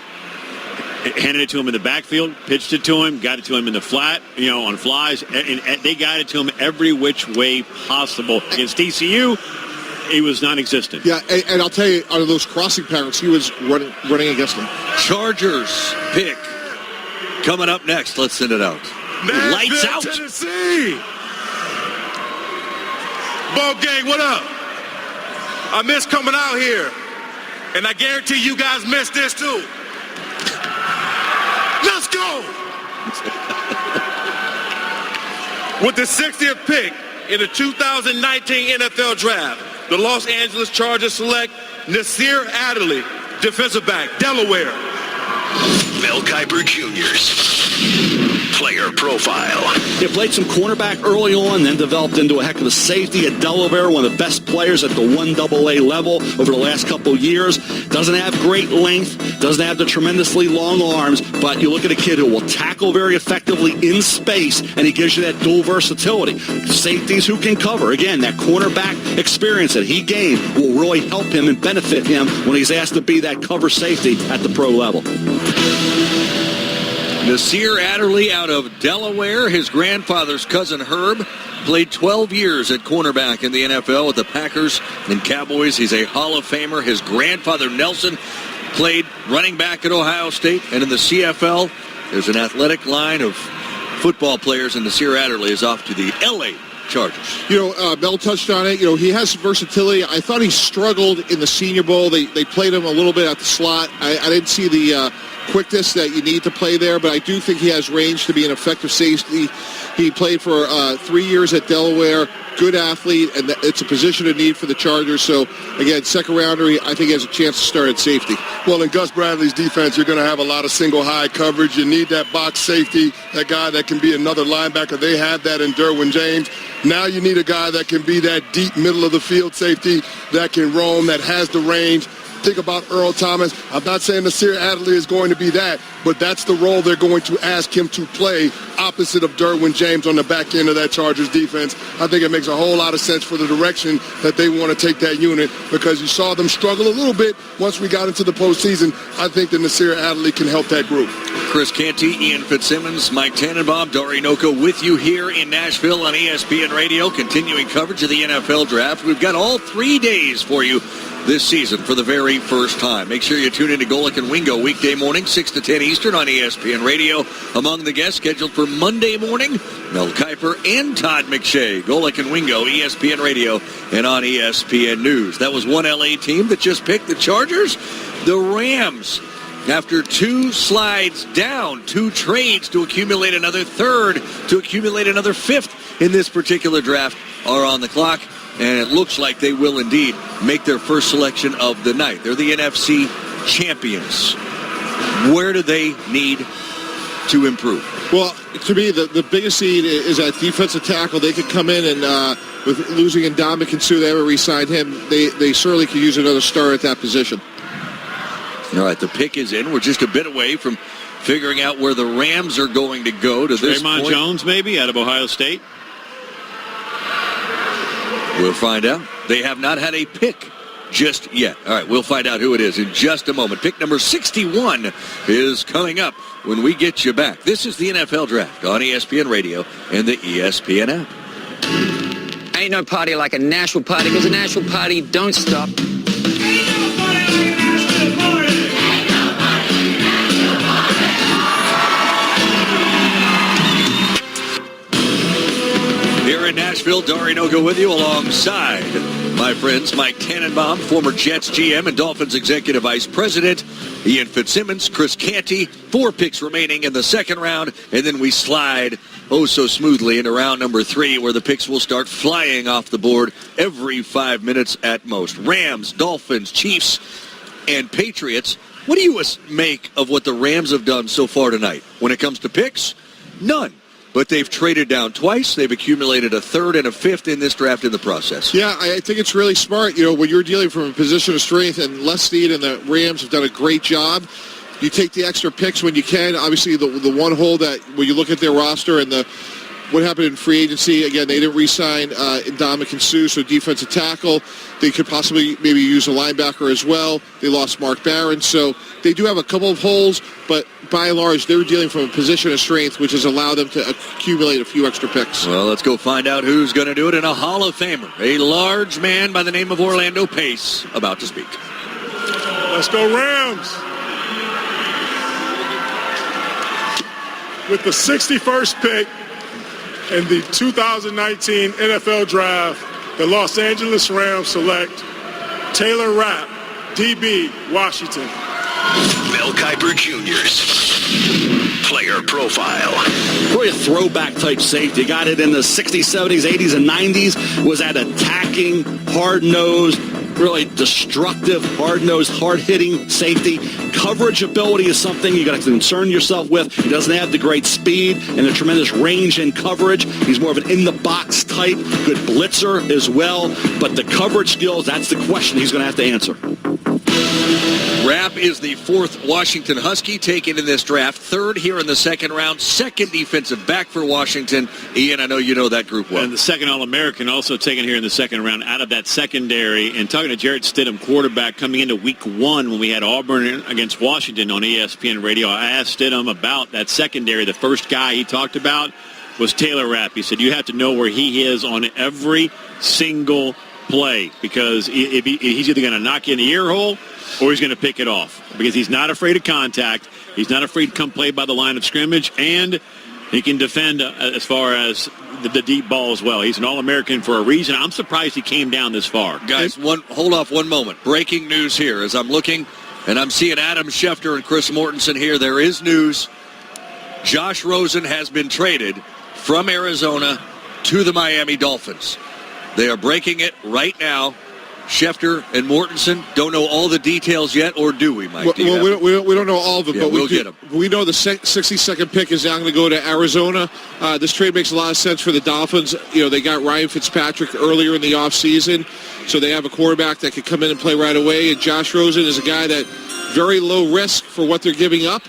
handed it to him in the backfield, pitched it to him, got it to him in the flat, on flies, and they got it to him every which way possible. Against TCU, he was non-existent. Yeah, and I'll tell you, out of those crossing patterns, he was running against them. Chargers pick coming up next. Let's send it out. Nashville, Lights out. Tennessee. Ball gang, what up? I miss coming out here, and I guarantee you guys miss this too. Let's go! With the 60th pick in the 2019 NFL Draft, the Los Angeles Chargers select Nasir Adderley, defensive back, Delaware. Mel Kiper Jr.'s Player profile. He played some cornerback early on, then developed into a heck of a safety at Delaware, one of the best players at the 1AA level over the last couple of years. Doesn't have great length, doesn't have the tremendously long arms, but you look at a kid who will tackle very effectively in space, and he gives you that dual versatility. Safeties who can cover. Again, that cornerback experience that he gained will really help him and benefit him when he's asked to be that cover safety at the pro level. Nasir Adderley out of Delaware. His grandfather's cousin Herb played 12 years at cornerback in the NFL with the Packers and Cowboys. He's a Hall of Famer. His grandfather Nelson played running back at Ohio State. And in the CFL, there's an athletic line of football players, and Nasir Adderley is off to the L.A. Chargers. Mel touched on it. He has versatility. I thought he struggled in the Senior Bowl. They played him a little bit at the slot. I didn't see the quickness that you need to play there, but I do think he has range to be an effective safety. He played for 3 years at Delaware. Good athlete, and it's a position of need for the Chargers. So, again, second rounder, I think he has a chance to start at safety. Well, in Gus Bradley's defense, you're going to have a lot of single high coverage. You need that box safety, that guy that can be another linebacker. They have that in Derwin James. Now you need a guy that can be that deep middle of the field safety, that can roam, that has the range. Think about Earl Thomas. I'm not saying Nasir Adderley is going to be that, but that's the role they're going to ask him to play opposite of Derwin James on the back end of that Chargers defense. I think it makes a whole lot of sense for the direction that they want to take that unit, because you saw them struggle a little bit once we got into the postseason. I think that Nasir Adderley can help that group. Chris Canty, Ian Fitzsimmons, Mike Tannenbaum, Dari Noko with you here in Nashville on ESPN Radio, continuing coverage of the NFL Draft. We've got all 3 days for you this season for the very first time. Make sure you tune in to Golic and Wingo weekday morning, 6 to 10 Eastern on ESPN Radio. Among the guests scheduled for Monday morning, Mel Kiper and Todd McShay. Golic and Wingo, ESPN Radio, and on ESPN News. That was one LA team that just picked the Chargers. The Rams, after 2 slides down, 2 trades to accumulate another third, to accumulate another fifth in this particular draft, are on the clock. And it looks like they will indeed make their first selection of the night. They're the NFC champions. Where do they need to improve? Well, to me, the biggest need is at defensive tackle. They could come in and, with losing Ndamukong Suh, they ever re-signed him, they certainly could use another star at that position. All right, the pick is in. We're just a bit away from figuring out where the Rams are going to go to this point. Draymond Jones, maybe, out of Ohio State? We'll find out. They have not had a pick just yet. All right, we'll find out who it is in just a moment. Pick number 61 is coming up when we get you back. This is the NFL Draft on ESPN Radio and the ESPN app. Ain't no party like a Nashville party, because a Nashville party don't stop. Here in Nashville, Dari Noko with you alongside my friends Mike Tannenbaum, former Jets GM and Dolphins Executive Vice President, Ian Fitzsimmons, Chris Canty. 4 picks remaining in the second round, and then we slide so smoothly into round number 3, where the picks will start flying off the board every 5 minutes at most. Rams, Dolphins, Chiefs, and Patriots. What do you make of what the Rams have done so far tonight? When it comes to picks, none. But they've traded down twice. They've accumulated a third and a fifth in this draft in the process. Yeah, I think it's really smart. When you're dealing from a position of strength, and Les Snead and the Rams have done a great job, you take the extra picks when you can. Obviously, the one hole that when you look at their roster and what happened in free agency, again, they didn't re-sign Ndamukong Suh, so defensive tackle. They could possibly maybe use a linebacker as well. They lost Mark Barron, so they do have a couple of holes, but by and large, they're dealing from a position of strength, which has allowed them to accumulate a few extra picks. Well, let's go find out who's going to do it in a Hall of Famer. A large man by the name of Orlando Pace about to speak. Let's go Rams. With the 61st pick in the 2019 NFL Draft, the Los Angeles Rams select Taylor Rapp, DB, Washington. Mel Kiper Jr.'s player profile. Really a throwback type safety. Got it in the 60s, 70s, 80s, and 90s. Was that attacking, hard-nosed, really destructive, hard-nosed, hard-hitting safety. Coverage ability is something you got to concern yourself with. He doesn't have the great speed and the tremendous range in coverage. He's more of an in-the-box type, good blitzer as well. But the coverage skills, that's the question he's going to have to answer. Rapp is the fourth Washington Husky taken in this draft, third here in the second round, second defensive back for Washington. Ian, I know you know that group well. And the second All-American also taken here in the second round out of that secondary. And talking to Jarrett Stidham, quarterback, coming into week one when we had Auburn against Washington on ESPN Radio, I asked Stidham about that secondary. The first guy he talked about was Taylor Rapp. He said, you have to know where he is on every single play because he's either going to knock you in the ear hole or he's going to pick it off because he's not afraid of contact. He's not afraid to come play by the line of scrimmage, and he can defend as far as the deep ball as well. He's an All-American for a reason. I'm surprised he came down this far. Guys, hold off one moment. Breaking news here as I'm looking, and I'm seeing Adam Schefter and Chris Mortensen here. There is news. Josh Rosen has been traded from Arizona to the Miami Dolphins. They are breaking it right now. Schefter and Mortensen don't know all the details yet, or do we, Mike? Well, we don't know all of them, but we'll get them. We know the 62nd pick is now going to go to Arizona. This trade makes a lot of sense for the Dolphins. You know, they got Ryan Fitzpatrick earlier in the offseason, so they have a quarterback that could come in and play right away. And Josh Rosen is a guy that very low risk for what they're giving up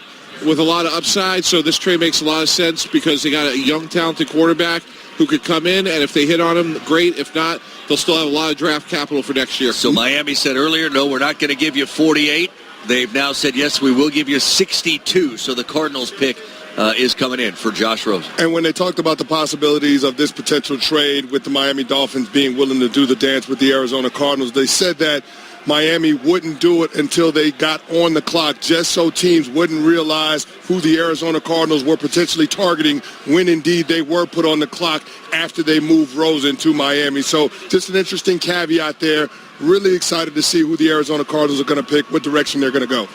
with a lot of upside. So this trade makes a lot of sense because they got a young, talented quarterback who could come in, and if they hit on him, great. If not, they'll still have a lot of draft capital for next year. So Miami said earlier, no, we're not going to give you 48. They've now said, yes, we will give you 62. So the Cardinals pick is coming in for Josh Rosen. And when they talked about the possibilities of this potential trade with the Miami Dolphins being willing to do the dance with the Arizona Cardinals, they said that Miami wouldn't do it until they got on the clock, just so teams wouldn't realize who the Arizona Cardinals were potentially targeting when indeed they were put on the clock after they moved Rosen to Miami. So just an interesting caveat there. Really excited to see who the Arizona Cardinals are going to pick, what direction they're going to go.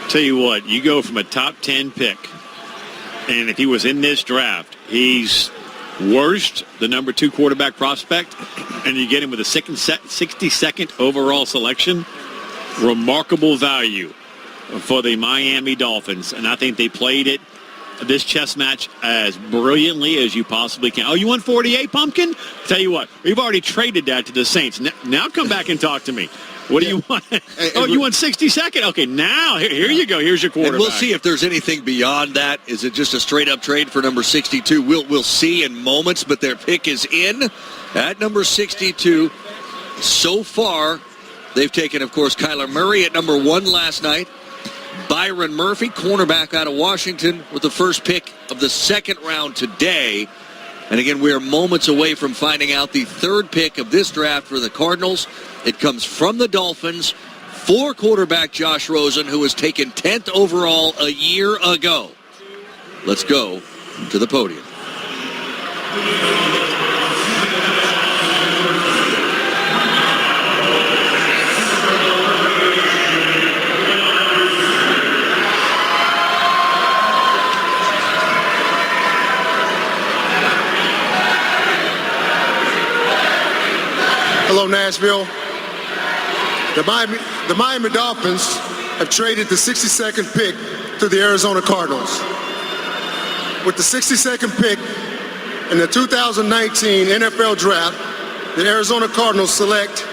Tell you what, you go from a top 10 pick, and if he was in this draft, he's worst, the number 2 quarterback prospect, and you get him with a 62nd overall selection. Remarkable value for the Miami Dolphins, and I think they played it, this chess match, as brilliantly as you possibly can. Oh, you want 48, Pumpkin? Tell you what, we've already traded that to the Saints. Now come back and talk to me. What do you want? You want 62nd? Okay, now here you go. Here's your quarterback. And we'll see if there's anything beyond that. Is it just a straight-up trade for number 62? We'll see in moments, but their pick is in at number 62. So far, they've taken, of course, Kyler Murray at number 1 last night. Byron Murphy, cornerback out of Washington, with the first pick of the second round today. And again, we are moments away from finding out the third pick of this draft for the Cardinals. It comes from the Dolphins for quarterback Josh Rosen, who was taken 10th overall a year ago. Let's go to the podium. Hello, Nashville. The Miami Dolphins have traded the 62nd pick to the Arizona Cardinals. With the 62nd pick in the 2019 NFL Draft, the Arizona Cardinals select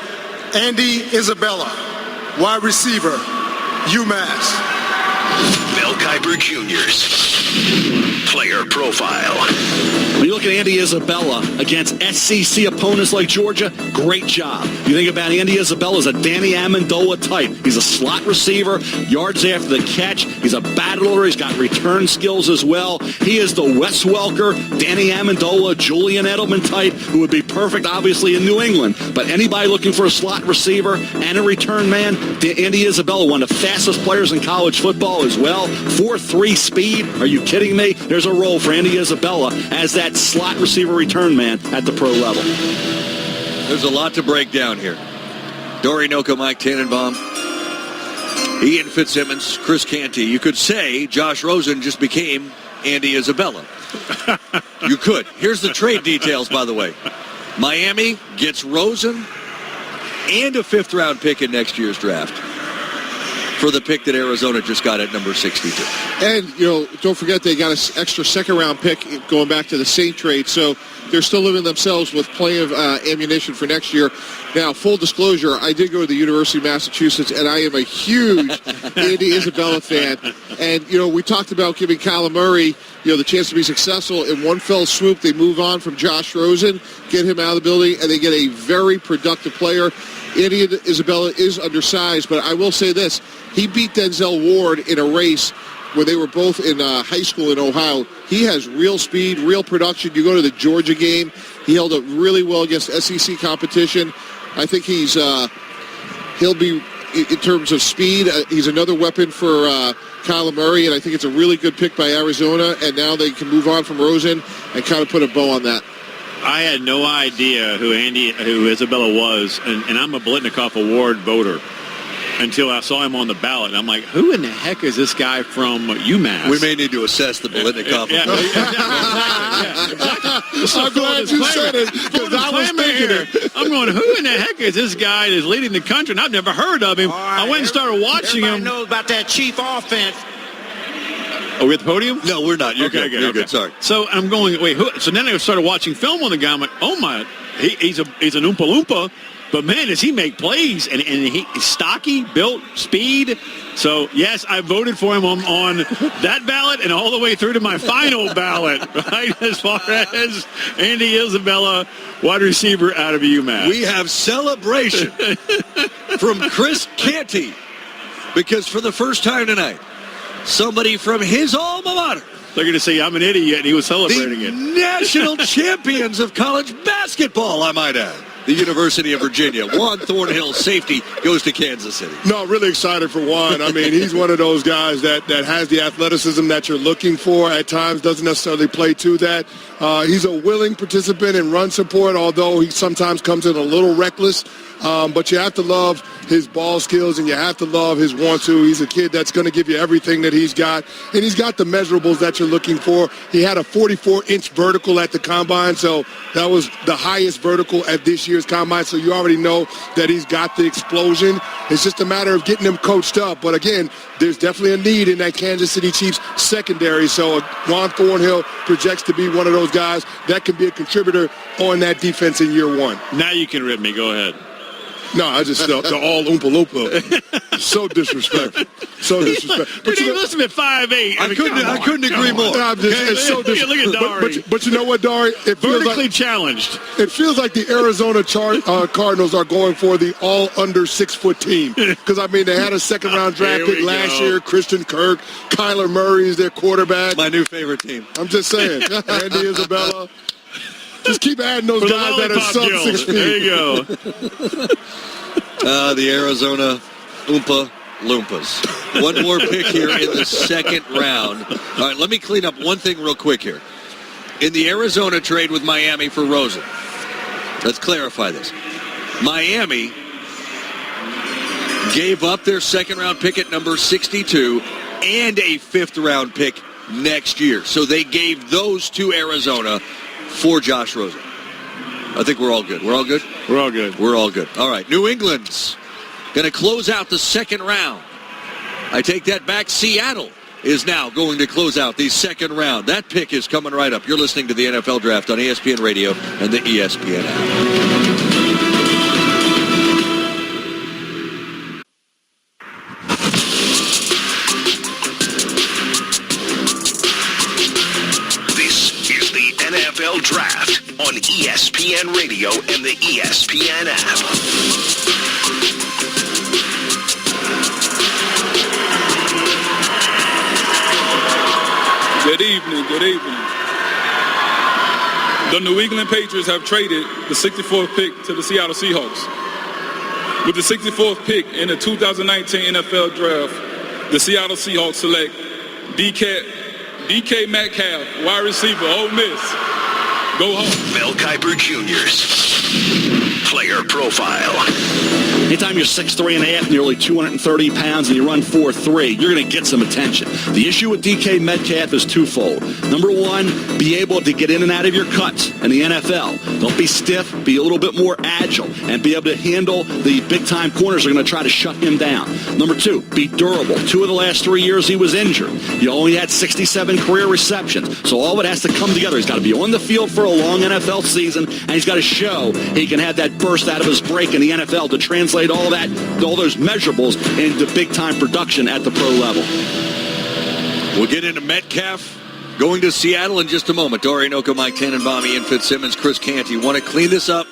Andy Isabella, wide receiver, UMass. Mel Kiper Jr.'s player profile. When you look at Andy Isabella against SEC opponents like Georgia, great job. You think about Andy Isabella as a Danny Amendola type. He's a slot receiver, yards after the catch. He's a battler. He's got return skills as well. He is the Wes Welker, Danny Amendola, Julian Edelman type who would be perfect, obviously, in New England. But anybody looking for a slot receiver and a return man, Andy Isabella, one of the fastest players in college football as well. 4.3 speed. Are you kidding me? There's a role for Andy Isabella as that slot receiver return man at the pro level. There's a lot to break down here. Dory Noka, Mike Tannenbaum, Ian Fitzsimmons, Chris Canty. You could say Josh Rosen just became Andy Isabella. You could. Here's the trade details, by the way. Miami gets Rosen and a fifth-round pick in next year's draft for the pick that Arizona just got at number 62. And, don't forget they got an extra second-round pick going back to the Saint trade, so they're still living themselves with plenty of ammunition for next year. Now, full disclosure, I did go to the University of Massachusetts, and I am a huge Andy Isabella fan. And, we talked about giving Kyler Murray, the chance to be successful. In one fell swoop, they move on from Josh Rosen, get him out of the building, and they get a very productive player. Andy Isabella is undersized, but I will say this. He beat Denzel Ward in a race when they were both in high school in Ohio. He has real speed, real production. You go to the Georgia game, he held up really well against SEC competition. I think he'll be, in terms of speed, he's another weapon for Kyler Murray, and I think it's a really good pick by Arizona, and now they can move on from Rosen and kind of put a bow on that. I had no idea who Isabella was, and I'm a Biletnikoff Award voter until I saw him on the ballot. And I'm like, who in the heck is this guy from UMass? We may need to assess the Biletnikoff. I'm glad you said it, because I was thinking it. I'm going, who in the heck is this guy that's leading the country? And I've never heard of him. I went and started watching Everybody him. knows about that chief offense. Are we at the podium? No, we're not. You're okay, good. You're good. Sorry. So I'm going, wait, who? So then I started watching film on the guy. I'm like, oh my, he's an Oompa Loompa. But man, does he make plays? And he's stocky, built, speed. So yes, I voted for him on that ballot and all the way through to my final ballot, right? As far as Andy Isabella, wide receiver out of UMass. We have celebration from Chris Canty, because for the first time tonight, somebody from his alma mater, they're going to say I'm an idiot, and he was celebrating the it. national champions of college basketball, I might add, the University of Virginia. Juan Thornhill, safety, goes to Kansas City. No, really excited for Juan. I mean, he's one of those guys that has the athleticism that you're looking for. At times doesn't necessarily play to that. He's a willing participant in run support, although he sometimes comes in a little reckless. But you have to love his ball skills, and you have to love his want-to. He's a kid that's going to give you everything that he's got, and he's got the measurables that you're looking for. He had a 44-inch vertical at the Combine, so that was the highest vertical at this year's Combine, so you already know that he's got the explosion. It's just a matter of getting him coached up. But, again, there's definitely a need in that Kansas City Chiefs secondary, so Juan Thornhill projects to be one of those guys that can be a contributor on that defense in year one. Now you can rip me. Go ahead. No, I just the all Oompa Loompa. So disrespectful. So disrespectful. But you listen at 5'8". I couldn't agree more. It's so disrespectful. Look at Dari. But you know what, Dari? It feels Vertically like, challenged. It feels like the Arizona Cardinals are going for the all under 6 foot team. Because, I mean, they had a second round draft pick last year. Christian Kirk, Kyler Murray is their quarterback. My new favorite team. I'm just saying. Andy Isabella. Just keep adding those guys that are sub 6 feet. There you go. The Arizona Oompa Loompas. One more pick here in the second round. All right, let me clean up one thing real quick here. In the Arizona trade with Miami for Rosen, let's clarify this. Miami gave up their second-round pick at number 62 and a fifth-round pick next year. So they gave those to Arizona for Josh Rosen. I think we're all good. We're all good? We're all good. We're all good. All right, New England's going to close out the second round. I take that back. Seattle is now going to close out the second round. That pick is coming right up. You're listening to the NFL Draft on ESPN Radio and the ESPN app. NFL Draft on ESPN Radio and the ESPN app. Good evening. Good evening. The New England Patriots have traded the 64th pick to the Seattle Seahawks. With the 64th pick in the 2019 NFL Draft, the Seattle Seahawks select DK Metcalf, wide receiver, Ole Miss. Go home. Mel Kiper Jr.'s Player Profile. Anytime you're 6'3.5", nearly 230 pounds, and you run 4.3, you're going to get some attention. The issue with DK Metcalf is twofold. Number one, be able to get in and out of your cuts in the NFL. Don't be stiff, be a little bit more agile, and be able to handle the big-time corners that are going to try to shut him down. Number two, be durable. 2 of the last 3 years he was injured. He only had 67 career receptions, so all of it has to come together. He's got to be on the field for a long NFL season, and he's got to show he can have that burst out of his break in the NFL to translate all those measurables into big-time production at the pro level. We'll get into Metcalf going to Seattle in just a moment. Dorian Oka, Mike Tannenbaum, Ian Fitzsimmons, Chris Canty want to clean this up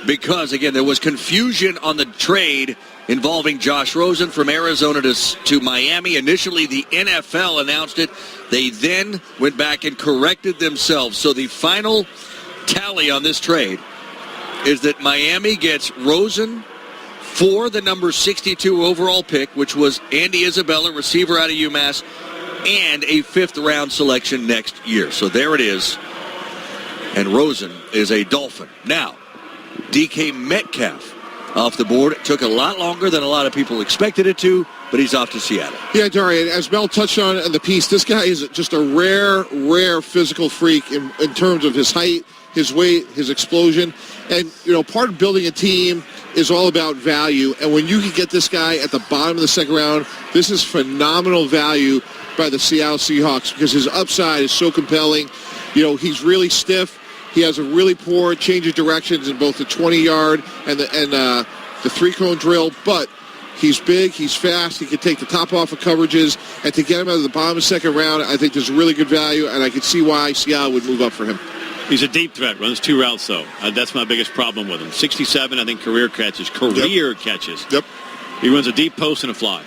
because, again, there was confusion on the trade involving Josh Rosen from Arizona to Miami. Initially, the NFL announced it. They then went back and corrected themselves. So the final tally on this trade is that Miami gets Rosen for the number 62 overall pick, which was Andy Isabella, receiver out of UMass, and a 5th-round selection next year. So there it is. And Rosen is a Dolphin. Now, DK Metcalf off the board. It took a lot longer than a lot of people expected it to, but he's off to Seattle. Yeah, Dorian, as Mel touched on in the piece, this guy is just a rare physical freak in terms of his height, his weight, his explosion. And, part of building a team is all about value. And when you can get this guy at the bottom of the second round, this is phenomenal value by the Seattle Seahawks because his upside is so compelling. He's really stiff. He has a really poor change of directions in both the 20-yard and the 3-cone drill. But he's big, he's fast, he can take the top off of coverages. And to get him out of the bottom of the second round, I think there's really good value, and I can see why Seattle would move up for him. He's a deep threat, runs 2 routes, though. That's my biggest problem with him. 67, I think, career catches. Catches. Yep. He runs a deep post and a fly,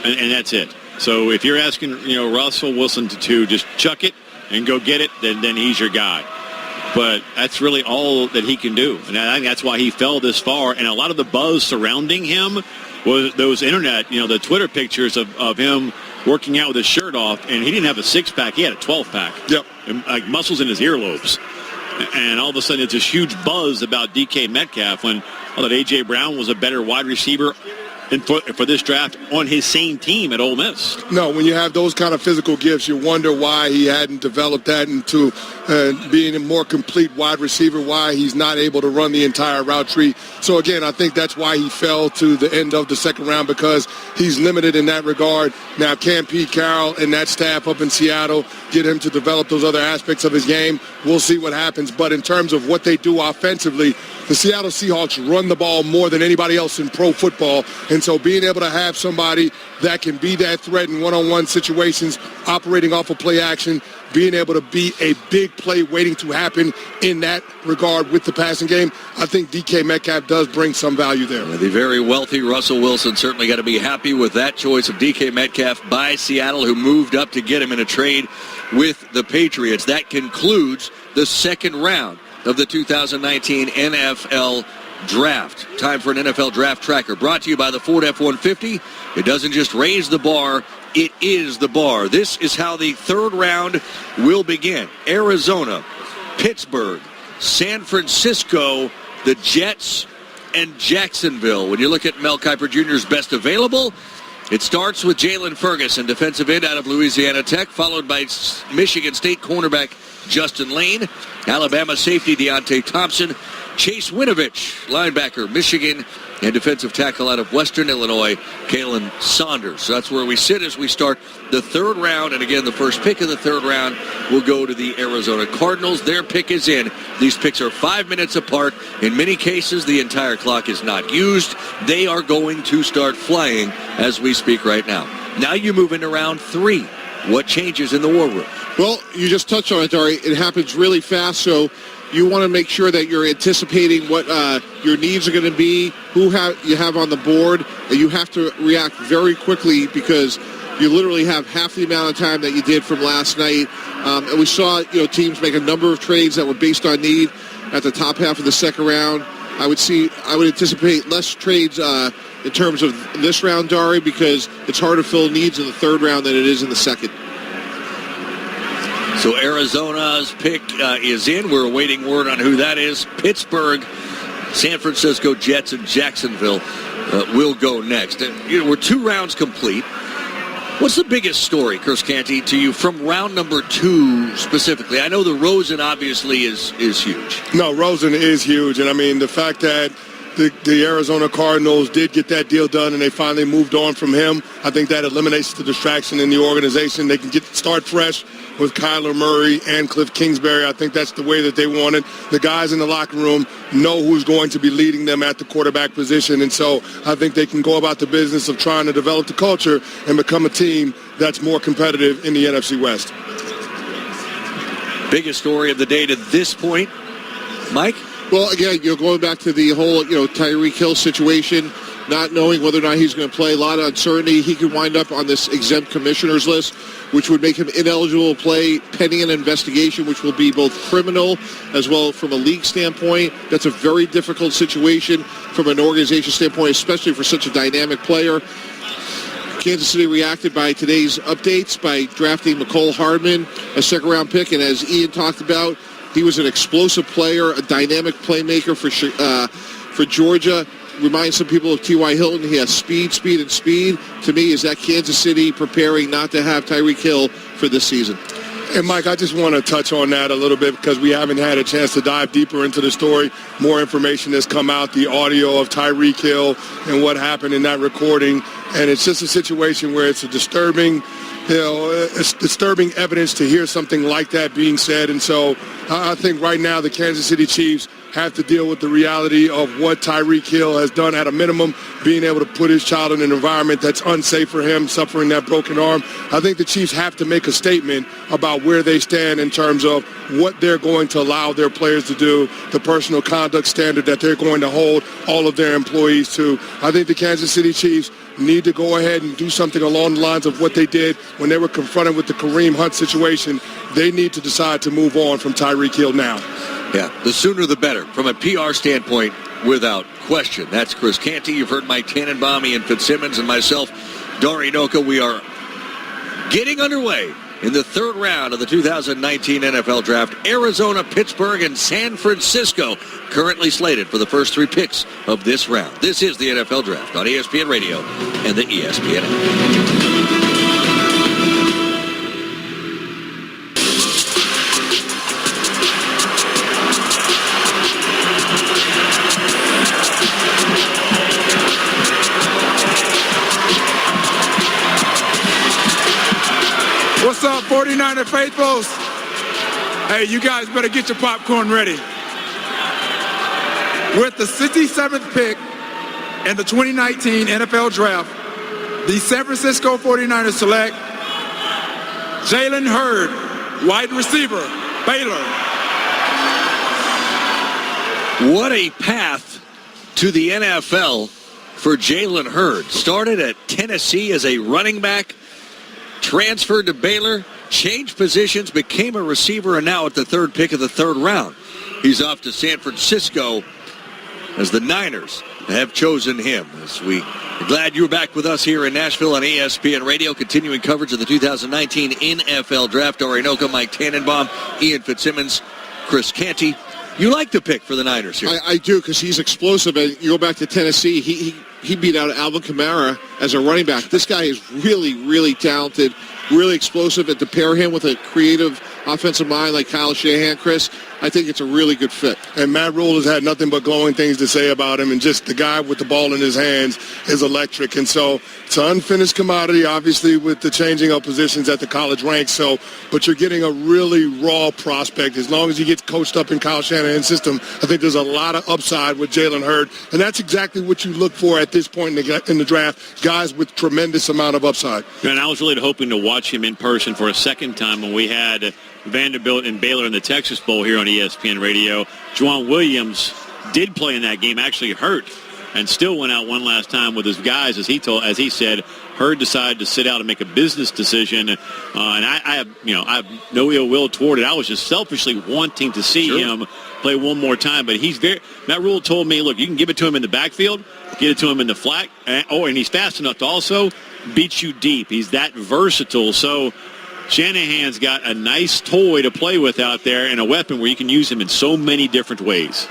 and that's it. So if you're asking, Russell Wilson to just chuck it and go get it, then he's your guy. But that's really all that he can do. And I think that's why he fell this far. And a lot of the buzz surrounding him was those internet, the Twitter pictures of him working out with his shirt off. And he didn't have a 6-pack. He had a 12-pack. Yep. And, like muscles in his earlobes. And all of a sudden it's this huge buzz about DK Metcalf when I thought A.J. Brown was a better wide receiver for this draft on his same team at Ole Miss. No, when you have those kind of physical gifts, you wonder why he hadn't developed that into being a more complete wide receiver, why he's not able to run the entire route tree. So, again, I think that's why he fell to the end of the second round because he's limited in that regard. Now, can Pete Carroll and that staff up in Seattle get him to develop those other aspects of his game? We'll see what happens. But in terms of what they do offensively, the Seattle Seahawks run the ball more than anybody else in pro football. And so being able to have somebody that can be that threat in one-on-one situations, operating off of play action, being able to be a big play waiting to happen in that regard with the passing game, I think DK Metcalf does bring some value there. The very wealthy Russell Wilson certainly got to be happy with that choice of DK Metcalf by Seattle, who moved up to get him in a trade with the Patriots. That concludes the second round of the 2019 NFL Draft. Time for an NFL Draft Tracker brought to you by the Ford F-150. It doesn't just raise the bar, it is the bar. This is how the third round will begin. Arizona, Pittsburgh, San Francisco, the Jets, and Jacksonville. When you look at Mel Kiper Jr.'s best available, it starts with Jalen Ferguson, defensive end out of Louisiana Tech, followed by Michigan State cornerback Justin Lane, Alabama safety Deontay Thompson, Chase Winovich, linebacker, Michigan, and defensive tackle out of Western Illinois, Kalen Saunders. So that's where we sit as we start the third round. And again, the first pick of the third round will go to the Arizona Cardinals. Their pick is in. These picks are 5 minutes apart. In many cases, the entire clock is not used. They are going to start flying as we speak right now. Now you move into round 3. What changes in the war room? Well, you just touched on it, Dari. It happens really fast, so you want to make sure that you're anticipating what your needs are going to be, who you have on the board, and you have to react very quickly because you literally have half the amount of time that you did from last night. And we saw teams make a number of trades that were based on need at the top half of the second round. I would anticipate less trades in terms of this round, Dari, because it's harder to fill needs in the third round than it is in the second. So Arizona's pick is in. We're awaiting word on who that is. Pittsburgh San Francisco Jets and Jacksonville will go next. We're 2 rounds complete. What's the biggest story, Chris Canty, to you from round number 2 specifically? I know the Rosen obviously is huge. No, Rosen is huge. And, I mean, the fact that the Arizona Cardinals did get that deal done and they finally moved on from him, I think that eliminates the distraction in the organization. They can start fresh with Kyler Murray and Cliff Kingsbury. I think that's the way that they want it. The guys in the locker room know who's going to be leading them at the quarterback position, and so I think they can go about the business of trying to develop the culture and become a team that's more competitive in the NFC West. Biggest story of the day to this point, Mike? Well, again, going back to the whole, Tyreek Hill situation, not knowing whether or not he's going to play, a lot of uncertainty. He could wind up on this exempt commissioners list, which would make him ineligible to play pending an investigation, which will be both criminal as well from a league standpoint. That's a very difficult situation from an organization standpoint, especially for such a dynamic player. Kansas City reacted by today's updates by drafting Mecole Hardman, a second-round pick, and as Ian talked about, he was an explosive player, a dynamic playmaker for Georgia. Reminds some people of T.Y. Hilton. He has speed. To me, is that Kansas City preparing not to have Tyreek Hill for this season? And, Mike, I just want to touch on that a little bit because we haven't had a chance to dive deeper into the story. More information has come out, the audio of Tyreek Hill and what happened in that recording. And it's just a situation where it's a disturbing evidence to hear something like that being said. And so I think right now the Kansas City Chiefs have to deal with the reality of what Tyreek Hill has done at a minimum, being able to put his child in an environment that's unsafe for him, suffering that broken arm. I think the Chiefs have to make a statement about where they stand in terms of what they're going to allow their players to do, the personal conduct standard that they're going to hold all of their employees to. I think the Kansas City Chiefs need to go ahead and do something along the lines of what they did when they were confronted with the Kareem Hunt situation. They need to decide to move on from Tyreek Hill now. Yeah, the sooner the better from a PR standpoint, without question. That's Chris Canty. You've heard Mike Tannenbaum, Ian Fitzsimmons, and myself, Dari Noka. We are getting underway in the 3rd round of the 2019 NFL Draft. Arizona, Pittsburgh, and San Francisco currently slated for the first 3 picks of this round. This is the NFL Draft on ESPN Radio and the ESPN app. What's up, 49er faithfuls? Hey, you guys better get your popcorn ready. With the 67th pick in the 2019 NFL Draft, the San Francisco 49ers select Jalen Hurd, wide receiver, Baylor. What a path to the NFL for Jalen Hurd. Started at Tennessee as a running back, transferred to Baylor, changed positions, became a receiver, and now at the 3rd pick of the 3rd round, he's off to San Francisco as the Niners have chosen him. As we are glad you're back with us here in Nashville on ESPN Radio, continuing coverage of the 2019 NFL Draft. Dari Noka, Mike Tannenbaum, Ian Fitzsimmons, Chris Canty. You like the pick for the Niners here? I do, because he's explosive. And you go back to Tennessee, he beat out Alvin Kamara as a running back. This guy is really, really talented, really explosive, and to pair him with a creative offensive mind like Kyle Shanahan, Chris, I think it's a really good fit. And Matt Rule has had nothing but glowing things to say about him, and just the guy with the ball in his hands is electric. And so it's an unfinished commodity, obviously, with the changing of positions at the college ranks. But you're getting a really raw prospect. As long as he gets coached up in Kyle Shanahan's system, I think there's a lot of upside with Jalen Hurd. And that's exactly what you look for at this point in the draft, guys with tremendous amount of upside. And I was really hoping to watch him in person for a second time when we had Vanderbilt and Baylor in the Texas Bowl here on ESPN Radio. Juwan Williams did play in that game, actually hurt, and still went out one last time with his guys, as he said. Hurd decided to sit out and make a business decision, and I have no ill will toward it. I was just selfishly wanting to see him play one more time. But Matt Rule told me, look, you can give it to him in the backfield, get it to him in the flat, and he's fast enough to also beat you deep. He's that versatile. So Shanahan's got a nice toy to play with out there and a weapon where you can use him in so many different ways.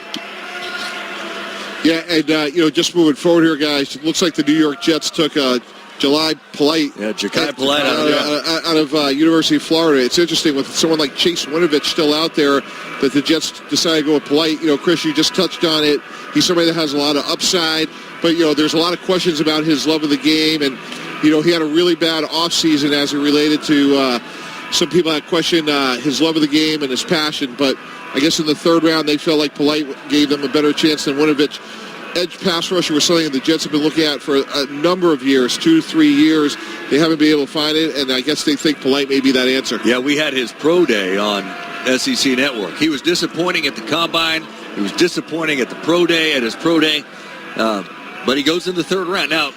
Yeah, and, just moving forward here, guys, it looks like the New York Jets took Ja'Kai Polite. Yeah, Ja'Kai Polite out of University of Florida. It's interesting with someone like Chase Winovich still out there that the Jets decided to go with Polite. Chris, you just touched on it. He's somebody that has a lot of upside, but, there's a lot of questions about his love of the game, and, he had a really bad offseason as it related to some people that questioned his love of the game and his passion, but I guess in the third round they felt like Polite gave them a better chance than Winovich. Edge pass rusher was something that the Jets have been looking at for a number of years, 2 to 3 years. They haven't been able to find it, and I guess they think Polite may be that answer. Yeah, we had his pro day on SEC Network. He was disappointing at the combine. He was disappointing at the pro day, at his pro day. But he goes in the third round. Now,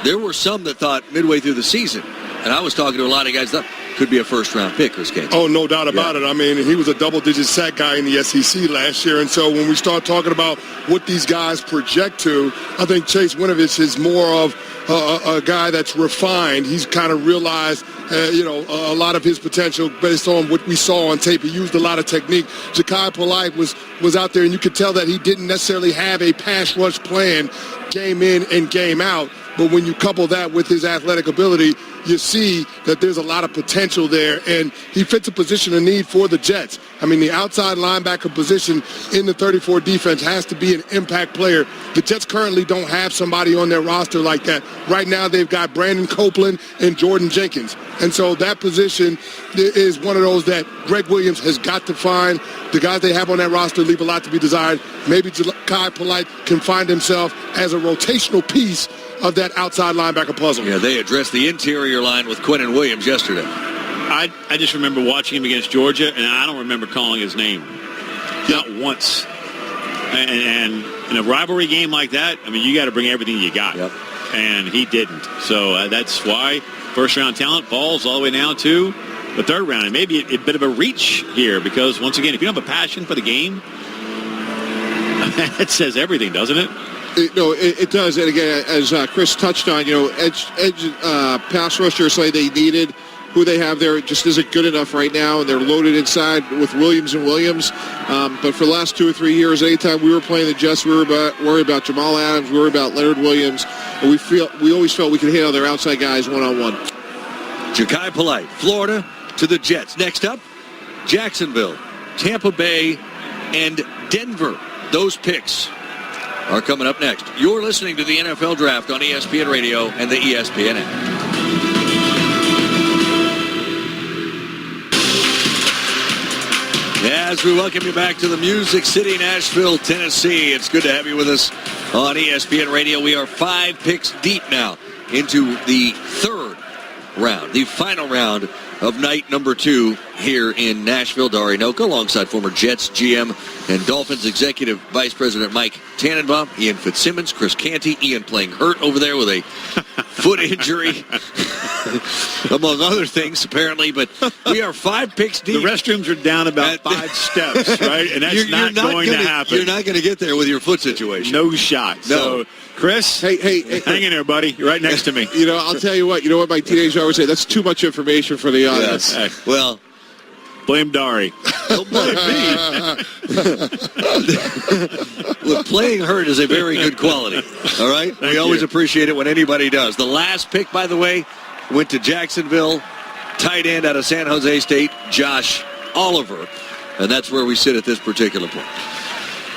there were some that thought midway through the season, and I was talking to a lot of guys that could be a first-round pick, Chris Gaines. Oh, no doubt about it. I mean, he was a double-digit sack guy in the SEC last year, and so when we start talking about what these guys project to, I think Chase Winovich is more of a guy that's refined. He's kind of realized, a lot of his potential based on what we saw on tape. He used a lot of technique. Ja'Kai Polite was out there, and you could tell that he didn't necessarily have a pass rush plan game in and game out. But when you couple that with his athletic ability, you see that there's a lot of potential there, and he fits a position of need for the Jets. I mean, the outside linebacker position in the 34 defense has to be an impact player. The Jets currently don't have somebody on their roster like that. Right now they've got Brandon Copeland and Jordan Jenkins. And so that position is one of those that Greg Williams has got to find. The guys they have on that roster leave a lot to be desired. Maybe Ja'Kai Polite can find himself as a rotational piece of that outside linebacker puzzle. Yeah, they addressed the interior line with Quinnen Williams yesterday. I just remember watching him against Georgia, and I don't remember calling his name. Not once. And in a rivalry game like that, I mean, you got to bring everything you got. Yep. And he didn't. So that's why first-round talent falls all the way down to the third round. And maybe a bit of a reach here because, once again, if you don't have a passion for the game, it says everything, doesn't it? It does. And again, as Chris touched on, edge pass rushers like they needed. Who they have there just isn't good enough right now, and they're loaded inside with Williams and Williams. But for the last 2 or 3 years, anytime we were playing the Jets, we were worried about Jamal Adams, we were worried about Leonard Williams, and we always felt we could handle their outside guys one-on-one. Ja'Kai Polite, Florida to the Jets. Next up, Jacksonville, Tampa Bay, and Denver. Those picks are coming up next. You're listening to the NFL Draft on ESPN Radio and the ESPN app. As we welcome you back to the Music City, Nashville, Tennessee. It's good to have you with us on ESPN Radio. We are 5 picks deep now into the third round, the final round of night number 2 here in Nashville. Dari Nowkhah alongside former Jets GM and Dolphins Executive Vice President Mike Tannenbaum, Ian Fitzsimmons, Chris Canty, Ian playing hurt over there with a foot injury, among other things, apparently. But we are 5 picks deep. The restrooms are down about 5 steps, right? And that's not going to happen. You're not going to get there with your foot situation. No shot. No. So, Chris, hey, hang in there, buddy. You're right next to me. I'll tell you what. You know what my teenager always say? That's too much information for the audience. Yes. Well, blame Dari. Don't blame me. Look, playing hurt is a very good quality. All right? We always appreciate it when anybody does. The last pick, by the way, went to Jacksonville, tight end out of San Jose State, Josh Oliver. And that's where we sit at this particular point.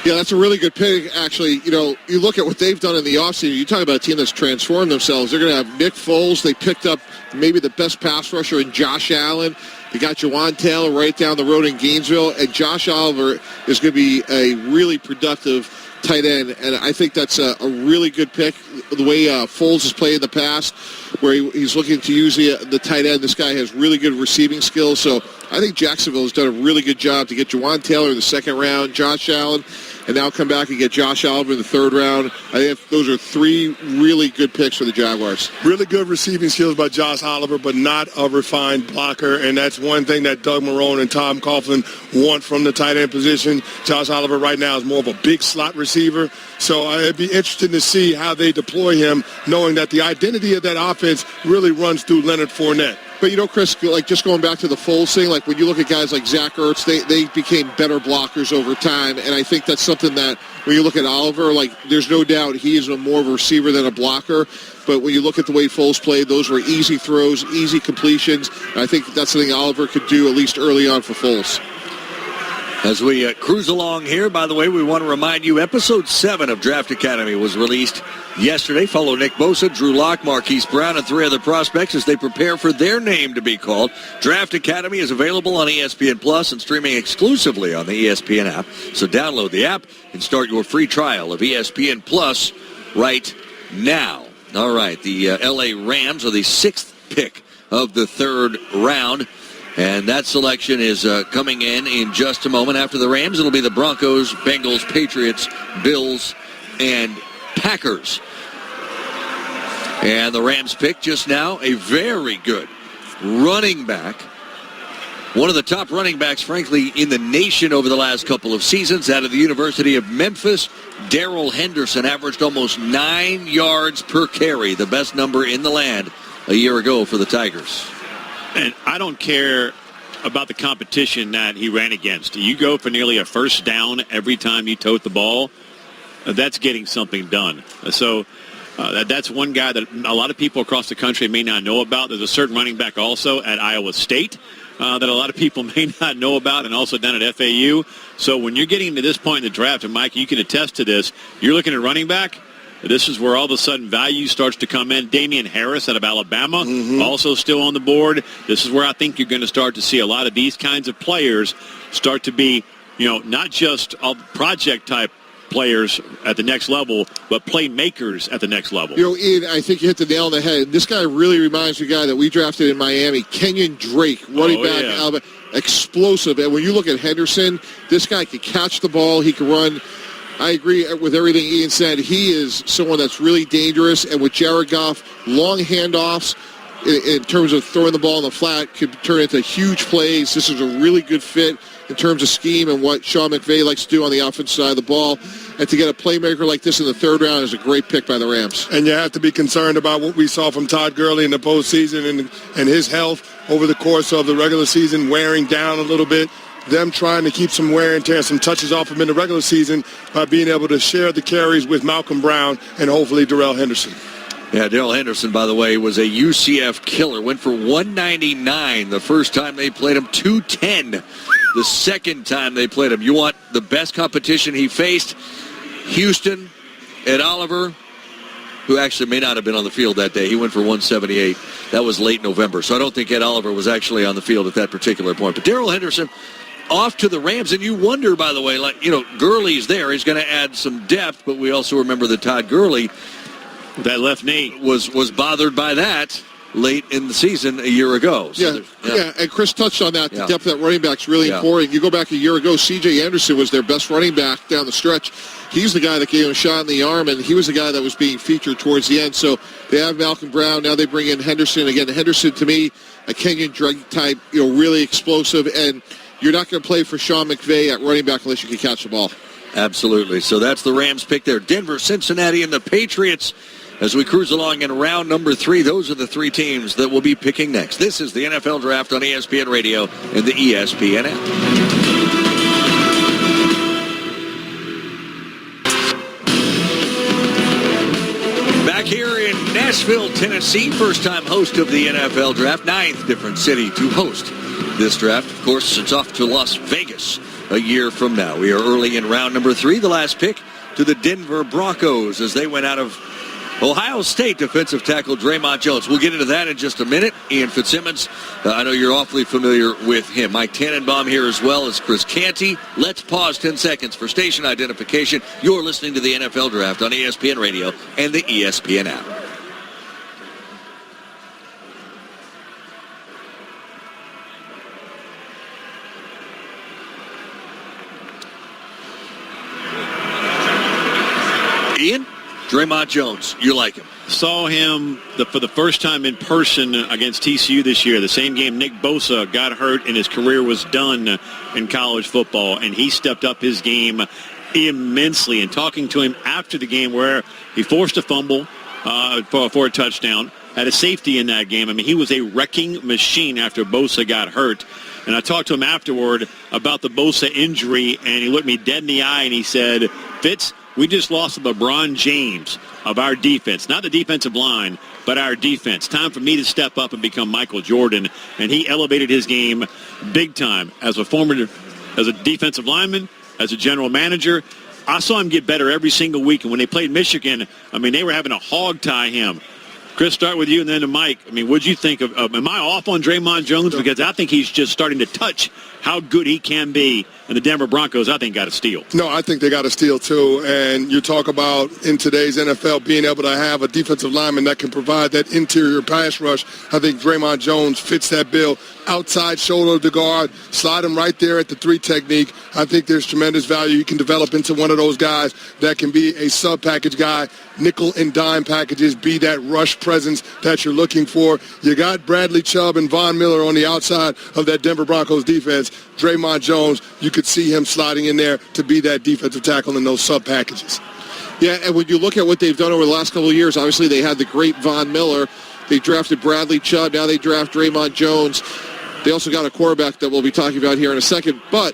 Yeah, that's a really good pick, actually. You look at what they've done in the offseason. You talk about a team that's transformed themselves. They're going to have Nick Foles. They picked up maybe the best pass rusher in Josh Allen. They got Jawan Taylor right down the road in Gainesville. And Josh Oliver is going to be a really productive tight end. And I think that's a really good pick. The way Foles has played in the past, where he's looking to use the tight end. This guy has really good receiving skills. So I think Jacksonville has done a really good job to get Jawan Taylor in the second round, Josh Allen, and now come back and get Josh Oliver in the third round. I think those are 3 really good picks for the Jaguars. Really good receiving skills by Josh Oliver, but not a refined blocker, and that's one thing that Doug Marrone and Tom Coughlin want from the tight end position. Josh Oliver right now is more of a big slot receiver, so it'd be interesting to see how they deploy him, knowing that the identity of that offense really runs through Leonard Fournette. But, Chris, like just going back to the Foles thing, like when you look at guys like Zach Ertz, they became better blockers over time. And I think that's something that when you look at Oliver, like there's no doubt he is more of a receiver than a blocker. But when you look at the way Foles played, those were easy throws, easy completions. And I think that's something Oliver could do at least early on for Foles. As we cruise along here, by the way, we want to remind you, Episode 7 of Draft Academy was released yesterday. Follow Nick Bosa, Drew Lock, Marquise Brown, and 3 other prospects as they prepare for their name to be called. Draft Academy is available on ESPN Plus and streaming exclusively on the ESPN app. So download the app and start your free trial of ESPN Plus right now. All right, the L.A. Rams are the 6th pick of the 3rd round. And that selection is coming in just a moment. After the Rams, it'll be the Broncos, Bengals, Patriots, Bills, and Packers. And the Rams pick just now a very good running back. One of the top running backs, frankly, in the nation over the last couple of seasons. Out of the University of Memphis, Darrell Henderson averaged almost 9 yards per carry, the best number in the land a year ago for the Tigers. And I don't care about the competition that he ran against. You go for nearly a first down every time you tote the ball. That's getting something done. So that's one guy that a lot of people across the country may not know about. There's a certain running back also at Iowa State that a lot of people may not know about, and also down at FAU. So when you're getting to this point in the draft, and Mike, you can attest to this, you're looking at running back. This is where all of a sudden value starts to come in. Damian Harris out of Alabama, also still on the board. This is where I think you're going to start to see a lot of these kinds of players start to be, not just project-type players at the next level, but playmakers at the next level. Ian, I think you hit the nail on the head. This guy really reminds me of a guy that we drafted in Miami, Kenyon Drake, running back, Alabama, explosive. And when you look at Henderson, this guy can catch the ball. He can run. I agree with everything Ian said. He is someone that's really dangerous, and with Jared Goff, long handoffs in terms of throwing the ball in the flat could turn into huge plays. This is a really good fit in terms of scheme and what Sean McVay likes to do on the offensive side of the ball. And to get a playmaker like this in the 3rd round is a great pick by the Rams. And you have to be concerned about what we saw from Todd Gurley in the postseason and his health over the course of the regular season, wearing down a little bit. Them trying to keep some wear and tear, some touches off him in the regular season by being able to share the carries with Malcolm Brown and hopefully Darrell Henderson. Yeah, Darrell Henderson, by the way, was a UCF killer. Went for 199 the first time they played him, 210 the second time they played him. You want the best competition he faced? Houston, Ed Oliver, who actually may not have been on the field that day. He went for 178. That was late November. So I don't think Ed Oliver was actually on the field at that particular point. But Darrell Henderson off to the Rams, and you wonder, by the way, Gurley's there. He's going to add some depth, but we also remember that Todd Gurley, that left knee, was bothered by that late in the season a year ago. So yeah, and Chris touched on that. The depth of that running back is really important. You go back a year ago, C.J. Anderson was their best running back down the stretch. He's the guy that gave him a shot in the arm, and he was the guy that was being featured towards the end. So they have Malcolm Brown. Now they bring in Henderson. Again, Henderson, to me, a Kenyon Drake type, really explosive, and you're not going to play for Sean McVay at running back unless you can catch the ball. Absolutely. So that's the Rams pick there. Denver, Cincinnati, and the Patriots. As we cruise along in round number 3, those are the 3 teams that will be picking next. This is the NFL Draft on ESPN Radio and the ESPN app. Back here in Nashville, Tennessee, first-time host of the NFL Draft, 9th different city to host this draft. Of course, it's off to Las Vegas a year from now. We are early in round number 3, the last pick to the Denver Broncos as they went out of Ohio State defensive tackle Draymond Jones. We'll get into that in just a minute. Ian Fitzsimmons, I know you're awfully familiar with him. Mike Tannenbaum here as well as Chris Canty. Let's pause 10 seconds for station identification. You're listening to the NFL Draft on ESPN Radio and the ESPN app. Ian? Draymond Jones, you like him? Saw him for the first time in person against TCU this year. The same game Nick Bosa got hurt and his career was done in college football, and he stepped up his game immensely. And talking to him after the game where he forced a fumble for a touchdown, had a safety in that game. I mean, he was a wrecking machine after Bosa got hurt. And I talked to him afterward about the Bosa injury, and he looked me dead in the eye, and he said, Fitz, we just lost LeBron James of our defense. Not the defensive line, but our defense. Time for me to step up and become Michael Jordan. And he elevated his game big time as a defensive lineman, as a general manager. I saw him get better every single week. And when they played Michigan, I mean, they were having to hog tie him. Chris, start with you and then to Mike. I mean, what did you think of am I off on Draymond Jones? Because I think he's just starting to touch how good he can be. And the Denver Broncos, I think, got a steal. No, I think they got a steal, too. And you talk about, in today's NFL, being able to have a defensive lineman that can provide that interior pass rush. I think Draymond Jones fits that bill. Outside shoulder of the guard, slide him right there at the 3 technique. I think there's tremendous value. You can develop into one of those guys that can be a sub-package guy, nickel and dime packages, be that rush presence that you're looking for. You got Bradley Chubb and Von Miller on the outside of that Denver Broncos defense. Draymond Jones, you could see him sliding in there to be that defensive tackle in those sub-packages. Yeah, and when you look at what they've done over the last couple of years, obviously they had the great Von Miller. They drafted Bradley Chubb. Now they draft Draymond Jones. They also got a quarterback that we'll be talking about here in a second. But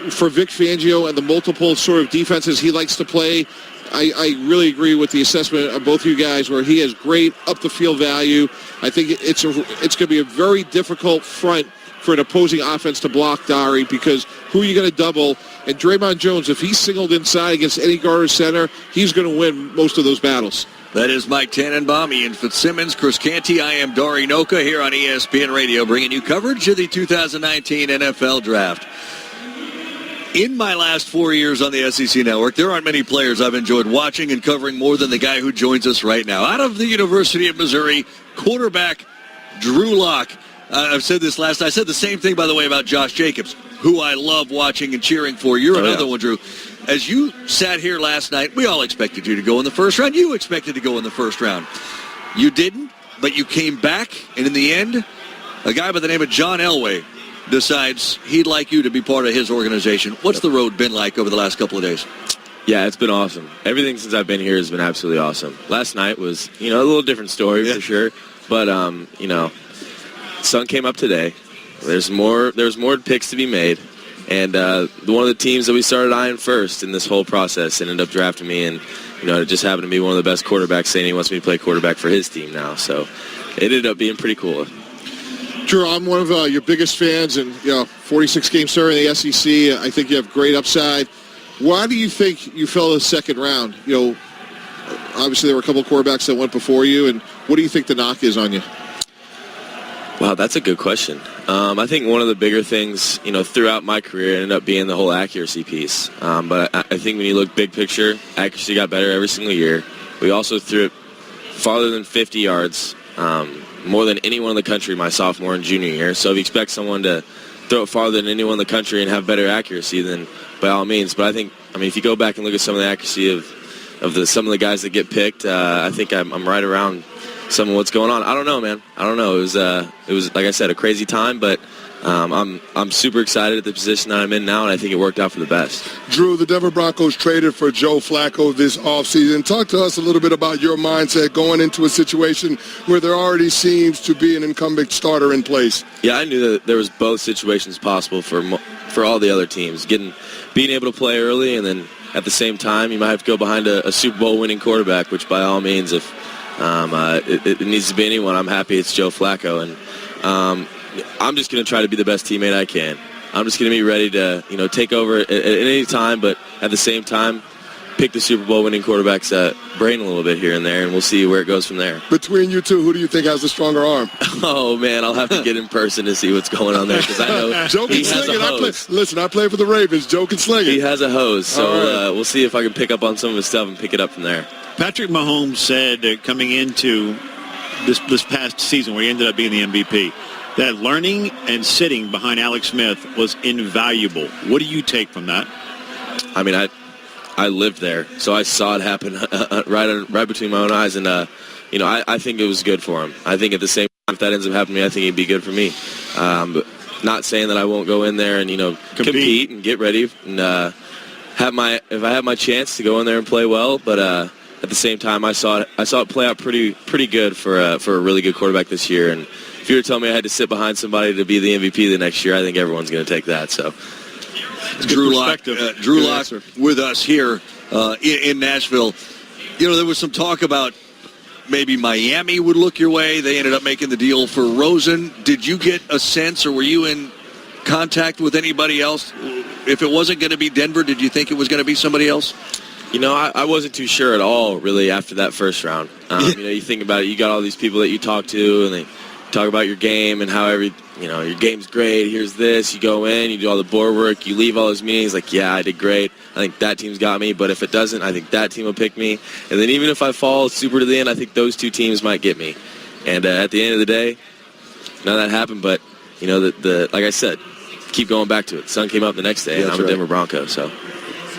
for Vic Fangio and the multiple sort of defenses he likes to play, I really agree with the assessment of both of you guys where he has great up-the-field value. I think it's going to be a very difficult front for an opposing offense to block Dari because who are you going to double? And Draymond Jones, if he's singled inside against any guard or center, he's going to win most of those battles. That is Mike Tannenbaum, Ian Fitzsimmons, Chris Canty. I am Dari Noka here on ESPN Radio, bringing you coverage of the 2019 NFL Draft. In my last 4 years on the SEC Network, there aren't many players I've enjoyed watching and covering more than the guy who joins us right now. Out of the University of Missouri, quarterback Drew Lock. I've said this last night. I said the same thing, by the way, about Josh Jacobs, who I love watching and cheering for. You're another one, Drew. As you sat here last night, we all expected you to go in the first round. You expected to go in the first round. You didn't, but you came back, and in the end, a guy by the name of John Elway decides he'd like you to be part of his organization. What's the road been like over the last couple of days? Yeah, it's been awesome. Everything since I've been here has been absolutely awesome. Last night was, a little different story for sure. But, sun came up today. There's more picks to be made. And one of the teams that we started eyeing first in this whole process ended up drafting me. And, it just happened to be one of the best quarterbacks saying he wants me to play quarterback for his team now. So it ended up being pretty cool. Drew, I'm one of your biggest fans, and 46 games starting in the SEC. I think you have great upside. Why do you think you fell in the second round? Obviously there were a couple of quarterbacks that went before you, and what do you think the knock is on you? Wow, that's a good question. I think one of the bigger things, throughout my career ended up being the whole accuracy piece. But I think when you look big picture, accuracy got better every single year. We also threw it farther than 50 yards, more than anyone in the country my sophomore and junior year. So if you expect someone to throw it farther than anyone in the country and have better accuracy, then by all means. But I think, if you go back and look at some of the accuracy of some of the guys that get picked, I think I'm right around some of what's going on. I don't know, man. I don't know. It was like I said, a crazy time, but I'm super excited at the position that I'm in now, and I think it worked out for the best. Drew, the Denver Broncos traded for Joe Flacco this offseason. Talk to us a little bit about your mindset going into a situation where there already seems to be an incumbent starter in place. Yeah, I knew that there was both situations possible for all the other teams, being able to play early, and then at the same time you might have to go behind a Super Bowl winning quarterback, which by all means, if it needs to be anyone, I'm happy it's Joe Flacco. And I'm just going to try to be the best teammate I can. I'm just going to be ready to, take over at any time, but at the same time, pick the Super Bowl winning quarterback's brain a little bit here and there, and we'll see where it goes from there. Between you two, who do you think has the stronger arm? Oh, man, I'll have to get in person to see what's going on there, because I know Joe he can has sling a it. hose. I play for the Ravens. Joe can sling it. He has a hose, so we'll see if I can pick up on some of his stuff and pick it up from there. Patrick Mahomes said coming into this past season where he ended up being the MVP, that learning and sitting behind Alex Smith was invaluable. What do you take from that? I lived there, so I saw it happen right between my own eyes, and I think it was good for him. I think at the same time, if that ends up happening to me, I think it'd be good for me. But not saying that I won't go in there and compete and get ready and if I have my chance to go in there and play well, but at at the same time, I saw it play out pretty good for a really good quarterback this year. And if you were telling me I had to sit behind somebody to be the MVP the next year, I think everyone's going to take that. So, Drew Lock with us here in Nashville. You know, there was some talk about maybe Miami would look your way. They ended up making the deal for Rosen. Did you get a sense, or were you in contact with anybody else? If it wasn't going to be Denver, did you think it was going to be somebody else? You know, I wasn't too sure at all, really, after that first round. You know, you think about it, you got all these people that you talk to, and they talk about your game and how your game's great, here's this, you go in, you do all the board work, you leave all those meetings like, yeah, I did great, I think that team's got me, but if it doesn't, I think that team will pick me, and then even if I fall super to the end, I think those two teams might get me, and at the end of the day, none of that happened, but, you know, like I said, keep going back to it. The sun came up the next day, and I'm a Denver Bronco, so.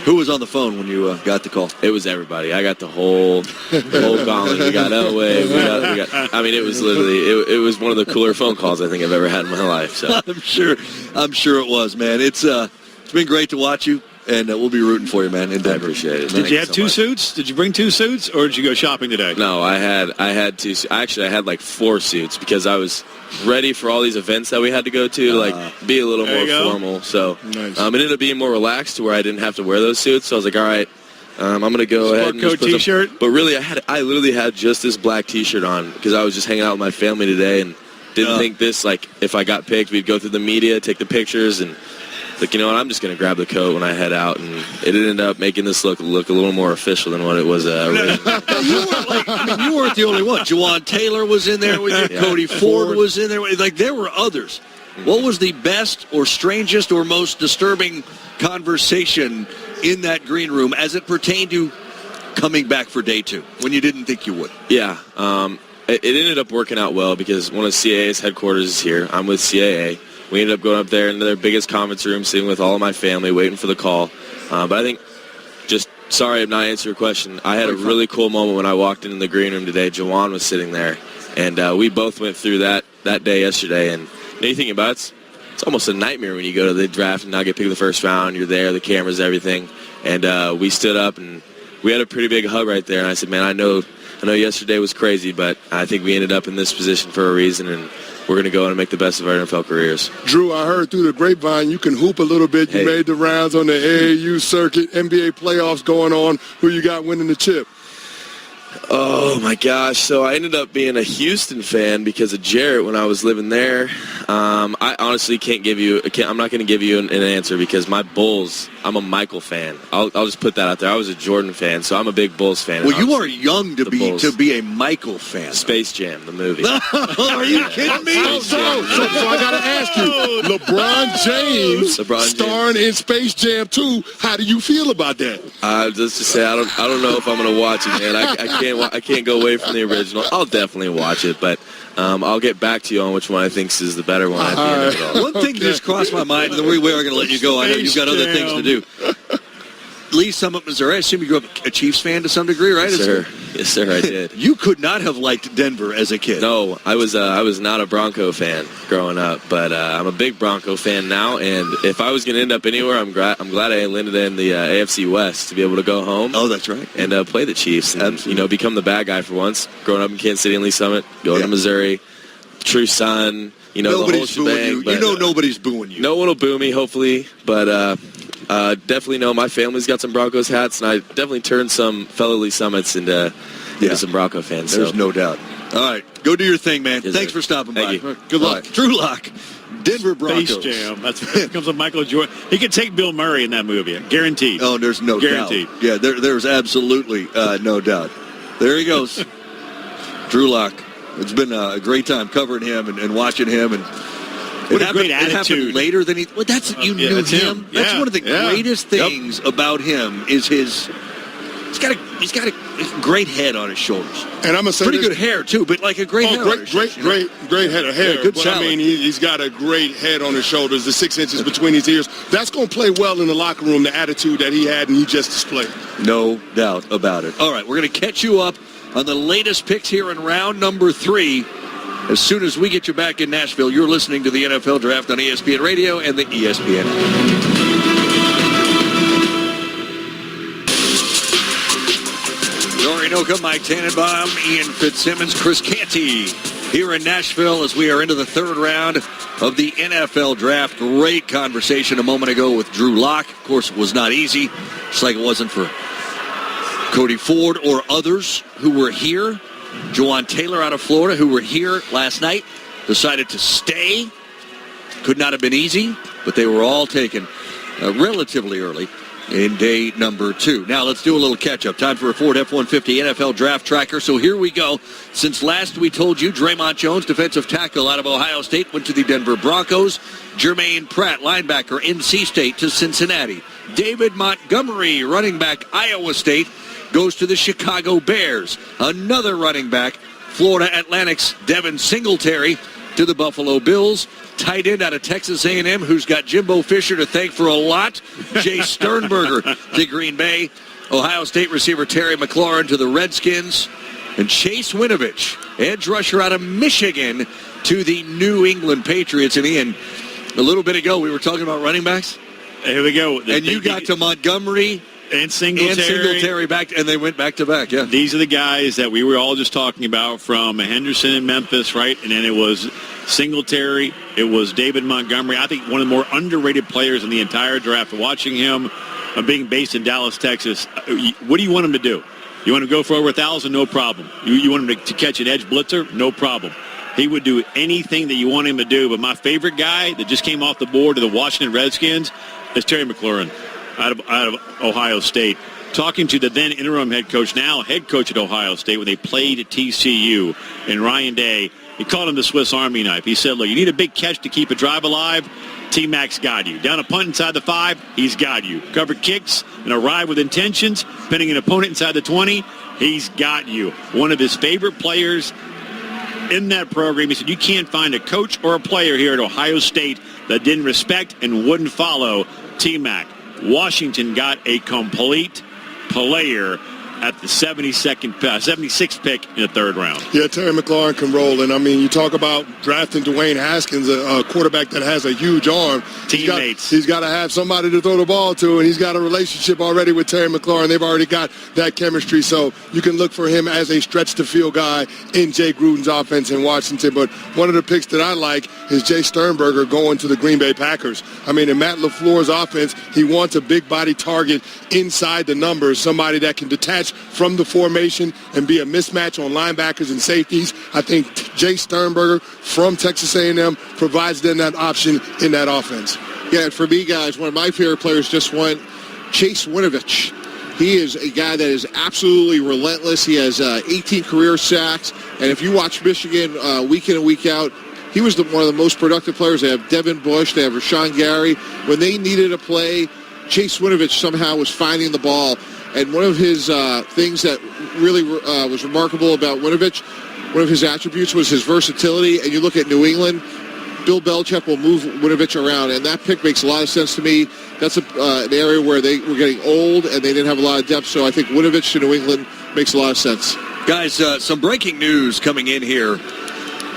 Who was on the phone when you got the call? It was everybody. I got the whole calling. We got Elway. We got. I mean, it was literally. It was one of the cooler phone calls I think I've ever had in my life. So I'm sure it was, man. It's been great to watch you, and we'll be rooting for you, man. And I appreciate it. Did you have two suits? Did you bring two suits, or did you go shopping today? No, I had two. Actually, I had like 4 suits because I was ready for all these events that we had to go to like be a little more formal. So it ended up being more relaxed to where I didn't have to wear those suits. So I was like, all right, I'm going to go ahead and just put T-shirt. But really, I literally had just this black T-shirt on because I was just hanging out with my family today and didn't think this, like, if I got picked, we'd go through the media, take the pictures, and like, you know what, I'm just going to grab the coat when I head out, and it ended up making this look a little more official than what it was originally. You weren't the only one. Juwan Taylor was in there with you. Yeah. Cody Ford was in there. Like, there were others. What was the best or strangest or most disturbing conversation in that green room as it pertained to coming back for day 2 when you didn't think you would? Yeah. It ended up working out well because one of CAA's headquarters is here. I'm with CAA. We ended up going up there into their biggest conference room, sitting with all of my family, waiting for the call. But I think, sorry I'm not answering your question, I had a really cool moment when I walked into the green room today. Juwan was sitting there, and we both went through that day yesterday. And you think about it, it's almost a nightmare when you go to the draft and not get picked in the first round. You're there, the cameras, everything. And we stood up, and we had a pretty big hug right there. And I said, man, I know yesterday was crazy, but I think we ended up in this position for a reason, and we're going to go and make the best of our NFL careers. Drew, I heard through the grapevine you can hoop a little bit. You made the rounds on the AAU circuit, NBA playoffs going on. Who you got winning the chip? Oh, my gosh. So I ended up being a Houston fan because of Jarrett when I was living there. I honestly I'm not going to give you an answer because my Bulls, I'm a Michael fan. I'll just put that out there. I was a Jordan fan, so I'm a big Bulls fan. Well, you are young to be a Michael fan. Space Jam, the movie. Are you kidding me? So I got to ask you, LeBron James starring in Space Jam 2, how do you feel about that? Just to say, I don't know if I'm going to watch it, man. I can't go away from the original. I'll definitely watch it, but I'll get back to you on which one I think is the better one at the end of it all. One thing just crossed my mind, and then we are going to let you go. I know you've got other things to do. Lee Summit, Missouri. I assume you grew up a Chiefs fan to some degree, right? Yes, sir, I did. You could not have liked Denver as a kid. No, I was not a Bronco fan growing up, but I'm a big Bronco fan now. And if I was going to end up anywhere, I'm glad I landed in the AFC West to be able to go home. Oh, that's right. And play the Chiefs and become the bad guy for once. Growing up in Kansas City and Lee Summit, going to Missouri, true son. Nobody's the whole shebang. Booing you. Nobody's booing you. No one will boo me, hopefully, but. Definitely know my family's got some Broncos hats, and I definitely turned some fellow Lee Summits into some Bronco fans. There's no doubt. All right, go do your thing, man. Yes, Thanks sir. for stopping Thank by. you. Good luck. Drew Lock, Denver Broncos. Space Jam. That comes with Michael Jordan. He could take Bill Murray in that movie, guaranteed. Oh, there's no guaranteed. Doubt. Yeah, there's absolutely no doubt. There he goes, Drew Lock. It's been a great time covering him and watching him and. What a great attitude. It happened later than he. Well, you knew that's him. That's one of the greatest things about him is his. He's got a great head on his shoulders. And I'm gonna say pretty good hair too, but like a great head. Great head of hair. Good but salad. I mean, he's got a great head on his shoulders. The 6 inches between his ears. That's gonna play well in the locker room. The attitude that he had and he just displayed. No doubt about it. All right, we're gonna catch you up on the latest picks here in round number 3. As soon as we get you back in Nashville, you're listening to the NFL Draft on ESPN Radio and the ESPN app. We are Jerry Noka, Mike Tannenbaum, Ian Fitzsimmons, Chris Canty here in Nashville as we are into the third round of the NFL Draft. Great conversation a moment ago with Drew Lock. Of course, it was not easy, just like it wasn't for Cody Ford or others who were here. Jawan Taylor out of Florida, who were here last night, decided to stay. Could not have been easy, but they were all taken relatively early in day number 2. Now let's do a little catch-up. Time for a Ford F-150 NFL Draft Tracker. So here we go. Since last we told you, Draymond Jones, defensive tackle out of Ohio State, went to the Denver Broncos. Jermaine Pratt, linebacker, NC State, to Cincinnati. David Montgomery, running back, Iowa State, goes to the Chicago Bears. Another running back, Florida Atlantic's Devin Singletary, to the Buffalo Bills. Tight end out of Texas A&M, who's got Jimbo Fisher to thank for a lot, Jay Sternberger to Green Bay. Ohio State receiver Terry McLaurin to the Redskins. And Chase Winovich, edge rusher out of Michigan, to the New England Patriots. And Ian, a little bit ago we were talking about running backs. Here we go. And you got to Montgomery and Singletary back, and they went back to back. Yeah, these are the guys that we were all just talking about from Henderson and Memphis, right? And then it was Singletary, it was David Montgomery. I think one of the more underrated players in the entire draft. Watching him, being based in Dallas, Texas, what do you want him to do? You want him to go for over 1,000? No problem. You want him to catch an edge blitzer? No problem. He would do anything that you want him to do. But my favorite guy that just came off the board to the Washington Redskins is Terry McLaurin out of Ohio State. Talking to the then interim head coach, now head coach at Ohio State, when they played at TCU, and Ryan Day, he called him the Swiss Army knife. He said, look, you need a big catch to keep a drive alive. T-Mac's got you. Down a punt inside the 5, he's got you. Cover kicks and a ride with intentions, pinning an opponent inside the 20, he's got you. One of his favorite players in that program. He said, you can't find a coach or a player here at Ohio State that didn't respect and wouldn't follow T-Mac. Washington got a complete player at the 76th pick in the third round. Yeah, Terry McLaurin can roll. And, I mean, you talk about drafting Dwayne Haskins, a quarterback that has a huge arm. Teammates. He's got to have somebody to throw the ball to, and he's got a relationship already with Terry McLaurin. They've already got that chemistry, so you can look for him as a stretch-to-field guy in Jay Gruden's offense in Washington. But one of the picks that I like is Jay Sternberger going to the Green Bay Packers. I mean, in Matt LaFleur's offense, he wants a big-body target inside the numbers, somebody that can detach from the formation and be a mismatch on linebackers and safeties. I think Jay Sternberger from Texas A&M provides them that option in that offense. Yeah, and for me, guys, one of my favorite players just went, Chase Winovich. He is a guy that is absolutely relentless. He has 18 career sacks. And if you watch Michigan week in and week out, he was one of the most productive players. They have Devin Bush. They have Rashawn Gary. When they needed a play, Chase Winovich somehow was finding the ball. And one of his things that really was remarkable about Winovich, one of his attributes was his versatility. And you look at New England, Bill Belichick will move Winovich around. And that pick makes a lot of sense to me. That's an area where they were getting old and they didn't have a lot of depth. So I think Winovich to New England makes a lot of sense. Guys, some breaking news coming in here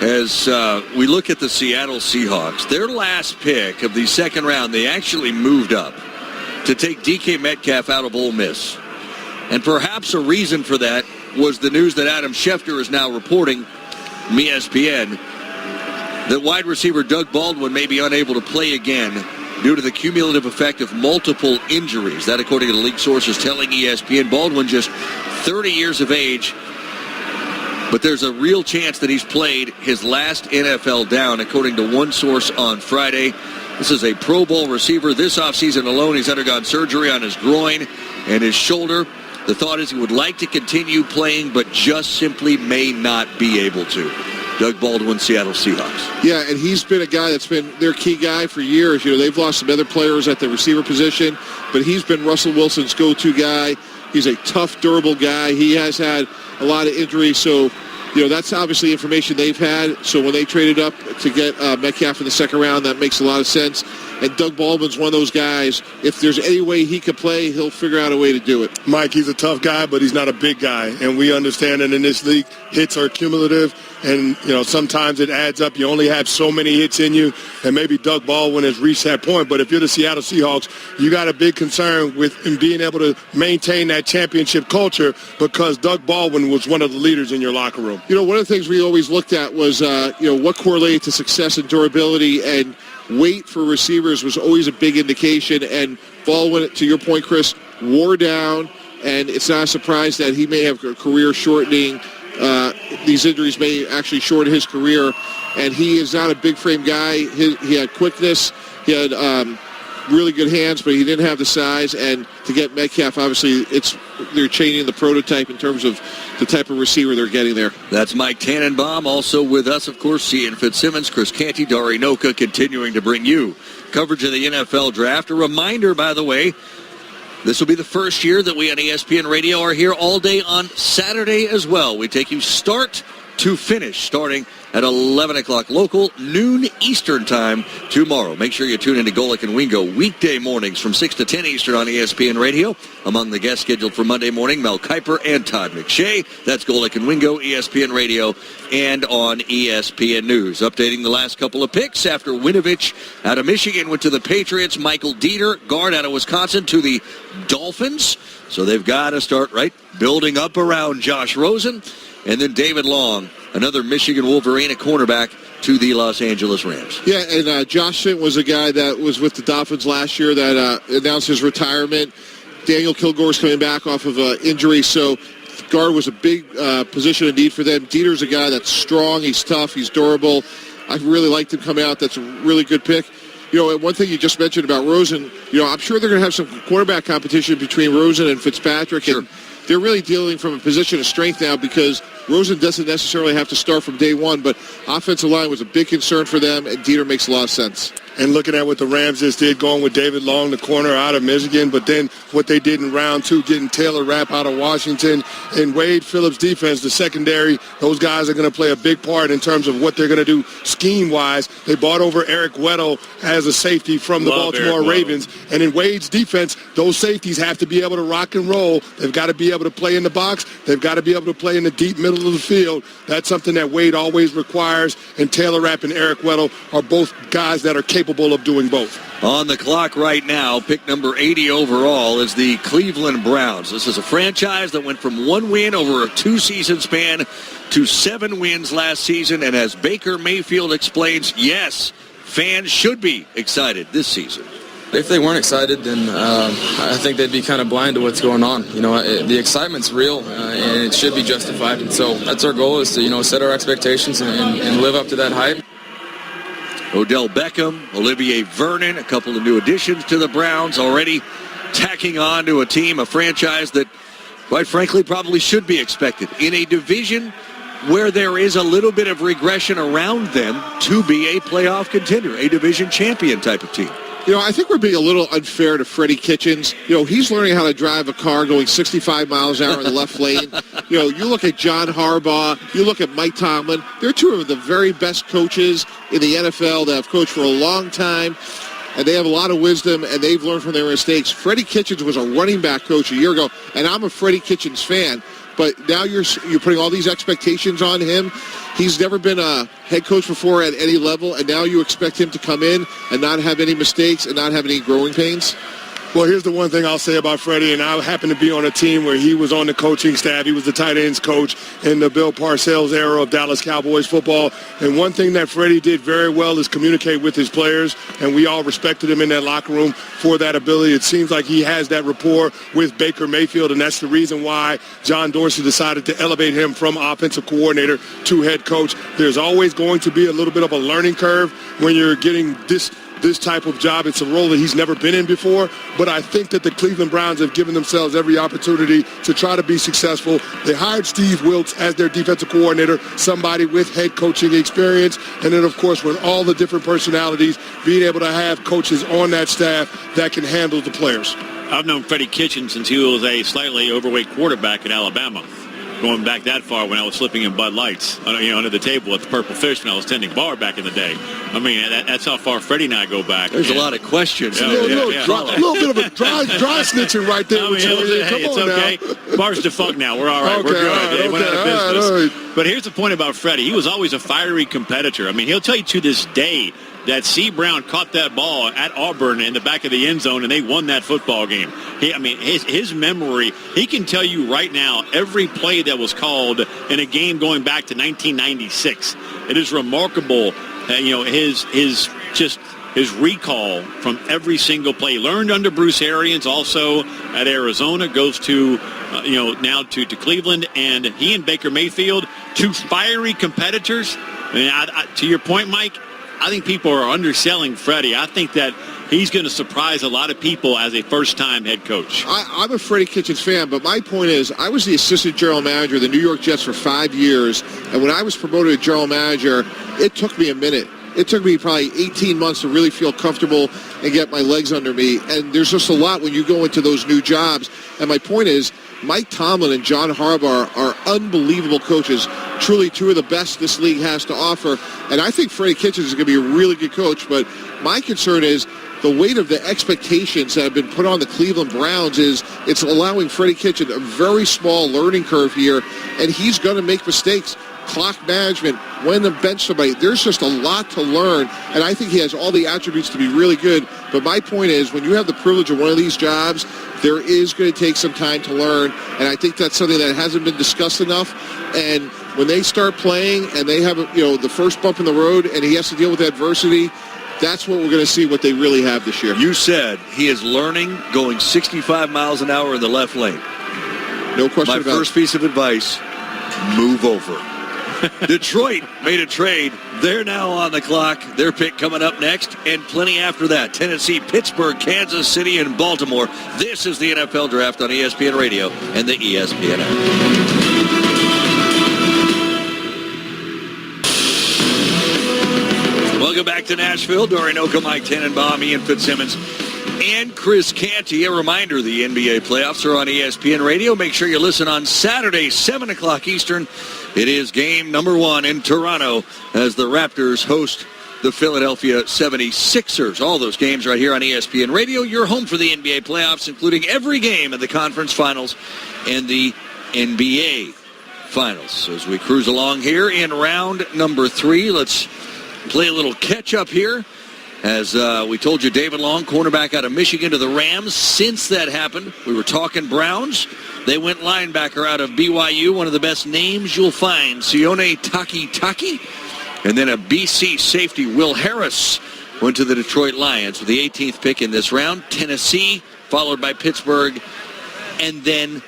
as we look at the Seattle Seahawks. Their last pick of the second round, they actually moved up to take DK Metcalf out of Ole Miss. And perhaps a reason for that was the news that Adam Schefter is now reporting from ESPN that wide receiver Doug Baldwin may be unable to play again due to the cumulative effect of multiple injuries. That, according to the league sources telling ESPN, Baldwin just 30 years of age, but there's a real chance that he's played his last NFL down, according to one source on Friday. This is a Pro Bowl receiver. This offseason alone, he's undergone surgery on his groin and his shoulder. The thought is he would like to continue playing, but just simply may not be able to. Doug Baldwin, Seattle Seahawks. Yeah, and he's been a guy that's been their key guy for years. You know, they've lost some other players at the receiver position, but he's been Russell Wilson's go-to guy. He's a tough, durable guy. He has had a lot of injuries, so you know, that's obviously information they've had. So when they traded up to get Metcalf in the second round, that makes a lot of sense. And Doug Baldwin's one of those guys, if there's any way he could play, he'll figure out a way to do it. Mike, he's a tough guy, but he's not a big guy. And we understand that in this league, hits are cumulative. and, sometimes it adds up. You only have so many hits in you, and maybe Doug Baldwin has reached that point. But if you're the Seattle Seahawks, you got a big concern with him being able to maintain that championship culture because Doug Baldwin was one of the leaders in your locker room. One of the things we always looked at was, what correlated to success and durability, and weight for receivers was always a big indication. And Baldwin, to your point, Chris, wore down, and it's not a surprise that he may have a career shortening. These injuries may actually shorten his career, and he is not a big frame guy. He had quickness, he had really good hands, but he didn't have the size. And to get Metcalf, obviously, they're changing the prototype in terms of the type of receiver they're getting there. That's Mike Tannenbaum. Also with us, of course, Ian Fitzsimmons, Chris Canty, Dari Noka, continuing to bring you coverage of the NFL Draft. A reminder, by the way, this will be the first year that we on ESPN Radio are here all day on Saturday as well. We take you start to finish, starting at 11 o'clock local, noon Eastern time tomorrow. Make sure you tune into Golic and Wingo weekday mornings from 6 to 10 Eastern on ESPN Radio. Among the guests scheduled for Monday morning, Mel Kiper and Todd McShay. That's Golic and Wingo, ESPN Radio, and on ESPN News. Updating the last couple of picks after Winovich out of Michigan went to the Patriots. Michael Dieter, guard out of Wisconsin, to the Dolphins. So they've got to start, building up around Josh Rosen. And then David Long, another Michigan Wolverine, a cornerback, to the Los Angeles Rams. Yeah, and Josh Sint was a guy that was with the Dolphins last year that announced his retirement. Daniel Kilgore's coming back off of injury, so guard was a big position of need for them. Dieter's a guy that's strong, he's tough, he's durable. I really liked him coming out. That's a really good pick. And one thing you just mentioned about Rosen, I'm sure they're going to have some quarterback competition between Rosen and Fitzpatrick. Sure. And they're really dealing from a position of strength now because Rosen doesn't necessarily have to start from day one, but offensive line was a big concern for them, and Dieter makes a lot of sense. And looking at what the Rams just did, going with David Long, the corner out of Michigan, but then what they did in round 2, getting Taylor Rapp out of Washington, and Wade Phillips' defense, the secondary, those guys are going to play a big part in terms of what they're going to do scheme-wise. They bought over Eric Weddle as a safety from the Baltimore Ravens. And in Wade's defense, those safeties have to be able to rock and roll. They've got to be able to play in the box. They've got to be able to play in the deep middle of the field. That's something that Wade always requires, and Taylor Rapp and Eric Weddle are both guys that are capable of doing both. On the clock right now, pick number 80 overall is the Cleveland Browns. This is a franchise that went from 1 win over a 2-season span to 7 wins last season, and as Baker Mayfield explains, yes, fans should be excited this season. If they weren't excited, then I think they'd be kind of blind to what's going on. The excitement's real, and it should be justified. And so that's our goal, is to, set our expectations and live up to that hype. Odell Beckham, Olivier Vernon, a couple of new additions to the Browns, already tacking on to a team, a franchise that, quite frankly, probably should be expected in a division where there is a little bit of regression around them to be a playoff contender, a division champion type of team. I think we're being a little unfair to Freddie Kitchens. He's learning how to drive a car going 65 miles an hour in the left lane. You look at John Harbaugh, you look at Mike Tomlin. They're two of the very best coaches in the NFL that have coached for a long time, and they have a lot of wisdom, and they've learned from their mistakes. Freddie Kitchens was a running back coach a year ago, and I'm a Freddie Kitchens fan. But now you're putting all these expectations on him. He's never been a head coach before at any level, and now you expect him to come in and not have any mistakes and not have any growing pains? Well, here's the one thing I'll say about Freddie, and I happen to be on a team where he was on the coaching staff. He was the tight ends coach in the Bill Parcells era of Dallas Cowboys football. And one thing that Freddie did very well is communicate with his players, and we all respected him in that locker room for that ability. It seems like he has that rapport with Baker Mayfield, and that's the reason why John Dorsey decided to elevate him from offensive coordinator to head coach. There's always going to be a little bit of a learning curve when you're getting this type of job. It's a role that he's never been in before, but I think that the Cleveland Browns have given themselves every opportunity to try to be successful. They hired Steve Wilks as their defensive coordinator, somebody with head coaching experience, and then, of course, with all the different personalities, being able to have coaches on that staff that can handle the players. I've known Freddie Kitchens since he was a slightly overweight quarterback at Alabama. going back that far when I was slipping in Bud Lights, under the table at the Purple Fish when I was tending bar back in the day. I mean, that's how far Freddie and I go back. There's a lot of questions. A little bit of a dry snitching right there. It's okay. Bar's defunct now. We're all right. Okay, We're good. They went out of business. All right. But here's the point about Freddie. He was always a fiery competitor. I mean, he'll tell you to this day that C. Brown caught that ball at Auburn in the back of the end zone, and they won that football game. His memory, he can tell you right now every play that was called in a game going back to 1996. It is remarkable, his recall from every single play. Learned under Bruce Arians, also at Arizona, goes to now to Cleveland, and he and Baker Mayfield, two fiery competitors. To your point, Mike, I think people are underselling Freddie. I think that he's going to surprise a lot of people as a first-time head coach. I'm a Freddie Kitchens fan, but my point is I was the assistant general manager of the New York Jets for 5 years, and when I was promoted to general manager, it took me a minute. It took me probably 18 months to really feel comfortable and get my legs under me, and there's just a lot when you go into those new jobs. And my point is Mike Tomlin and John Harbaugh are unbelievable coaches, truly two of the best this league has to offer. And I think Freddie Kitchens is going to be a really good coach. But my concern is the weight of the expectations that have been put on the Cleveland Browns is it's allowing Freddie Kitchens a very small learning curve here, and he's going to make mistakes. Clock management, when to bench somebody. There's just a lot to learn, and I think he has all the attributes to be really good. But my point is, when you have the privilege of one of these jobs, there is going to take some time to learn, and I think that's something that hasn't been discussed enough. And when they start playing and they have the first bump in the road and he has to deal with adversity, that's what we're going to see what they really have this year. You said he is learning going 65 miles an hour in the left lane. No question about it. My first piece of advice, move over. Detroit made a trade. They're now on the clock. Their pick coming up next, and plenty after that. Tennessee, Pittsburgh, Kansas City, and Baltimore. This is the NFL Draft on ESPN Radio and the ESPN app. Welcome back to Nashville. Dorian Oka, Mike Tannenbaum, Ian Fitzsimmons, and Chris Canty. A reminder, the NBA playoffs are on ESPN Radio. Make sure you listen on Saturday, 7 o'clock Eastern. It is game number 1 in Toronto as the Raptors host the Philadelphia 76ers. All those games right here on ESPN Radio. Your home for the NBA playoffs, including every game in the conference finals and the NBA finals. So as we cruise along here in round number 3, let's play a little catch-up here. As we told you, David Long, cornerback out of Michigan, to the Rams. Since that happened, we were talking Browns. They went linebacker out of BYU, one of the best names you'll find, Sione Takitaki. And then a BC safety, Will Harris, went to the Detroit Lions with the 18th pick in this round. Tennessee, followed by Pittsburgh, and then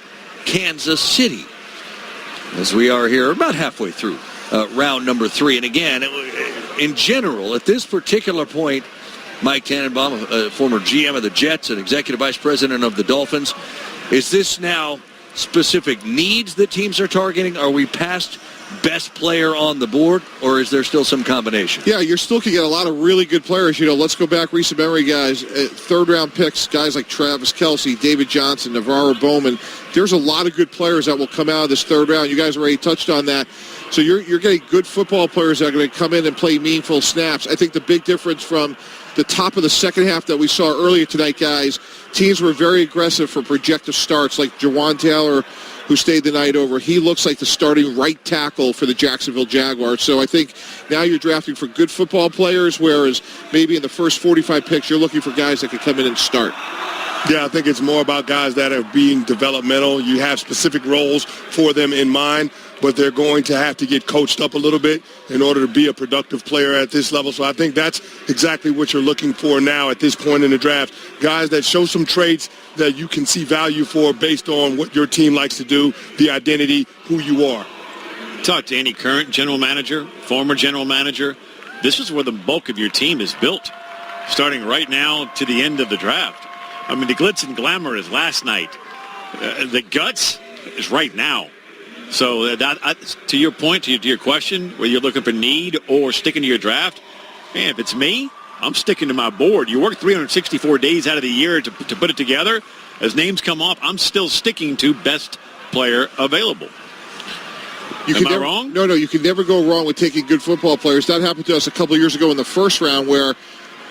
Kansas City. As we are here about halfway through round number 3. And again, in general, at this particular point, Mike Tannenbaum, former GM of the Jets and executive vice president of the Dolphins, is this now specific needs that teams are targeting? Are we past best player on the board, or is there still some combination? Yeah, you're still going to get a lot of really good players. Let's go back recent memory, guys. Third-round picks, guys like Travis Kelce, David Johnson, Navarro Bowman. There's a lot of good players that will come out of this third round. You guys already touched on that. So you're getting good football players that are going to come in and play meaningful snaps. I think the big difference from the top of the second half that we saw earlier tonight, guys, teams were very aggressive for projected starts, like Jawan Taylor, who stayed the night over. He looks like the starting right tackle for the Jacksonville Jaguars. So I think now you're drafting for good football players, whereas maybe in the first 45 picks, you're looking for guys that can come in and start. Yeah, I think it's more about guys that are being developmental. You have specific roles for them in mind, but they're going to have to get coached up a little bit in order to be a productive player at this level. So I think that's exactly what you're looking for now at this point in the draft. Guys that show some traits that you can see value for based on what your team likes to do, the identity, who you are. Talk to any current general manager, former general manager. This is where the bulk of your team is built, starting right now to the end of the draft. I mean, the glitz and glamour is last night. The guts is right now. So to your point, to your question, whether you're looking for need or sticking to your draft, man, if it's me, I'm sticking to my board. You work 364 days out of the year to put it together. As names come off, I'm still sticking to best player available. Am I wrong? No, you can never go wrong with taking good football players. That happened to us a couple of years ago in the first round where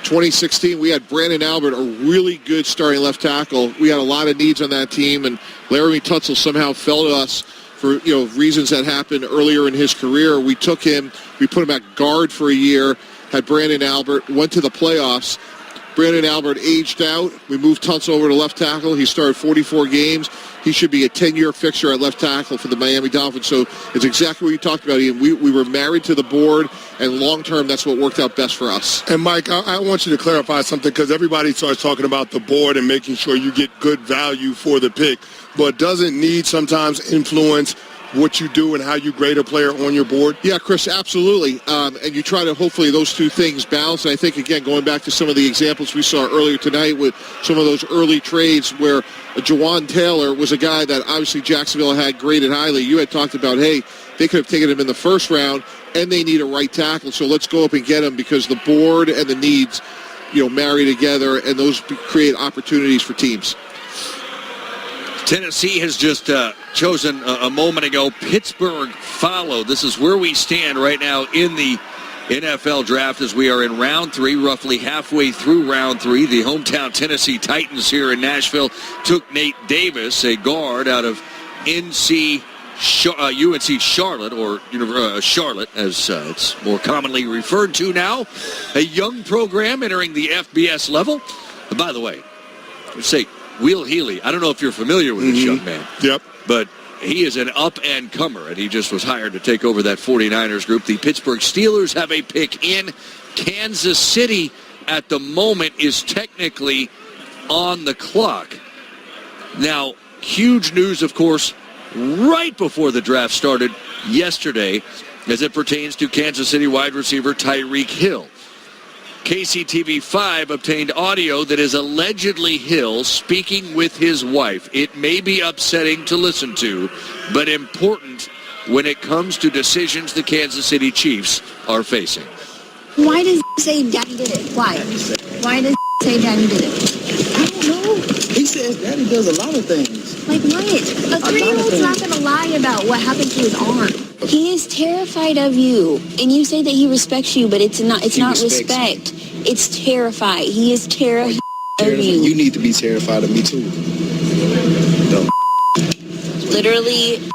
2016, we had Brandon Albert, a really good starting left tackle. We had a lot of needs on that team, and Laramie Tunsil somehow fell to us for reasons that happened earlier in his career. We took him, we put him at guard for a year, had Brandon Albert, went to the playoffs. Brandon Albert aged out. We moved Tunsil over to left tackle. He started 44 games. He should be a 10-year fixture at left tackle for the Miami Dolphins. So it's exactly what you talked about, Ian. We were married to the board, and long-term, that's what worked out best for us. And, Mike, I want you to clarify something because everybody starts talking about the board and making sure you get good value for the pick. But doesn't need sometimes influence what you do and how you grade a player on your board? Yeah, Chris, absolutely. And you try to hopefully those two things balance. And I think, again, going back to some of the examples we saw earlier tonight with some of those early trades where Jawan Taylor was a guy that obviously Jacksonville had graded highly. You had talked about, hey, they could have taken him in the first round, and they need a right tackle, so let's go up and get him because the board and the needs, marry together, and those create opportunities for teams. Tennessee has just chosen a moment ago. Pittsburgh followed. This is where we stand right now in the NFL draft as we are in round 3, roughly halfway through round 3. The hometown Tennessee Titans here in Nashville took Nate Davis, a guard out of UNC Charlotte, or Charlotte as it's more commonly referred to now. A young program entering the FBS level. And by the way, let's say Will Healy, I don't know if you're familiar with this young man. Yep. But he is an up-and-comer, and he just was hired to take over that 49ers group. The Pittsburgh Steelers have a pick in. Kansas City at the moment is technically on the clock. Now, huge news, of course, right before the draft started yesterday as it pertains to Kansas City wide receiver Tyreek Hill. KCTV5 obtained audio that is allegedly Hill speaking with his wife. It may be upsetting to listen to, but important when it comes to decisions the Kansas City Chiefs are facing. Why does he say Daddy did it? Why? Why does he say Daddy did it? I don't know. He says Daddy does a lot of things. Like what? A 3-year-old's not going to lie about what happened to his arm. He is terrified of you, and you say that he respects you, but it's not. It's not respect. It's terrified. He is terrified of you. You need to be terrified of me too. No. Literally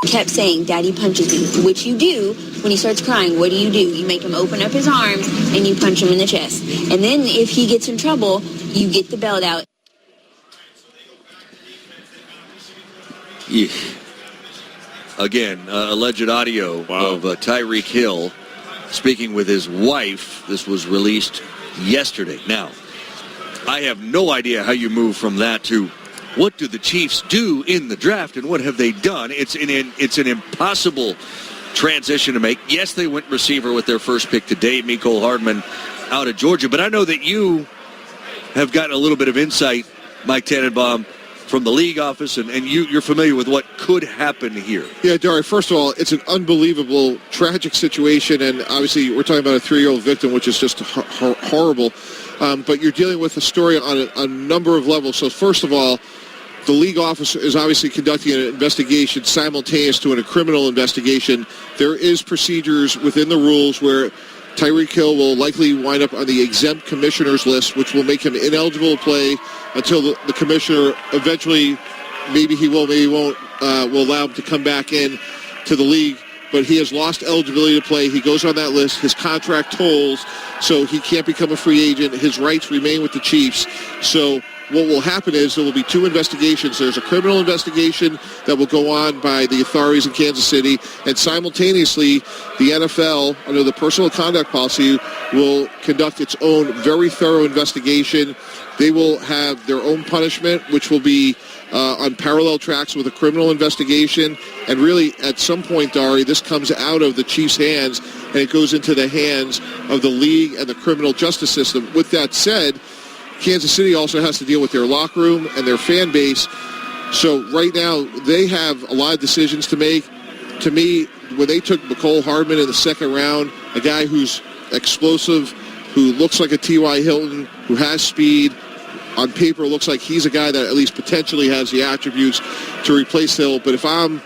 kept saying, Daddy punches me, which you do when he starts crying. What do? You make him open up his arms, and you punch him in the chest. And then if he gets in trouble, you get the belt out. Yeah. Again, alleged audio of Tyreek Hill speaking with his wife. This was released yesterday. Now, I have no idea how you move from that to what do the Chiefs do in the draft and what have they done. It's an impossible transition to make. Yes, they went receiver with their first pick today, Mecole Hardman out of Georgia. But I know that you have gotten a little bit of insight, Mike Tannenbaum, from the league office, and you're familiar with what could happen here. Yeah, Dari, first of all, it's an unbelievable, tragic situation, and obviously we're talking about a 3-year-old victim, which is just horrible. But you're dealing with a story on a number of levels. So first of all, the league office is obviously conducting an investigation simultaneous to a criminal investigation. There is procedures within the rules where Tyreek Hill will likely wind up on the exempt commissioner's list, which will make him ineligible to play until the commissioner eventually, maybe he will, maybe he won't, will allow him to come back in to the league. But he has lost eligibility to play. He goes on that list. His contract tolls, so he can't become a free agent. His rights remain with the Chiefs. So what will happen is there will be 2 investigations. There's a criminal investigation that will go on by the authorities in Kansas City, and simultaneously the NFL, under the personal conduct policy, will conduct its own very thorough investigation. They will have their own punishment, which will be on parallel tracks with a criminal investigation. And really, at some point, Dari, this comes out of the Chiefs' hands, and it goes into the hands of the league and the criminal justice system. With that said, Kansas City also has to deal with their locker room and their fan base. So right now, they have a lot of decisions to make. To me, when they took Mecole Hardman in the second round, a guy who's explosive, who looks like a T.Y. Hilton, who has speed, on paper looks like he's a guy that at least potentially has the attributes to replace Hill. But if I'm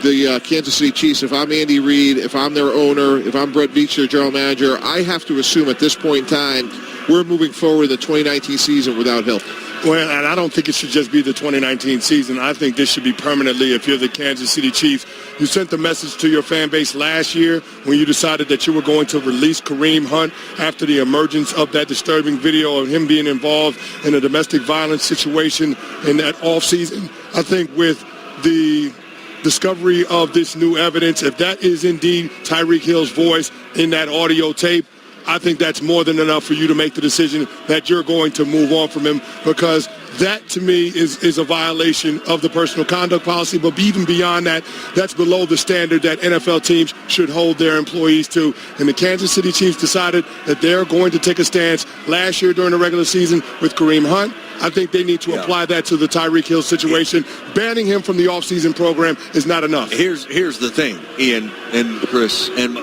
the Kansas City Chiefs, if I'm Andy Reid, if I'm their owner, if I'm Brett Veach, their general manager, I have to assume at this point in time we're moving forward the 2019 season without Hill. Well, and I don't think it should just be the 2019 season. I think this should be permanently if you're the Kansas City Chiefs. You sent the message to your fan base last year when you decided that you were going to release Kareem Hunt after the emergence of that disturbing video of him being involved in a domestic violence situation in that offseason. I think with the discovery of this new evidence, if that is indeed Tyreek Hill's voice in that audio tape, I think that's more than enough for you to make the decision that you're going to move on from him, because that, to me, is a violation of the personal conduct policy. But even beyond that, that's below the standard that NFL teams should hold their employees to. And the Kansas City Chiefs decided that they're going to take a stance last year during the regular season with Kareem Hunt. I think they need to apply that to the Tyreek Hill situation. Banning him from the offseason program is not enough. Here's the thing, Ian and Chris and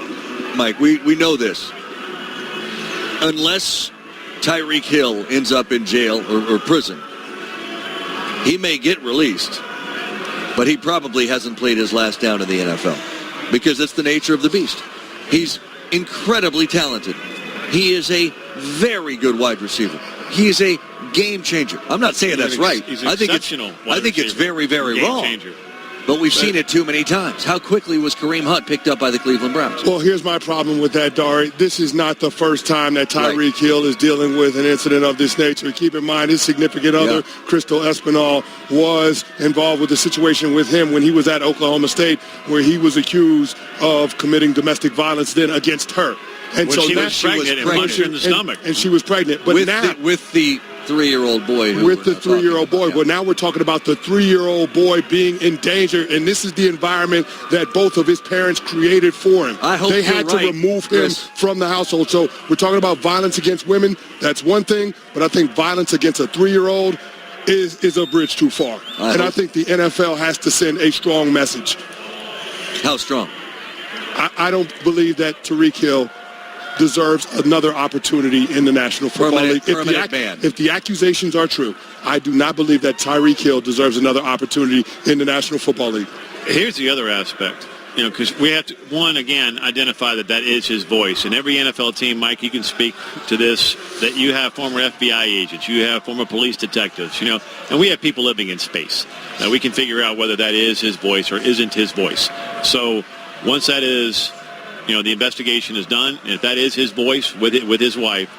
Mike. We know this. Unless Tyreek Hill ends up in jail or prison, he may get released, but he probably hasn't played his last down in the NFL because it's the nature of the beast. He's incredibly talented. He is a very good wide receiver. He is a game changer. I'm not saying that's right. He's I think it's very, very wrong. Changer. But we've seen it too many times. How quickly was Kareem Hunt picked up by the Cleveland Browns? Well, here's my problem with that, Dari. This is not the first time that Tyreek Hill is dealing with an incident of this nature. Keep in mind, his significant other, Crystal Espinal, was involved with a situation with him when he was at Oklahoma State, where he was accused of committing domestic violence then against her. And when she was pregnant and punched her in the stomach. And she was pregnant. But with the 3-year-old boy. With the 3-year-old boy. But now we're talking about the 3-year-old boy being in danger, and this is the environment that both of his parents created for him. They had to remove him from the household. So we're talking about violence against women. That's one thing. But I think violence against a 3-year-old is a bridge too far. I think the NFL has to send a strong message. How strong? I don't believe that Tyreek Hill deserves another opportunity in the National Football League. If the accusations are true, I do not believe that Tyreek Hill deserves another opportunity in the National Football League. Here's the other aspect, because we have to, one, again, identify that is his voice. And every NFL team, Mike, you can speak to this, that you have former FBI agents, you have former police detectives, and we have people living in space. Now, we can figure out whether that is his voice or isn't his voice. So once that is... the investigation is done, and if that is his voice with his wife,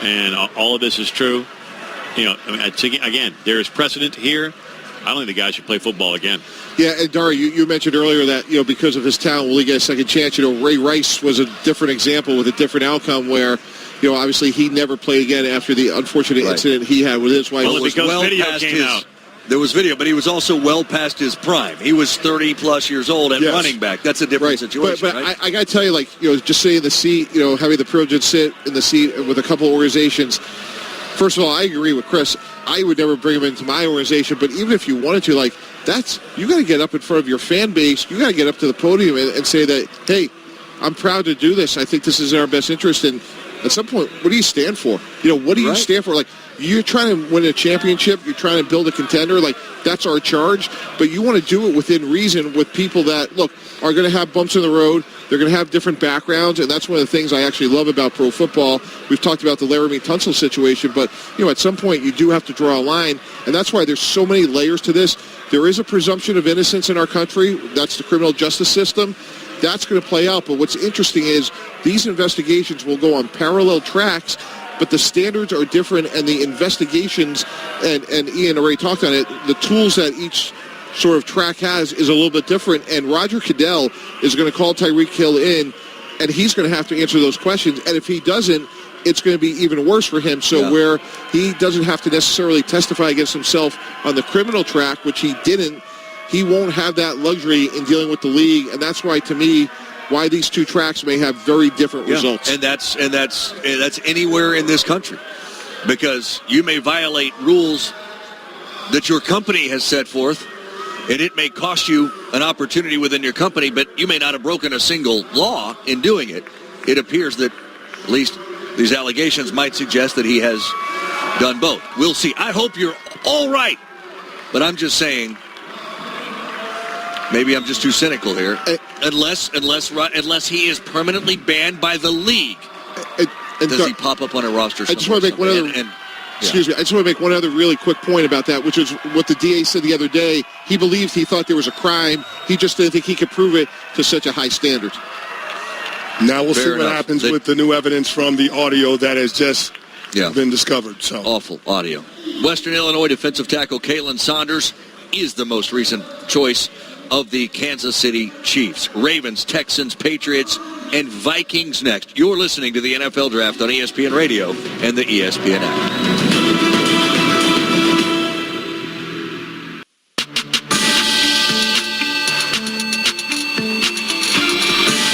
and all of this is true, again, there is precedent here. I don't think the guy should play football again. Yeah, and Dari, you mentioned earlier that, because of his talent, will he get a second chance? Ray Rice was a different example with a different outcome where, obviously he never played again after the unfortunate incident he had with his wife. Well, because video came out. There was video, but he was also well past his prime. He was 30-plus years old at running back. That's a different situation, But I got to tell you, just sitting in the seat, having the privilege to sit in the seat with a couple of organizations, first of all, I agree with Chris. I would never bring him into my organization, but even if you wanted to, you got to get up in front of your fan base. You got to get up to the podium and say that, hey, I'm proud to do this. I think this is in our best interest. And at some point, what do you stand for? What do you stand for? You're trying to win a championship. You're trying to build a contender. That's our charge. But you want to do it within reason with people that, look, are going to have bumps in the road. They're going to have different backgrounds, and that's one of the things I actually love about pro football. We've talked about the Laramie Tunsil situation, but, at some point you do have to draw a line, and that's why there's so many layers to this. There is a presumption of innocence in our country. That's the criminal justice system. That's going to play out. But what's interesting is these investigations will go on parallel tracks, but the standards are different, and the investigations, and Ian already talked on it, the tools that each sort of track has is a little bit different, and Roger Goodell is going to call Tyreek Hill in, and he's going to have to answer those questions, and if he doesn't, it's going to be even worse for him. So where he doesn't have to necessarily testify against himself on the criminal track, which he didn't, he won't have that luxury in dealing with the league, and that's why, to me, why these two tracks may have very different results. And that's anywhere in this country, because you may violate rules that your company has set forth, and it may cost you an opportunity within your company, but you may not have broken a single law in doing it. It appears that at least these allegations might suggest that he has done both. We'll see. I hope you're all right, but I'm just saying Maybe I'm just too cynical here. Unless he is permanently banned by the league. Does he pop up on a roster somewhere? I just want to make one other... Excuse me. I just want to make one other really quick point about that, which is what the DA said the other day. He thought there was a crime. He just didn't think he could prove it to such a high standard. Now we'll see what happens with the new evidence from the audio that has just been discovered. So awful audio. Western Illinois defensive tackle Kalen Saunders is the most recent choice of the Kansas City Chiefs. Ravens, Texans, Patriots, and Vikings next. You're listening to the NFL Draft on ESPN Radio and the ESPN app.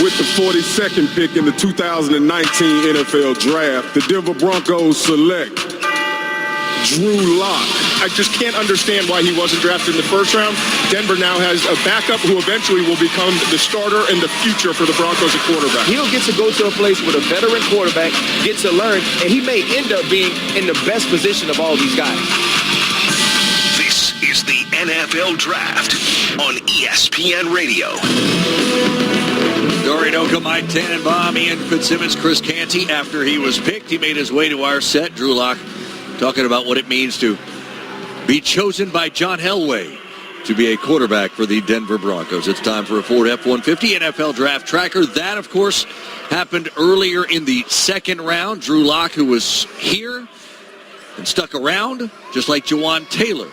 With the 42nd pick in the 2019 NFL Draft, the Denver Broncos select Drew Lock. I just can't understand why he wasn't drafted in the first round. Denver now has a backup who eventually will become the starter in the future for the Broncos at quarterback. He'll get to go to a place with a veteran quarterback, get to learn, and he may end up being in the best position of all these guys. This is the NFL Draft on ESPN Radio. Dorian Oka, Mike Tannenbaum, Ian Fitzsimmons, Chris Canty. After he was picked, he made his way to our set. Drew Lock talking about what it means to be chosen by John Elway to be a quarterback for the Denver Broncos. It's time for a Ford F-150 NFL Draft Tracker. That, of course, happened earlier in the second round. Drew Lock, who was here and stuck around, just like Jawan Taylor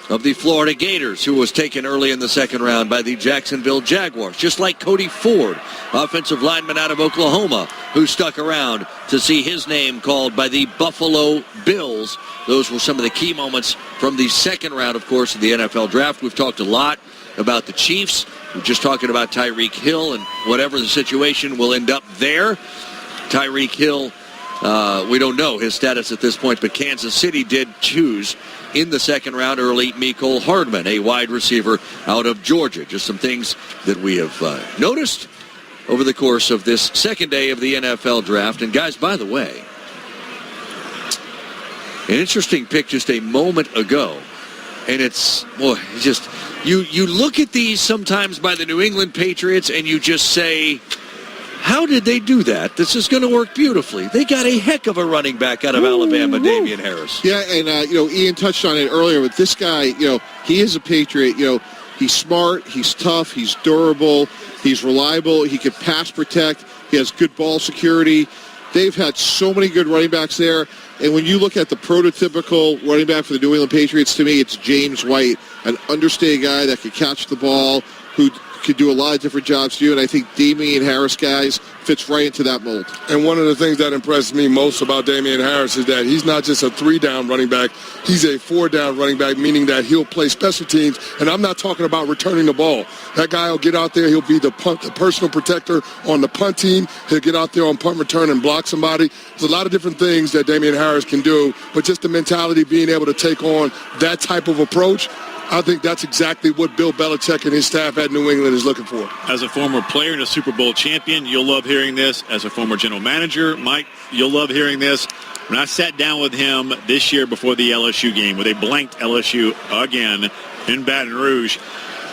of the Florida Gators, who was taken early in the second round by the Jacksonville Jaguars. Just like Cody Ford, offensive lineman out of Oklahoma, who stuck around to see his name called by the Buffalo Bills. Those were some of the key moments from the second round, of course, of the NFL Draft. We've talked a lot about the Chiefs. We're just talking about Tyreek Hill, and whatever the situation will end up there. Tyreek Hill, we don't know his status at this point, but Kansas City did choose in the second round early Mecole Hardman, a wide receiver out of Georgia. Just some things that we have noticed over the course of this second day of the NFL Draft. And guys, by the way, an interesting pick just a moment ago. And it's, boy, it's just, you look at these sometimes by the New England Patriots and you just say, how did they do that? This is going to work beautifully. They got a heck of a running back out of Alabama, Damian Harris. Yeah, and, Ian touched on it earlier, but this guy, he is a Patriot. He's smart, he's tough, he's durable, he's reliable, he can pass protect, he has good ball security. They've had so many good running backs there. And when you look at the prototypical running back for the New England Patriots, to me, it's James White, an understated guy that can catch the ball, who could do a lot of different jobs too, and I think Damian Harris, guys, fits right into that mold. And one of the things that impressed me most about Damian Harris is that he's not just a 3-down running back, he's a 4-down running back, meaning that he'll play special teams, and I'm not talking about returning the ball. That guy will get out there, he'll be the personal protector on the punt team, he'll get out there on punt return and block somebody. There's a lot of different things that Damian Harris can do, but just the mentality, being able to take on that type of approach, I think that's exactly what Bill Belichick and his staff at New England is looking for. As a former player and a Super Bowl champion, you'll love hearing this. As a former general manager, Mike, you'll love hearing this. When I sat down with him this year before the LSU game, where they blanked LSU again in Baton Rouge,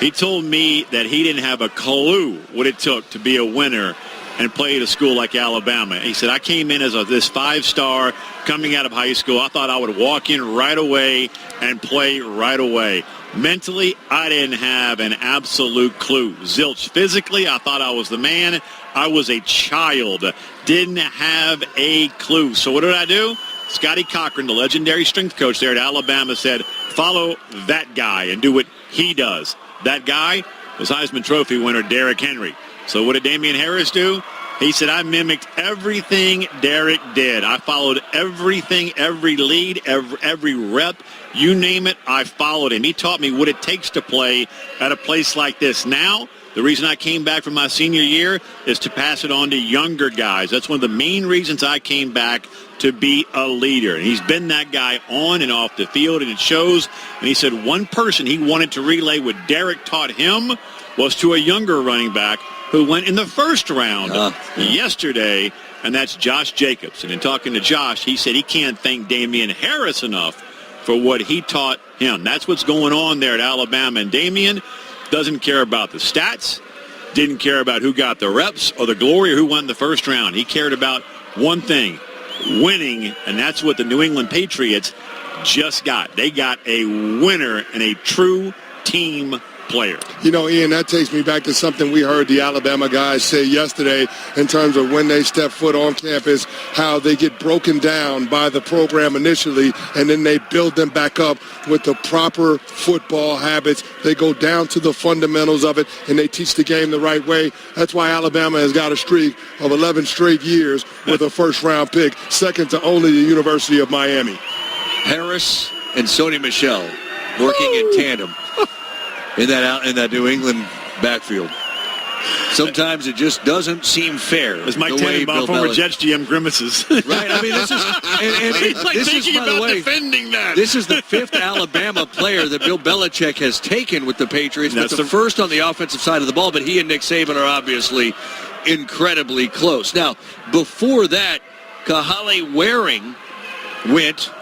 he told me that he didn't have a clue what it took to be a winner and play at a school like Alabama. He said, I came in as this 5-star coming out of high school. I thought I would walk in right away and play right away. Mentally, I didn't have an absolute clue. Zilch. Physically, I thought I was the man. I was a child. Didn't have a clue. So what did I do? Scotty Cochran, the legendary strength coach there at Alabama, said, follow that guy and do what he does. That guy was Heisman Trophy winner Derrick Henry. So what did Damian Harris do? He said, I mimicked everything Derrick did. I followed everything, every lead, every rep. You name it, I followed him. He taught me what it takes to play at a place like this. Now, the reason I came back from my senior year is to pass it on to younger guys. That's one of the main reasons I came back, to be a leader. And he's been that guy on and off the field, and it shows. And he said one person he wanted to relay what Derrick taught him was to a younger running back who went in the first round yesterday, and that's Josh Jacobs. And in talking to Josh, he said he can't thank Damian Harris enough for what he taught him. That's what's going on there at Alabama. And Damian, Doesn't care about the stats, didn't care about who got the reps or the glory or who won the first round. He cared about one thing, winning, and that's what the New England Patriots just got. They got a winner and a true team player. You know, Ian, that takes me back to something we heard the Alabama guys say yesterday in terms of when they step foot on campus, how they get broken down by the program initially, and then they build them back up with the proper football habits. They go down to the fundamentals of it, and they teach the game the right way. That's why Alabama has got a streak of 11 straight years with a first-round pick, second to only the University of Miami. Harris and Sony Michel working in tandem in that New England backfield. Sometimes it just doesn't seem fair. As Mike Tannenbaum, former Jets GM, grimaces. Right. I mean, this is he's like thinking about defending that. This is the fifth Alabama player that Bill Belichick has taken with the Patriots. That's the first on the offensive side of the ball, but he and Nick Saban are obviously incredibly close. Now, before that, Kahale Waring went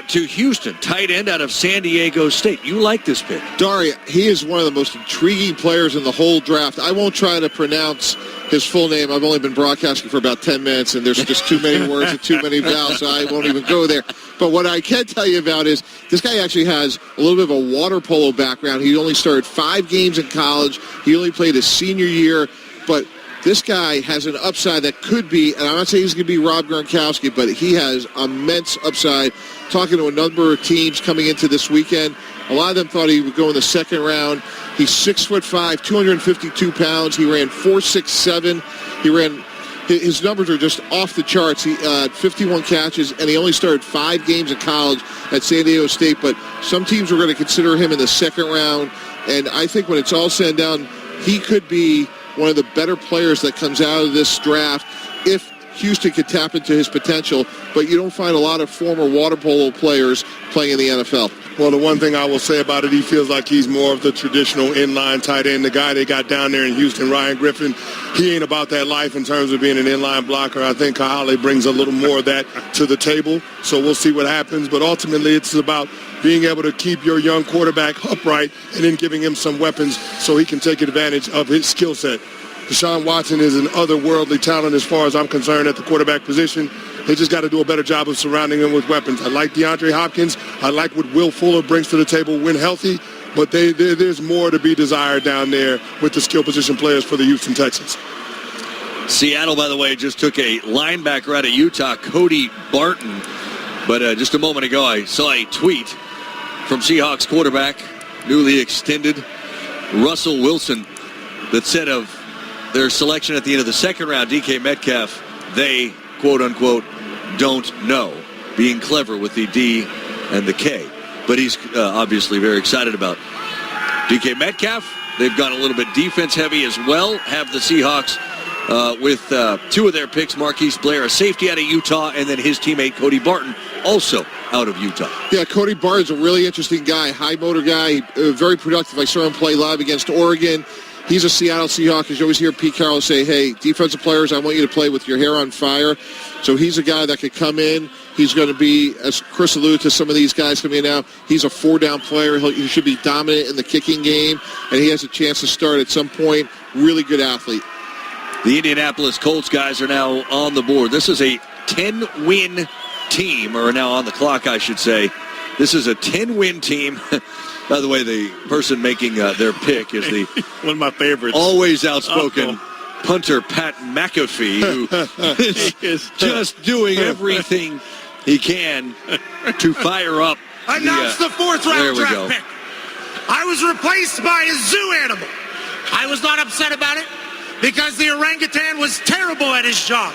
to Houston, tight end out of San Diego State. You like this pick? Dari, he is one of the most intriguing players in the whole draft. I won't try to pronounce his full name. I've only been broadcasting for about 10 minutes, and there's just too many words and too many vowels, so I won't even go there. But what I can tell you about is this guy actually has a little bit of a water polo background. He only started 5 games in college. He only played his senior year, but this guy has an upside that could be, and I'm not saying he's going to be Rob Gronkowski, but he has immense upside. Talking to a number of teams coming into this weekend, a lot of them thought he would go in the second round. He's 6'5", 252 pounds. He ran 4.67. His numbers are just off the charts. He had 51 catches, and he only started 5 games in college at San Diego State. But some teams are going to consider him in the second round, and I think when it's all said and done, he could be one of the better players that comes out of this draft if Houston could tap into his potential, but you don't find a lot of former water polo players playing in the NFL. Well, the one thing I will say about it, he feels like he's more of the traditional inline tight end. The guy they got down there in Houston, Ryan Griffin, he ain't about that life in terms of being an inline blocker. I think Kahale brings a little more of that to the table, so we'll see what happens. But ultimately, it's about being able to keep your young quarterback upright and then giving him some weapons so he can take advantage of his skill set. Deshaun Watson is an otherworldly talent as far as I'm concerned at the quarterback position. They just got to do a better job of surrounding him with weapons. I like DeAndre Hopkins. I like what Will Fuller brings to the table when healthy, but there's more to be desired down there with the skill position players for the Houston Texans. Seattle, by the way, just took a linebacker out of Utah, Cody Barton. But just a moment ago, I saw a tweet from Seahawks quarterback, newly extended, Russell Wilson, that said of their selection at the end of the second round, DK Metcalf, they, quote-unquote, don't know, being clever with the D and the K. But he's obviously very excited about DK Metcalf. They've gone a little bit defense-heavy as well, have the Seahawks with 2 of their picks, Marquise Blair, a safety out of Utah, and then his teammate Cody Barton, also out of Utah. Yeah, Cody Barton's a really interesting guy, high-motor guy, very productive. I saw him play live against Oregon. He's a Seattle Seahawk. You always hear Pete Carroll say, hey, defensive players, I want you to play with your hair on fire. So he's a guy that could come in. He's going to be, as Chris alluded to some of these guys coming in now, he's a 4-down player. He should be dominant in the kicking game, and he has a chance to start at some point. Really good athlete. The Indianapolis Colts guys are now on the board. This is a 10-win team, or now on the clock, I should say. This is a 10-win team. By the way, the person making their pick is the one of my favorites, always outspoken punter Pat McAfee, who is just doing everything he can to fire up. Announced the 4th round draft pick. I was replaced by a zoo animal. I was not upset about it because the orangutan was terrible at his job.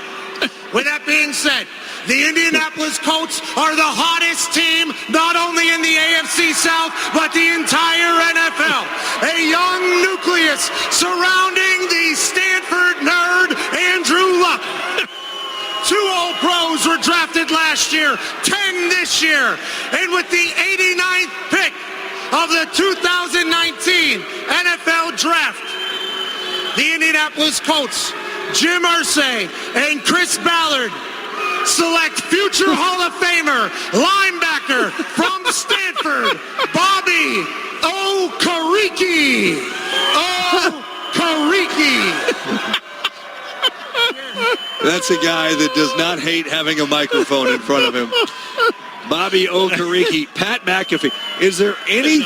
With that being said, the Indianapolis Colts are the hottest team, not only in the AFC South, but the entire NFL. A young nucleus surrounding the Stanford nerd, Andrew Luck. 2 All-Pros were drafted last year, 10 this year. And with the 89th pick of the 2019 NFL Draft, the Indianapolis Colts, Jim Irsay and Chris Ballard, select future Hall of Famer, linebacker from Stanford, Bobby Okereke. Okereke. Okereke. That's a guy that does not hate having a microphone in front of him. Bobby Okereke. Pat McAfee. Is there any...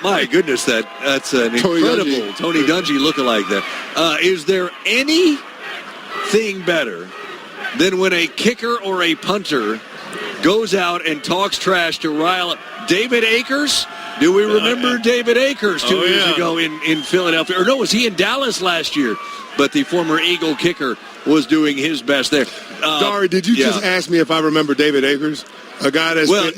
My goodness, that's an incredible Tony Dungy lookalike there. Is there anything better than when a kicker or a punter goes out and talks trash to rile up David Akers? Do we remember David Akers 2 years ago in Philadelphia? Or no, was he in Dallas last year? But the former Eagle kicker was doing his best there. Dari, did you just ask me if I remember David Akers? A guy that's no.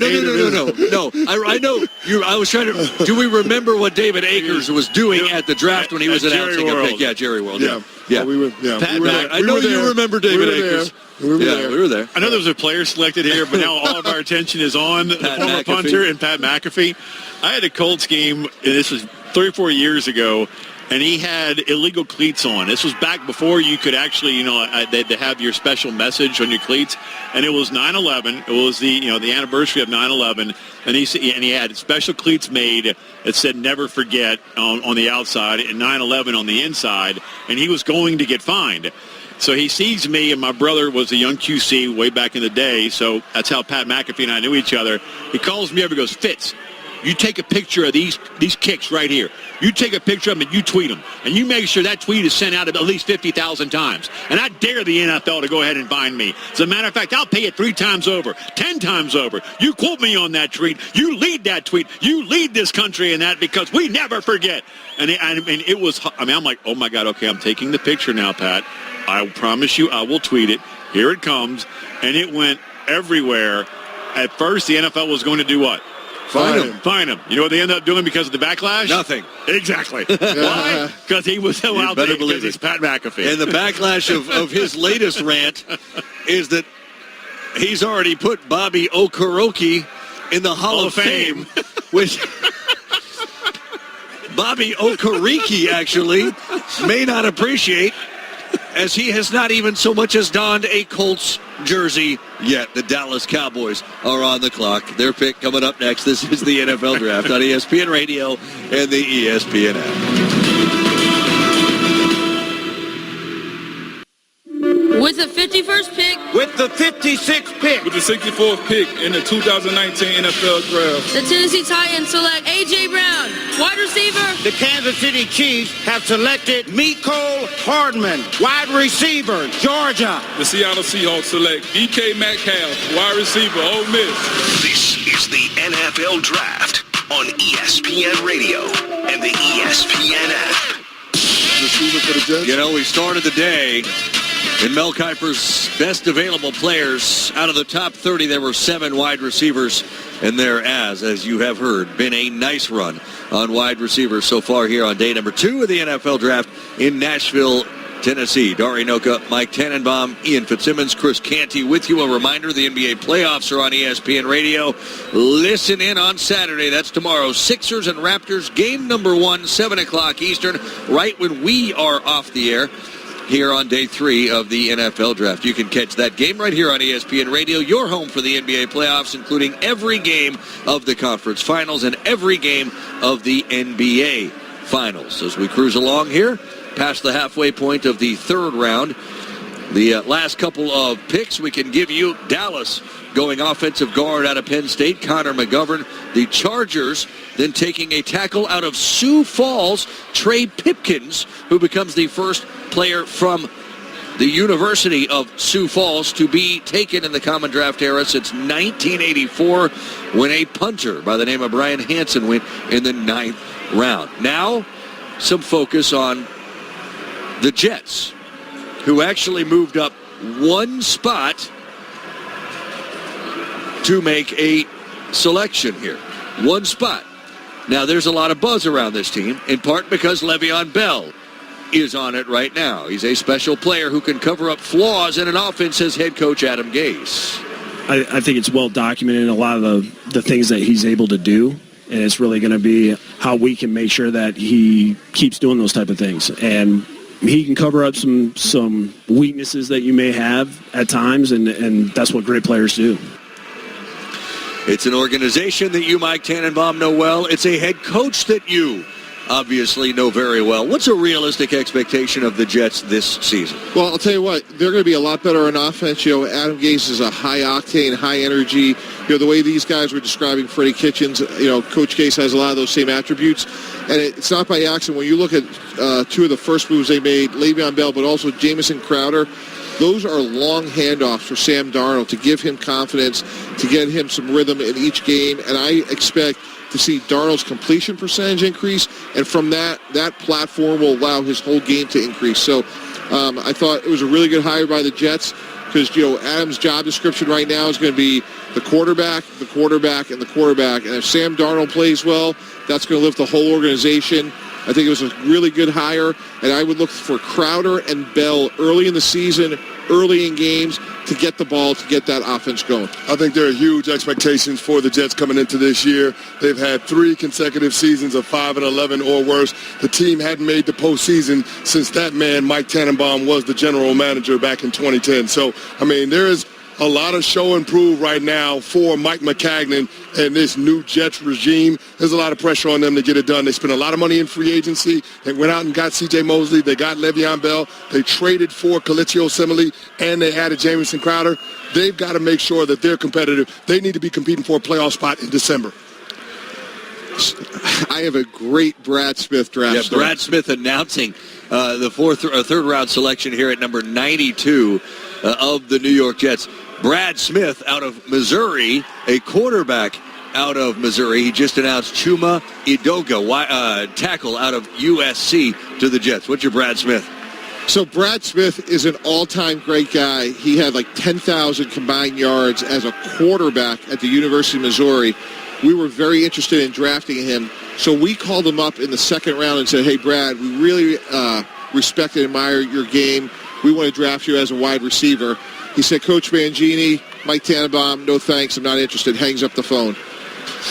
I know. I was trying to. Do we remember what David Akers was doing at the draft when he was announcing a pick? Yeah, Jerry World. Yeah. I know you remember David Akers. We were there. I know there was a player selected here, but now all of our attention is on the former punter and Pat McAfee. I had a Colts game, and this was 3 or 4 years ago, and he had illegal cleats on. This was back before you could actually, they'd have your special message on your cleats, and it was 9/11. It was the anniversary of 9/11, and he had special cleats made that said "Never Forget" on the outside and 9/11 on the inside, and he was going to get fined. So he sees me, and my brother was a young QC way back in the day, so that's how Pat McAfee and I knew each other. He calls me up and goes, "Fitz, you take a picture of these kicks right here. You take a picture of them and you tweet them. And you make sure that tweet is sent out at least 50,000 times. And I dare the NFL to go ahead and find me. As a matter of fact, I'll pay it 3 times over, 10 times over. You quote me on that tweet. You lead that tweet. You lead this country in that because we never forget." And it was, I'm like, oh, my God, okay, I'm taking the picture now, Pat. I promise you I will tweet it. Here it comes. And it went everywhere. At first, the NFL was going to do what? Fine him. You know what they ended up doing because of the backlash? Nothing. Exactly. Why? Because he was so out there because he's Pat McAfee. And the backlash of his latest rant is that he's already put Bobby Okereke in the Hall of Fame, which Bobby Okereke actually may not appreciate, as he has not even so much as donned a Colts jersey yet. The Dallas Cowboys are on the clock. Their pick coming up next. This is the NFL Draft on ESPN Radio and the ESPN app. With the 51st pick. With the 56th pick. With the 64th pick in the 2019 NFL Draft. The Tennessee Titans select A.J. Brown, wide receiver. The Kansas City Chiefs have selected Mecole Hardman, wide receiver, Georgia. The Seattle Seahawks select DK Metcalf, wide receiver, Ole Miss. This is the NFL Draft on ESPN Radio and the ESPN app. You know, we started the day in Mel Kiper's best available players. Out of the top 30, there were 7 wide receivers, and there as you have heard, been a nice run on wide receivers so far here on day number 2 of the NFL Draft in Nashville, Tennessee. Dari Noka, Mike Tannenbaum, Ian Fitzsimmons, Chris Canty with you. A reminder, the NBA playoffs are on ESPN Radio. Listen in on Saturday. That's tomorrow. Sixers and Raptors, game number 1, 7 o'clock Eastern, right when we are off the air here on day 3 of the NFL Draft. You can catch that game right here on ESPN Radio, your home for the NBA playoffs, including every game of the conference finals and every game of the NBA finals. As we cruise along here, past the halfway point of the 3rd round, the last couple of picks we can give you. Dallas going offensive guard out of Penn State, Connor McGovern. The Chargers then taking a tackle out of Sioux Falls, Trey Pipkins, who becomes the first player from the University of Sioux Falls to be taken in the common draft era since 1984, when a punter by the name of Brian Hansen went in the 9th round. Now, some focus on the Jets, who actually moved up 1 spot to make a selection here. 1 spot. Now, there's a lot of buzz around this team, in part because Le'Veon Bell is on it right now. He's a special player who can cover up flaws in an offense, says head coach Adam Gase. I think it's well documented in a lot of the things that he's able to do, and it's really going to be how we can make sure that he keeps doing those type of things. And he can cover up some weaknesses that you may have at times, and that's what great players do. It's an organization that you, Mike Tannenbaum, know well. It's a head coach that you obviously know very well. What's a realistic expectation of the Jets this season? Well, I'll tell you what, they're going to be a lot better on offense. Adam Gase is a high-octane, high-energy. The way these guys were describing Freddie Kitchens, Coach Gase has a lot of those same attributes. And it's not by accident. When you look at two of the first moves they made, Le'Veon Bell, but also Jamison Crowder, those are long handoffs for Sam Darnold to give him confidence, to get him some rhythm in each game. And I expect to see Darnold's completion percentage increase, and from that platform will allow his whole game to increase. So I thought it was a really good hire by the Jets because, Adam's job description right now is going to be the quarterback, and the quarterback. And if Sam Darnold plays well, that's going to lift the whole organization. I think it was a really good hire, and I would look for Crowder and Bell early in the season, early in games, to get the ball, to get that offense going. I think there are huge expectations for the Jets coming into this year. They've had 3 consecutive seasons of 5-11 or worse. The team hadn't made the postseason since that man, Mike Tannenbaum, was the general manager back in 2010. So, there is a lot of show and prove right now for Mike Maccagnan and this new Jets regime. There's a lot of pressure on them to get it done. They spent a lot of money in free agency. They went out and got C.J. Mosley. They got Le'Veon Bell. They traded for Colicchio Simile, and they added Jamison Crowder. They've got to make sure that they're competitive. They need to be competing for a playoff spot in December. I have a great Brad Smith draft. Yeah, story. Brad Smith announcing the third-round selection here at number 92 of the New York Jets. Brad Smith out of Missouri, a quarterback out of Missouri. He just announced Chuma Edoga, tackle out of USC, to the Jets. What's your Brad Smith? So Brad Smith is an all-time great guy. He had like 10,000 combined yards as a quarterback at the University of Missouri. We were very interested in drafting him. So we called him up in the second round and said, hey, Brad, we really respect and admire your game. We want to draft you as a wide receiver. He said, Coach Mangini, Mike Tannenbaum, no thanks, I'm not interested. Hangs up the phone.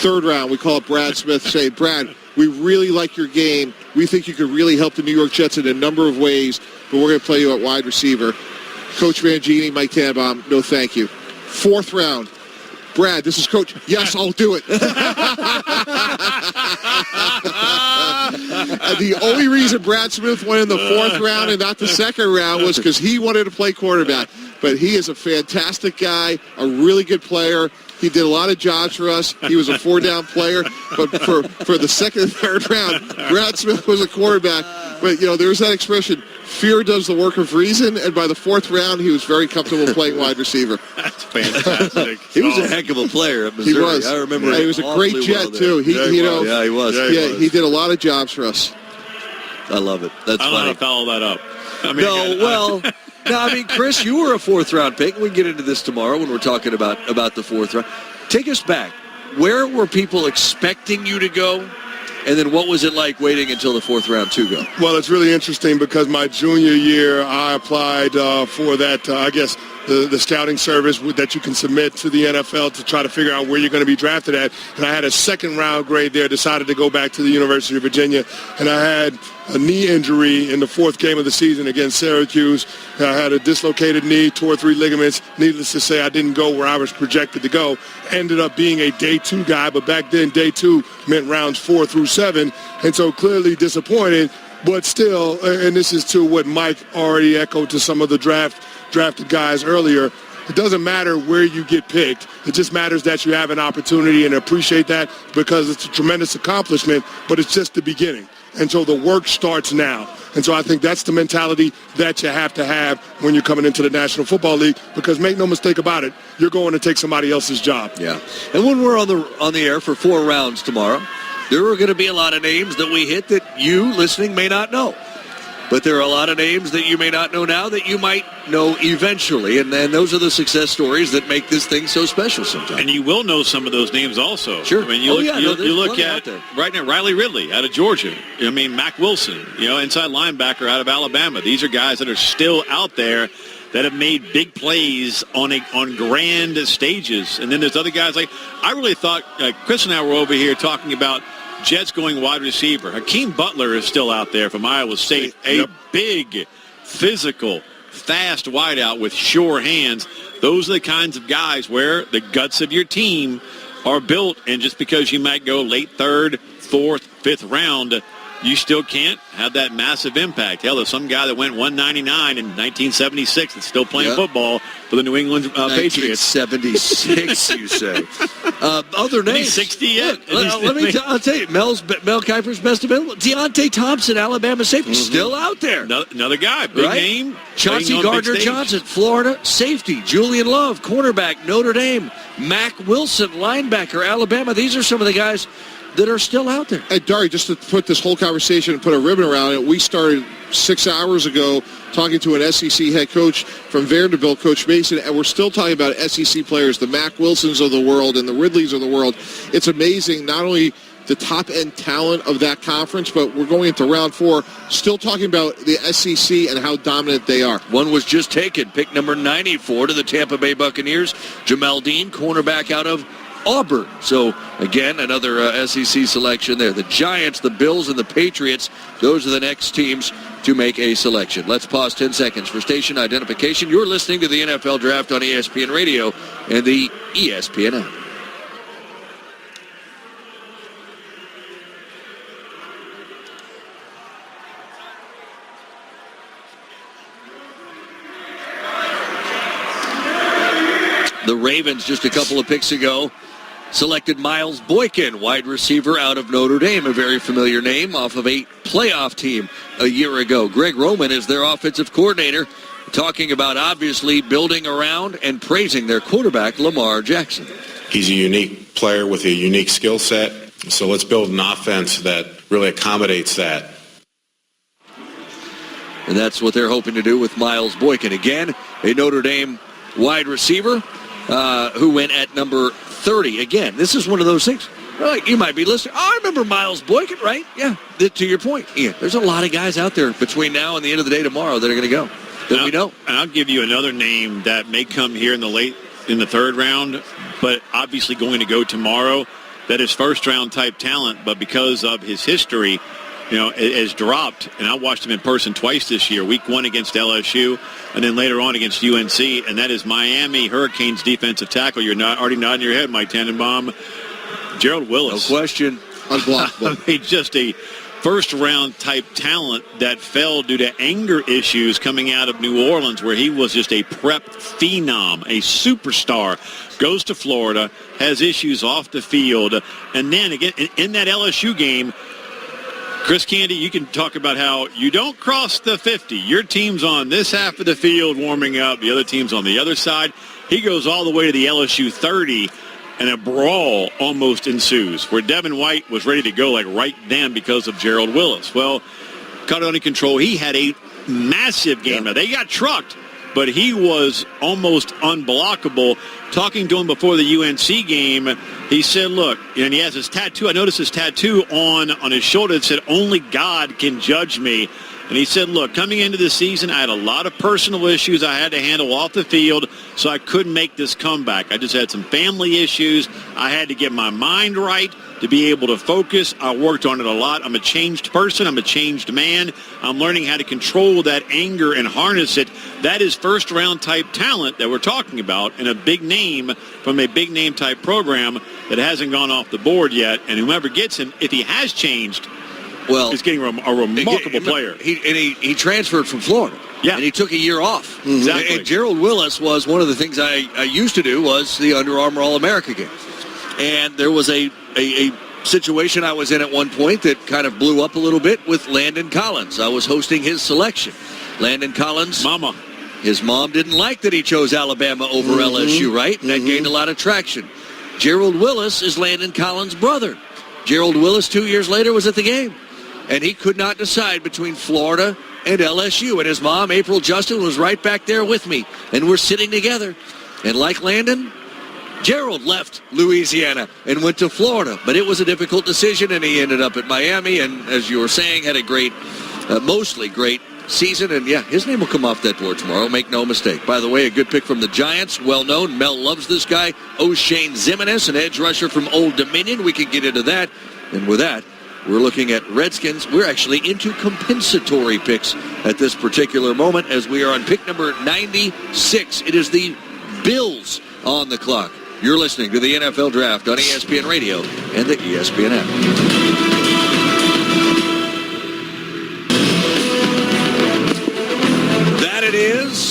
Third round, we call up Brad Smith, say, Brad, we really like your game. We think you could really help the New York Jets in a number of ways, but we're going to play you at wide receiver. Coach Mangini, Mike Tannenbaum, no thank you. Fourth round, Brad, this is Coach. Yes, I'll do it. And the only reason Brad Smith went in the fourth round and not the second round was because he wanted to play quarterback. But he is a fantastic guy, a really good player. He did a lot of jobs for us. He was a four-down player. But for the second and third round, Brad Smith was a quarterback. But, there was that expression, fear does the work of reason, and by the fourth round, he was very comfortable playing wide receiver. That's fantastic. He was a heck of a player at Missouri. He was. I remember. He was a great Jet, too. He was. He did a lot of jobs for us. I love it. That's I don't know how to follow that up. Chris, you were a fourth-round pick. We can get into this tomorrow when we're talking about the fourth round. Take us back. Where were people expecting you to go? And then what was it like waiting until the fourth round to go? Well, it's really interesting because my junior year, I applied for that, the scouting service that you can submit to the NFL to try to figure out where you're going to be drafted at. And I had a second-round grade there, decided to go back to the University of Virginia. And I had a knee injury in the fourth game of the season against Syracuse. I had a dislocated knee, tore 3 ligaments. Needless to say, I didn't go where I was projected to go. Ended up being a day 2 guy, but back then day 2 meant rounds 4 through 7. And so clearly disappointed, but still, and this is to what Mike already echoed to some of the drafted guys earlier, it doesn't matter where you get picked. It just matters that you have an opportunity, and appreciate that because it's a tremendous accomplishment, but it's just the beginning. And so the work starts now. And so I think that's the mentality that you have to have when you're coming into the National Football League, because make no mistake about it, you're going to take somebody else's job. Yeah. And when we're on the air for 4 rounds tomorrow, there are going to be a lot of names that we hit that you listening may not know. But there are a lot of names that you may not know now that you might know eventually. And those are the success stories that make this thing so special sometimes. And you will know some of those names also. Sure. I mean, you look at right now, Riley Ridley out of Georgia. Mac Wilson, inside linebacker out of Alabama. These are guys that are still out there that have made big plays on grand stages. And then there's other guys I really thought, Chris and I were over here talking about Jets going wide receiver. Hakeem Butler is still out there from Iowa State. A big, physical, fast wideout with sure hands. Those are the kinds of guys where the guts of your team are built. And just because you might go late 3rd, 4th, 5th round you still can't have that massive impact. Hell, there's some guy that went 199 in 1976 that's still playing football for the New England Patriots. 1976, you say. Other names. 60 yet? I'll tell you, Mel Kiper's best available. Deontay Thompson, Alabama safety, still out there. Another guy, big name. Chauncey Gardner-Johnson, Florida, safety. Julian Love, cornerback, Notre Dame. Mack Wilson, linebacker, Alabama. These are some of the guys that are still out there. Hey, Dari, just to put this whole conversation and put a ribbon around it, we started 6 hours ago talking to an SEC head coach from Vanderbilt, Coach Mason, and we're still talking about SEC players, the Mack Wilsons of the world and the Ridleys of the world. It's amazing, not only the top-end talent of that conference, but we're going into round 4, still talking about the SEC and how dominant they are. One was just taken, pick number 94 to the Tampa Bay Buccaneers, Jamel Dean, cornerback out of Auburn. So, again, another SEC selection there. The Giants, the Bills, and the Patriots, those are the next teams to make a selection. Let's pause 10 seconds for station identification. You're listening to the NFL Draft on ESPN Radio and the ESPN app. The Ravens, just a couple of picks ago, selected Miles Boykin, wide receiver out of Notre Dame, a very familiar name off of a playoff team a year ago. Greg Roman is their offensive coordinator, talking about obviously building around and praising their quarterback, Lamar Jackson. He's a unique player with a unique skill set, so let's build an offense that really accommodates that. And that's what they're hoping to do with Miles Boykin. Again, a Notre Dame wide receiver who went at number 30. Again, this is one of those things. You might be listening. I remember Miles Boykin, right? Yeah, to your point, Ian. There's a lot of guys out there between now and the end of the day tomorrow that are going to go that we know. And I'll give you another name that may come here in the third round, but obviously going to go tomorrow. That is first-round type talent, but because of his history, has dropped. And I watched him in person twice this year, week 1 against LSU, and then later on against UNC, and that is Miami Hurricanes defensive tackle. You're already nodding your head, Mike Tannenbaum. Gerald Willis. No question. Unblockable. I mean, just a first-round type talent that fell due to anger issues coming out of New Orleans, where he was just a prep phenom, a superstar, goes to Florida, has issues off the field, and then again in that LSU game, Chris Candy, you can talk about how you don't cross the 50. Your team's on this half of the field warming up. The other team's on the other side. He goes all the way to the LSU 30, and a brawl almost ensues where Devin White was ready to go right then because of Gerald Willis. Well, caught it under control. He had a massive game. Now, they got trucked, but he was almost unblockable. Talking to him before the UNC game, he said, look, and he has his tattoo. I noticed his tattoo on his shoulder that said, only God can judge me. And he said, look, coming into the season, I had a lot of personal issues I had to handle off the field, so I couldn't make this comeback. I just had some family issues. I had to get my mind right to be able to focus. I worked on it a lot. I'm a changed person. I'm a changed man. I'm learning how to control that anger and harness it. That is first-round type talent that we're talking about, and a big name from a big-name type program that hasn't gone off the board yet. And whoever gets him, if he has changed, is getting a remarkable player. He transferred from Florida. Yeah. And he took a year off. Exactly. And Gerald Willis was one of the things I used to do was the Under Armour All-America game. And there was a situation I was in at one point that kind of blew up a little bit with Landon Collins. I was hosting his selection. Landon Collins. Mama. His mom didn't like that he chose Alabama over LSU, right? And that gained a lot of traction. Gerald Willis is Landon Collins' brother. Gerald Willis, 2 years later, was at the game. And he could not decide between Florida and LSU. And his mom, April Justin, was right back there with me. And we're sitting together. And like Landon, Gerald left Louisiana and went to Florida. But it was a difficult decision, and he ended up at Miami. And as you were saying, had a great, mostly great season. And, yeah, his name will come off that board tomorrow. Make no mistake. By the way, a good pick from the Giants. Well-known. Mel loves this guy. O'Shane Ximenez, an edge rusher from Old Dominion. We can get into that. And with that, we're looking at Redskins. We're actually into compensatory picks at this particular moment as we are on pick number 96. It is the Bills on the clock. You're listening to the NFL Draft on ESPN Radio and the ESPN app.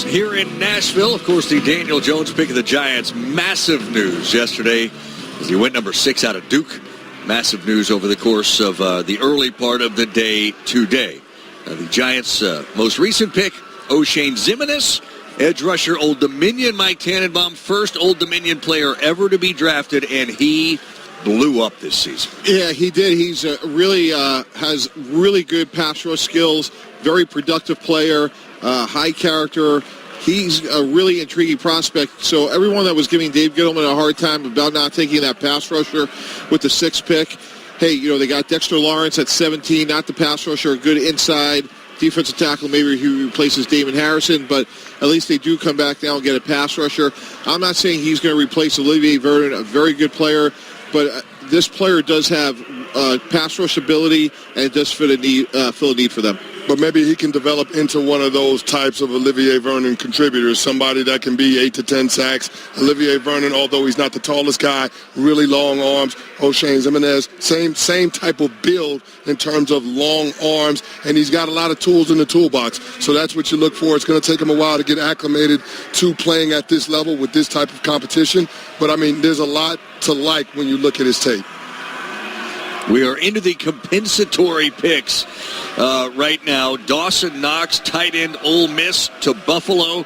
here in Nashville. Of course, the Daniel Jones pick of the Giants. Massive news yesterday as he went number 6 out of Duke. Massive news over the course of the early part of the day today. The Giants' most recent pick, O'Shane Ximines, edge rusher, Old Dominion, Mike Tannenbaum, first Old Dominion player ever to be drafted, and he blew up this season. Yeah, he did. He's really has really good pass rush skills, very productive player, high character. He's a really intriguing prospect. So everyone that was giving Dave Gettleman a hard time about not taking that pass rusher with the 6th pick, hey, they got Dexter Lawrence at 17, not the pass rusher, good inside defensive tackle. Maybe he replaces Damon Harrison, but at least they do come back now and get a pass rusher. I'm not saying he's going to replace Olivier Vernon, a very good player, but this player does have pass rush ability, and it does fill a need for them. But maybe he can develop into one of those types of Olivier Vernon contributors, somebody that can be 8 to 10 sacks. Olivier Vernon, although he's not the tallest guy, really long arms. O'Shane Ximines, same type of build in terms of long arms, and he's got a lot of tools in the toolbox. So that's what you look for. It's going to take him a while to get acclimated to playing at this level with this type of competition. But, I mean, there's a lot to like when you look at his tape. We are into the compensatory picks right now. Dawson Knox, tight end, Ole Miss to Buffalo.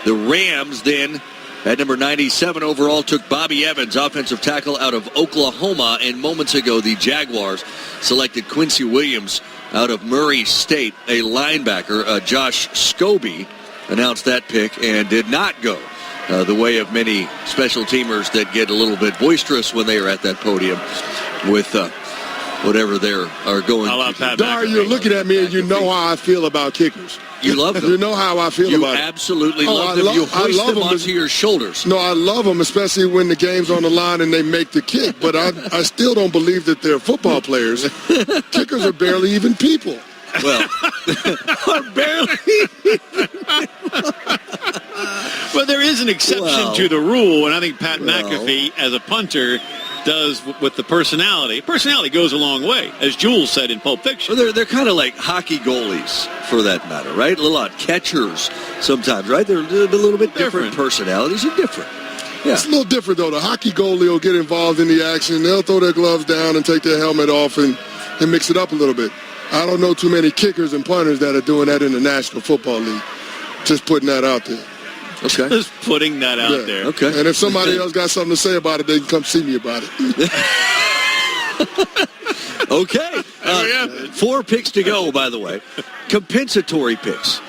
The Rams then, at number 97 overall, took Bobby Evans, offensive tackle out of Oklahoma. And moments ago, the Jaguars selected Quincy Williams out of Murray State, a linebacker. Josh Scobie announced that pick and did not go the way of many special teamers that get a little bit boisterous when they are at that podium with whatever they are going to. Dar, you're looking at me and you know how I feel about kickers. You love them. You know how I feel about them. You absolutely love them. You hoist them onto your shoulders. No, I love them, especially when the game's on the line and they make the kick. But I still don't believe that they're football players. Kickers are barely even people. Well, barely. Well, there is an exception to the rule, and I think Pat McAfee, as a punter, does with the personality. Personality goes a long way, as Jules said in Pulp Fiction. Well, they're kind of like hockey goalies, for that matter, right? A little odd catchers sometimes, right? They're a little bit different personalities are different. Yeah. It's a little different, though. The hockey goalie will get involved in the action. They'll throw their gloves down and take their helmet off and mix it up a little bit. I don't know too many kickers and punters that are doing that in the National Football League. Just putting that out there. Okay. Just putting that out there. Okay. And if somebody else got something to say about it, they can come see me about it. Okay. 4 picks to go, by the way. Compensatory picks.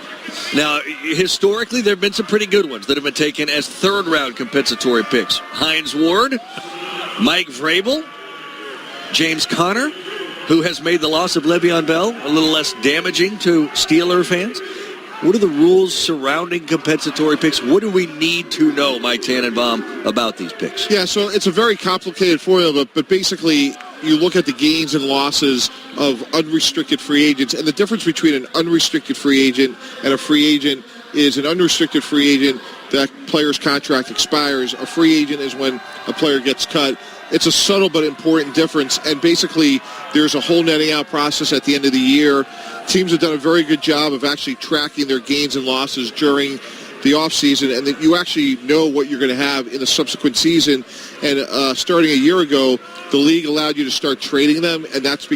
Now, historically, there have been some pretty good ones that have been taken as third-round compensatory picks. Hines Ward, Mike Vrabel, James Conner, who has made the loss of Le'Veon Bell a little less damaging to Steeler fans. What are the rules surrounding compensatory picks? What do we need to know, Mike Tannenbaum, about these picks? Yeah, so it's a very complicated formula, but basically you look at the gains and losses of unrestricted free agents, and the difference between an unrestricted free agent and a free agent is an unrestricted free agent, that player's contract expires. A free agent is when a player gets cut. It's a subtle but important difference, and basically there's a whole netting out process at the end of the year. Teams have done a very good job of actually tracking their gains and losses during the offseason, and that you actually know what you're going to have in the subsequent season. And starting a year ago, the league allowed you to start trading them, and that's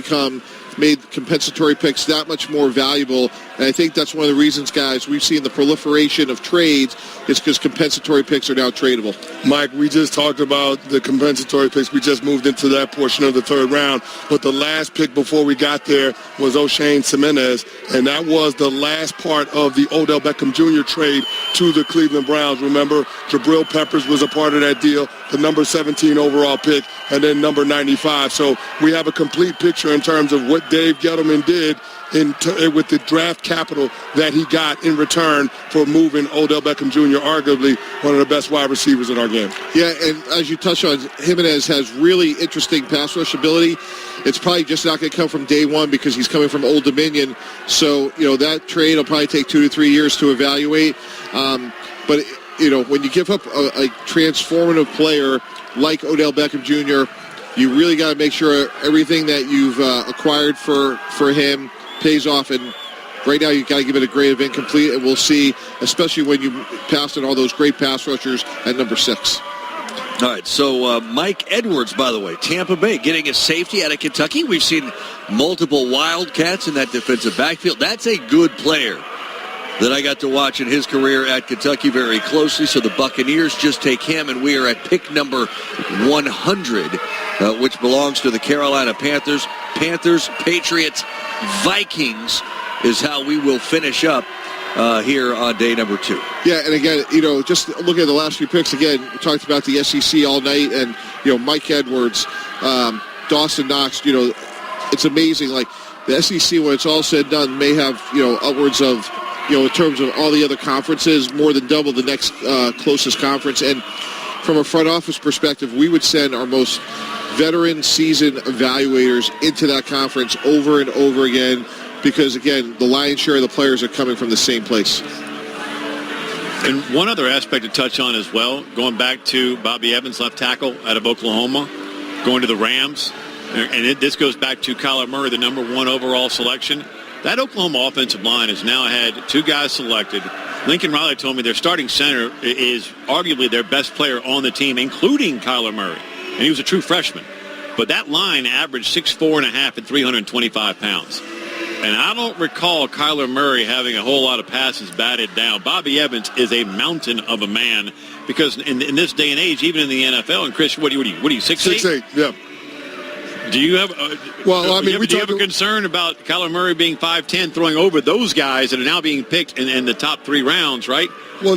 made compensatory picks that much more valuable. And I think that's one of the reasons, guys, we've seen the proliferation of trades is because compensatory picks are now tradable. Mike, we just talked about the compensatory picks. We just moved into that portion of the third round. But the last pick before we got there was O'Shane Ximines, and that was the last part of the Odell Beckham Jr. trade to the Cleveland Browns. Remember, Jabril Peppers was a part of that deal, the number 17 overall pick, and then number 95. So we have a complete picture in terms of what Dave Gettleman did with the draft capital that he got in return for moving Odell Beckham Jr., arguably one of the best wide receivers in our game. Yeah, and as you touched on, Jimenez has really interesting pass rush ability. It's probably just not going to come from day one because he's coming from Old Dominion. So, that trade will probably take 2 to 3 years to evaluate. But, when you give up a transformative player like Odell Beckham Jr., you really got to make sure everything that you've acquired for him pays off. And right now you got to give it a grade of incomplete, and we'll see, especially when you pass on all those great pass rushers at number 6. All right, so Mike Edwards, by the way, Tampa Bay getting a safety out of Kentucky. We've seen multiple Wildcats in that defensive backfield. That's a good player that I got to watch in his career at Kentucky very closely. So the Buccaneers just take him, and we are at pick number 100, which belongs to the Carolina Panthers. Panthers, Patriots, Vikings is how we will finish up here on day number 2. Yeah, and again, just look at the last few picks. Again, we talked about the SEC all night, and, Mike Edwards, Dawson Knox, it's amazing. Like, the SEC, when it's all said and done, may have, upwards of, in terms of all the other conferences, more than double the next closest conference. And from a front office perspective, we would send our most veteran seasoned evaluators into that conference over and over again because, again, the lion's share of the players are coming from the same place. And one other aspect to touch on as well, going back to Bobby Evans, left tackle out of Oklahoma, going to the Rams. And this goes back to Kyler Murray, the number 1 overall selection. That Oklahoma offensive line has now had 2 guys selected. Lincoln Riley told me their starting center is arguably their best player on the team, including Kyler Murray. And he was a true freshman. But that line averaged 6'4.5" and 325 pounds. And I don't recall Kyler Murray having a whole lot of passes batted down. Bobby Evans is a mountain of a man because in this day and age, even in the NFL, and Chris, what are you 6'8"? 6'8", yeah. Do you have do you have a concern about Kyler Murray being 5'10", throwing over those guys that are now being picked in the top 3 rounds, right? Well,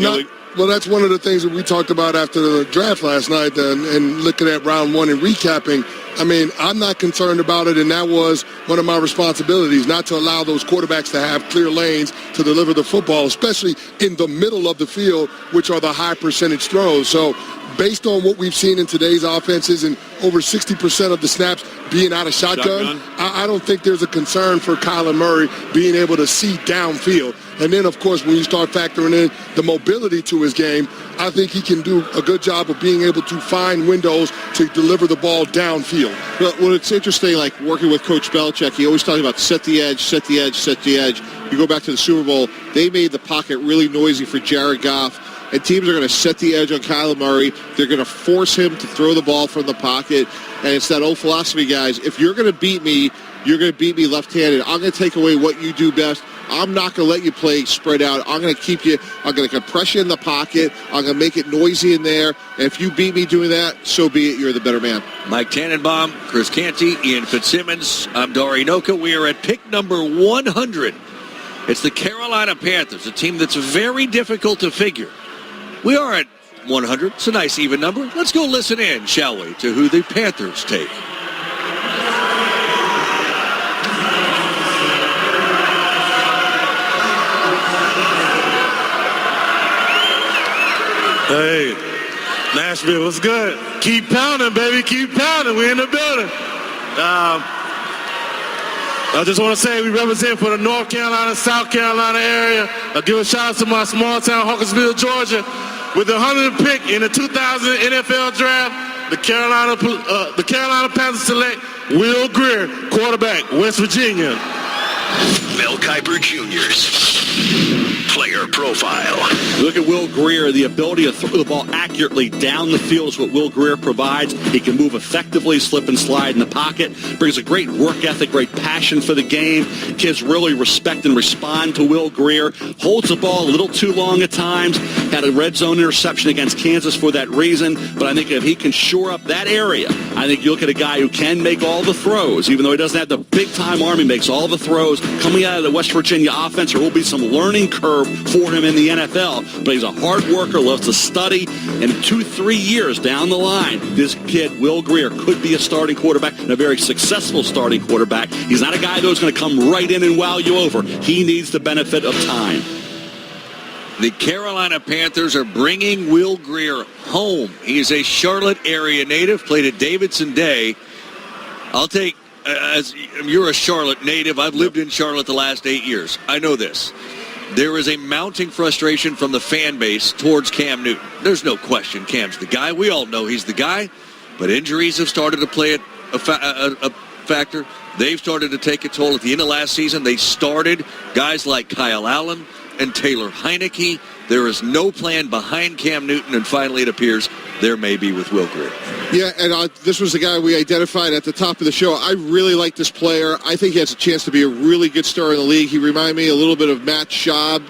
that's one of the things that we talked about after the draft last night and looking at round 1 and recapping. I mean, I'm not concerned about it, and that was one of my responsibilities, not to allow those quarterbacks to have clear lanes to deliver the football, especially in the middle of the field, which are the high percentage throws. So based on what we've seen in today's offenses and over 60% of the snaps being out of shotgun. I don't think there's a concern for Kyler Murray being able to see downfield. And then, of course, when you start factoring in the mobility to his game, I think he can do a good job of being able to find windows to deliver the ball downfield. Well, it's interesting, like working with Coach Belichick, he always talked about set the edge, set the edge, set the edge. You go back to the Super Bowl, they made the pocket really noisy for Jared Goff. And teams are going to set the edge on Kyler Murray. They're going to force him to throw the ball from the pocket. And it's that old philosophy, guys. If you're going to beat me, you're going to beat me left-handed. I'm going to take away what you do best. I'm not going to let you play spread out. I'm going to keep you. I'm going to compress you in the pocket. I'm going to make it noisy in there. And if you beat me doing that, so be it. You're the better man. Mike Tannenbaum, Chris Canty, Ian Fitzsimmons. I'm Dari Noka. We are at pick number 100. It's the Carolina Panthers, a team that's very difficult to figure. We are at 100. It's a nice even number. Let's go listen in, shall we, to who the Panthers take. Hey, Nashville, what's good? Keep pounding, baby. Keep pounding. We're in the building. I just want to say we represent for the North Carolina, South Carolina area. I'll give a shout out to my small town, Hawkinsville, Georgia. With the 100th pick in the 2000 NFL Draft, the Carolina Panthers select Will Grier, quarterback, West Virginia. Mel Kiper Jr.'s player profile. Look at Will Grier. The ability to throw the ball accurately down the field is what Will Grier provides. He can move effectively, slip and slide in the pocket. Brings a great work ethic, great passion for the game. Kids really respect and respond to Will Grier. Holds the ball a little too long at times. Had a red zone interception against Kansas for that reason. But I think if he can shore up that area, I think you look at a guy who can make all the throws. Even though he doesn't have the big-time arm, he makes all the throws. Coming out of the West Virginia offense, there will be some learning curve for him in the NFL. But he's a hard worker, loves to study. And 2-3 years down the line, this kid, Will Grier, could be a starting quarterback and a very successful starting quarterback. He's not a guy who's going to come right in and wow you over. He needs the benefit of time. The Carolina Panthers are bringing Will Grier home. He is a Charlotte area native, played at Davidson Day. I'll take, as you're a Charlotte native, I've lived in Charlotte the last 8 years. I know this. There is a mounting frustration from the fan base towards Cam Newton. There's no question Cam's the guy. We all know he's the guy. But injuries have started to play a factor. they've started to take a toll. At the end of last season, they started guys like Kyle Allen and Taylor Heineke. There is no plan behind Cam Newton, and finally it appears there may be with Will Grier. Yeah, and this was the guy we identified at the top of the show. I really like this player. I think he has a chance to be a really good star in the league. He reminded me a little bit of Matt Schaub,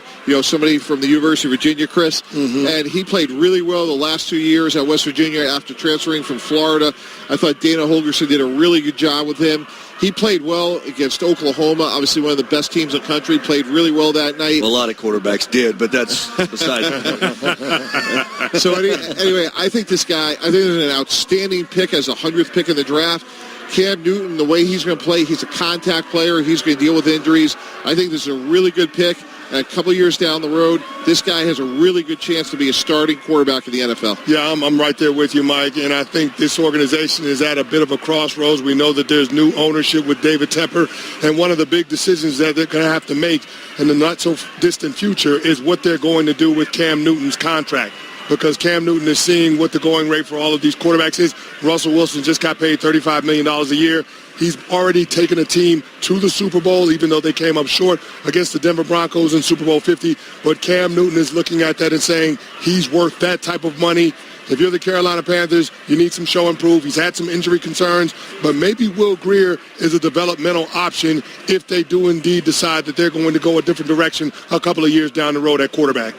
somebody from the University of Virginia, Chris. Mm-hmm. And he played really well the last 2 years at West Virginia after transferring from Florida. I thought Dana Holgorsen did a really good job with him. He played well against Oklahoma, obviously one of the best teams in the country, played really well that night. A lot of quarterbacks did, but that's besides the point. So anyway, I think this guy, I think is an outstanding pick as a 100th pick in the draft. Cam Newton, the way he's going to play, he's a contact player. He's going to deal with injuries. I think this is a really good pick. And a couple of years down the road, this guy has a really good chance to be a starting quarterback in the NFL. Yeah, I'm right there with you, Mike. And I think this organization is at a bit of a crossroads. We know that there's new ownership with David Tepper. And one of the big decisions that they're going to have to make in the not-so-distant future is what they're going to do with Cam Newton's contract. Because Cam Newton is seeing what the going rate for all of these quarterbacks is. Russell Wilson just got paid $35 million a year. He's already taken a team to the Super Bowl, even though they came up short against the Denver Broncos in Super Bowl 50. But Cam Newton is looking at that and saying he's worth that type of money. If you're the Carolina Panthers, you need some show and prove. He's had some injury concerns, but maybe Will Grier is a developmental option if they do indeed decide that they're going to go a different direction a couple of years down the road at quarterback.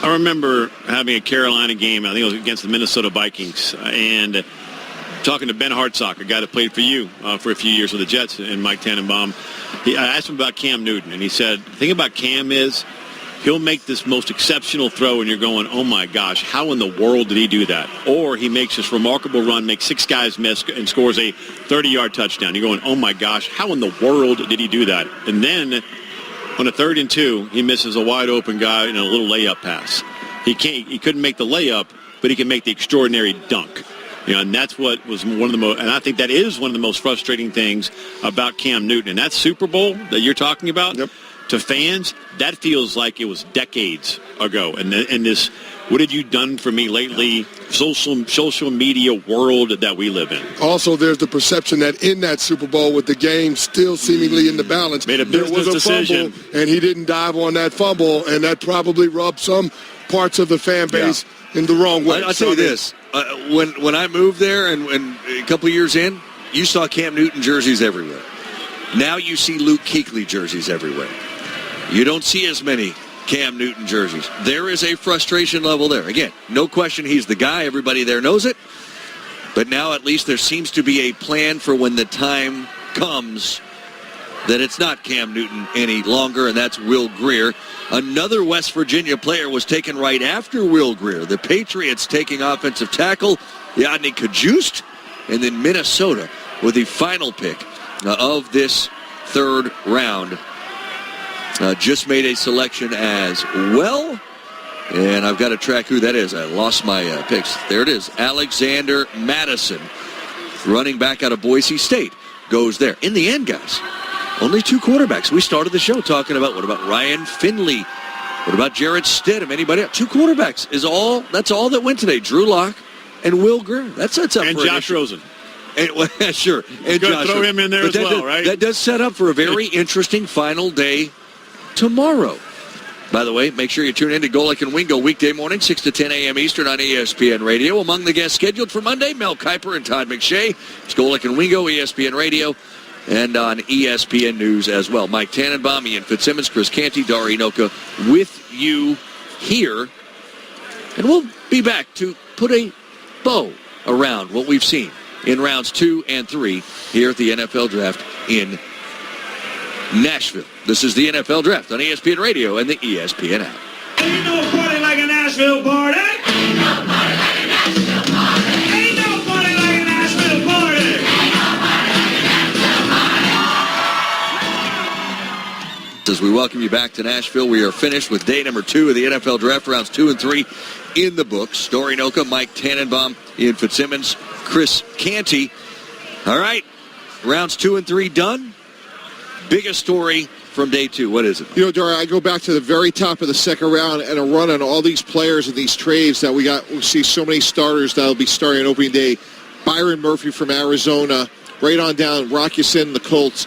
I remember having a Carolina game, I think it was against the Minnesota Vikings, and talking to Ben Hartsock, a guy that played for you for a few years with the Jets, and Mike Tannenbaum. I asked him about Cam Newton, and he said, the thing about Cam is he'll make this most exceptional throw, and you're going, oh, my gosh, how in the world did he do that? Or he makes this remarkable run, makes 6 guys miss, and scores a 30-yard touchdown. You're going, oh, my gosh, how in the world did he do that? And then on a 3rd and 2, he misses a wide-open guy in a little layup pass. He couldn't make the layup, but he can make the extraordinary dunk. And that's what was one of the most, and I think that is one of the most frustrating things about Cam Newton. And that Super Bowl that you're talking about, to fans, that feels like it was decades ago. And this, what have you done for me lately, social media world that we live in. Also, there's the perception that in that Super Bowl with the game still seemingly in the balance, made a business there was a decision. fumble, and he didn't dive on that fumble, and that probably rubbed some parts of the fan base in the wrong way. I'll tell you this. When I moved there and a couple years in, you saw Cam Newton jerseys everywhere. Now you see Luke Kuechly jerseys everywhere. You don't see as many Cam Newton jerseys. There is a frustration level there. Again, no question he's the guy. Everybody there knows it. But now at least there seems to be a plan for when the time comes that it's not Cam Newton any longer, and that's Will Grier. Another West Virginia player was taken right after Will Grier. The Patriots taking offensive tackle Yadni Kajust, and then Minnesota with the final pick of this 3rd round. Just made a selection as well, and I've got to track who that is. I lost my picks. There it is. Alexander Madison, running back out of Boise State, goes there. In the end, guys, only 2 quarterbacks. We started the show talking about, what about Ryan Finley? What about Jarrett Stidham? Anybody else? 2 quarterbacks is all. That's all that went today. Drew Lock and Will Grier. That sets up and for Josh Rosen. And, well, sure. And Josh throw him in there as well, right? That does set up for a very interesting final day tomorrow. By the way, make sure you tune in to Golic and Wingo weekday morning, 6 to 10 a.m. Eastern on ESPN Radio. Among the guests scheduled for Monday, Mel Kiper and Todd McShay. It's Golic and Wingo, ESPN Radio, and on ESPN News as well. Mike Tannenbaum, Ian Fitzsimmons, Chris Canty, Dari Noka with you here. And we'll be back to put a bow around what we've seen in rounds 2 and 3 here at the NFL Draft in Nashville. This is the NFL Draft on ESPN Radio and the ESPN app. Ain't no party like a Nashville party. Ain't no party like a Nashville party. Ain't no party like a Nashville party. Ain't no party like a Nashville party. As we welcome you back to Nashville, we are finished with day number 2 of the NFL Draft, rounds 2 and 3 in the books. Dari Noka, Mike Tannenbaum, Ian Fitzsimmons, Chris Canty. All right, rounds 2 and 3 done. Biggest story from day 2. What is it? Dari, I go back to the very top of the 2nd round and a run on all these players and these trades that we see so many starters that'll be starting on opening day. Byron Murphy from Arizona, right on down. Rock Ya-Sin, the Colts.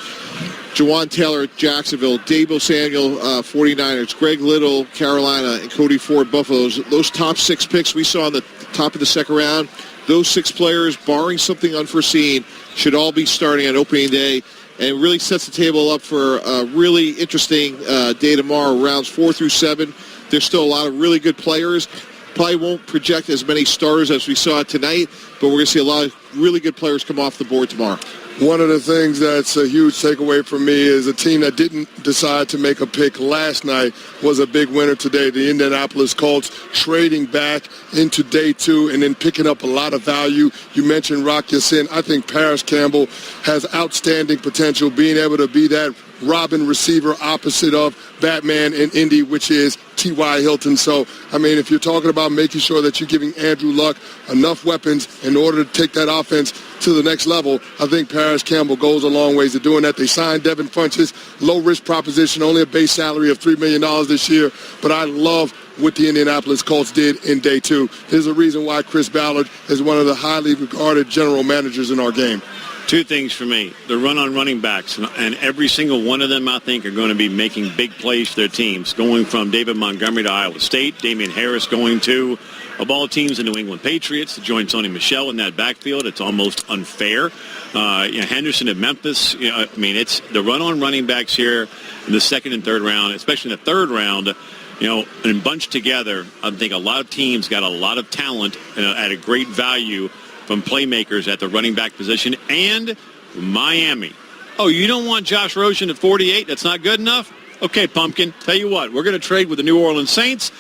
Jawan Taylor, Jacksonville. Debo Samuel, 49ers. Greg Little, Carolina. And Cody Ford, Buffalo. Those top 6 picks we saw in the top of the second round, those 6 players, barring something unforeseen, should all be starting on opening day. And really sets the table up for a really interesting day tomorrow, rounds 4 through 7. There's still a lot of really good players. Probably won't project as many starters as we saw tonight, but we're going to see a lot of really good players come off the board tomorrow. One of the things that's a huge takeaway for me is a team that didn't decide to make a pick last night was a big winner today. The Indianapolis Colts trading back into day 2 and then picking up a lot of value. You mentioned Rock Ya-Sin. I think Paris Campbell has outstanding potential, being able to be that Robin receiver opposite of Batman in Indy, which is T.Y. Hilton. So, I mean, if you're talking about making sure that you're giving Andrew Luck enough weapons in order to take that offense to the next level, I think Paris Campbell goes a long ways to doing that. They signed Devin Funchess, low-risk proposition, only a base salary of $3 million this year. But I love what the Indianapolis Colts did in day 2. There's a reason why Chris Ballard is one of the highly regarded general managers in our game. 2 things for me. The run on running backs, and every single one of them, I think, are going to be making big plays for their teams, going from David Montgomery to Iowa State, Damian Harris going to, of all teams, the New England Patriots to join Sony Michel in that backfield. It's almost unfair. Henderson at Memphis, I mean, it's the run on running backs here in the second and third round, especially in the third round, and bunched together. I think a lot of teams got a lot of talent at a great value from playmakers at the running back position. And Miami. Oh, you don't want Josh Rosen at 48? That's not good enough? Okay, Pumpkin, tell you what, we're going to trade with the New Orleans Saints.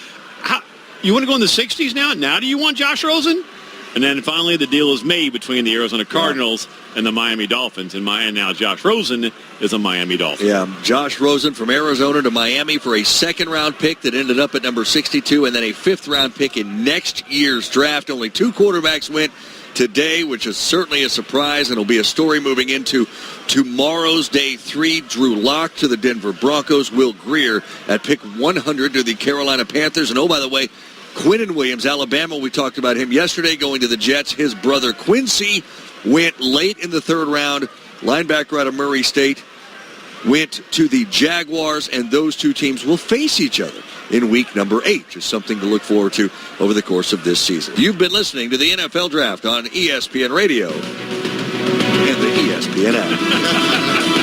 You want to go in the 60s now? Now do you want Josh Rosen? And then finally the deal is made between the Arizona Cardinals and the Miami Dolphins. And now Josh Rosen is a Miami Dolphin. Yeah, Josh Rosen from Arizona to Miami for a second-round pick that ended up at number 62, and then a fifth-round pick in next year's draft. Only 2 quarterbacks went today, which is certainly a surprise, and it'll be a story moving into tomorrow's day 3. Drew Lock to the Denver Broncos. Will Grier at pick 100 to the Carolina Panthers. And, oh, by the way, Quinnen Williams, Alabama, we talked about him yesterday going to the Jets. His brother Quincy went late in the 3rd round. Linebacker out of Murray State went to the Jaguars, and those 2 teams will face each other in week number 8. Just something to look forward to over the course of this season. You've been listening to the NFL Draft on ESPN Radio and the ESPN app.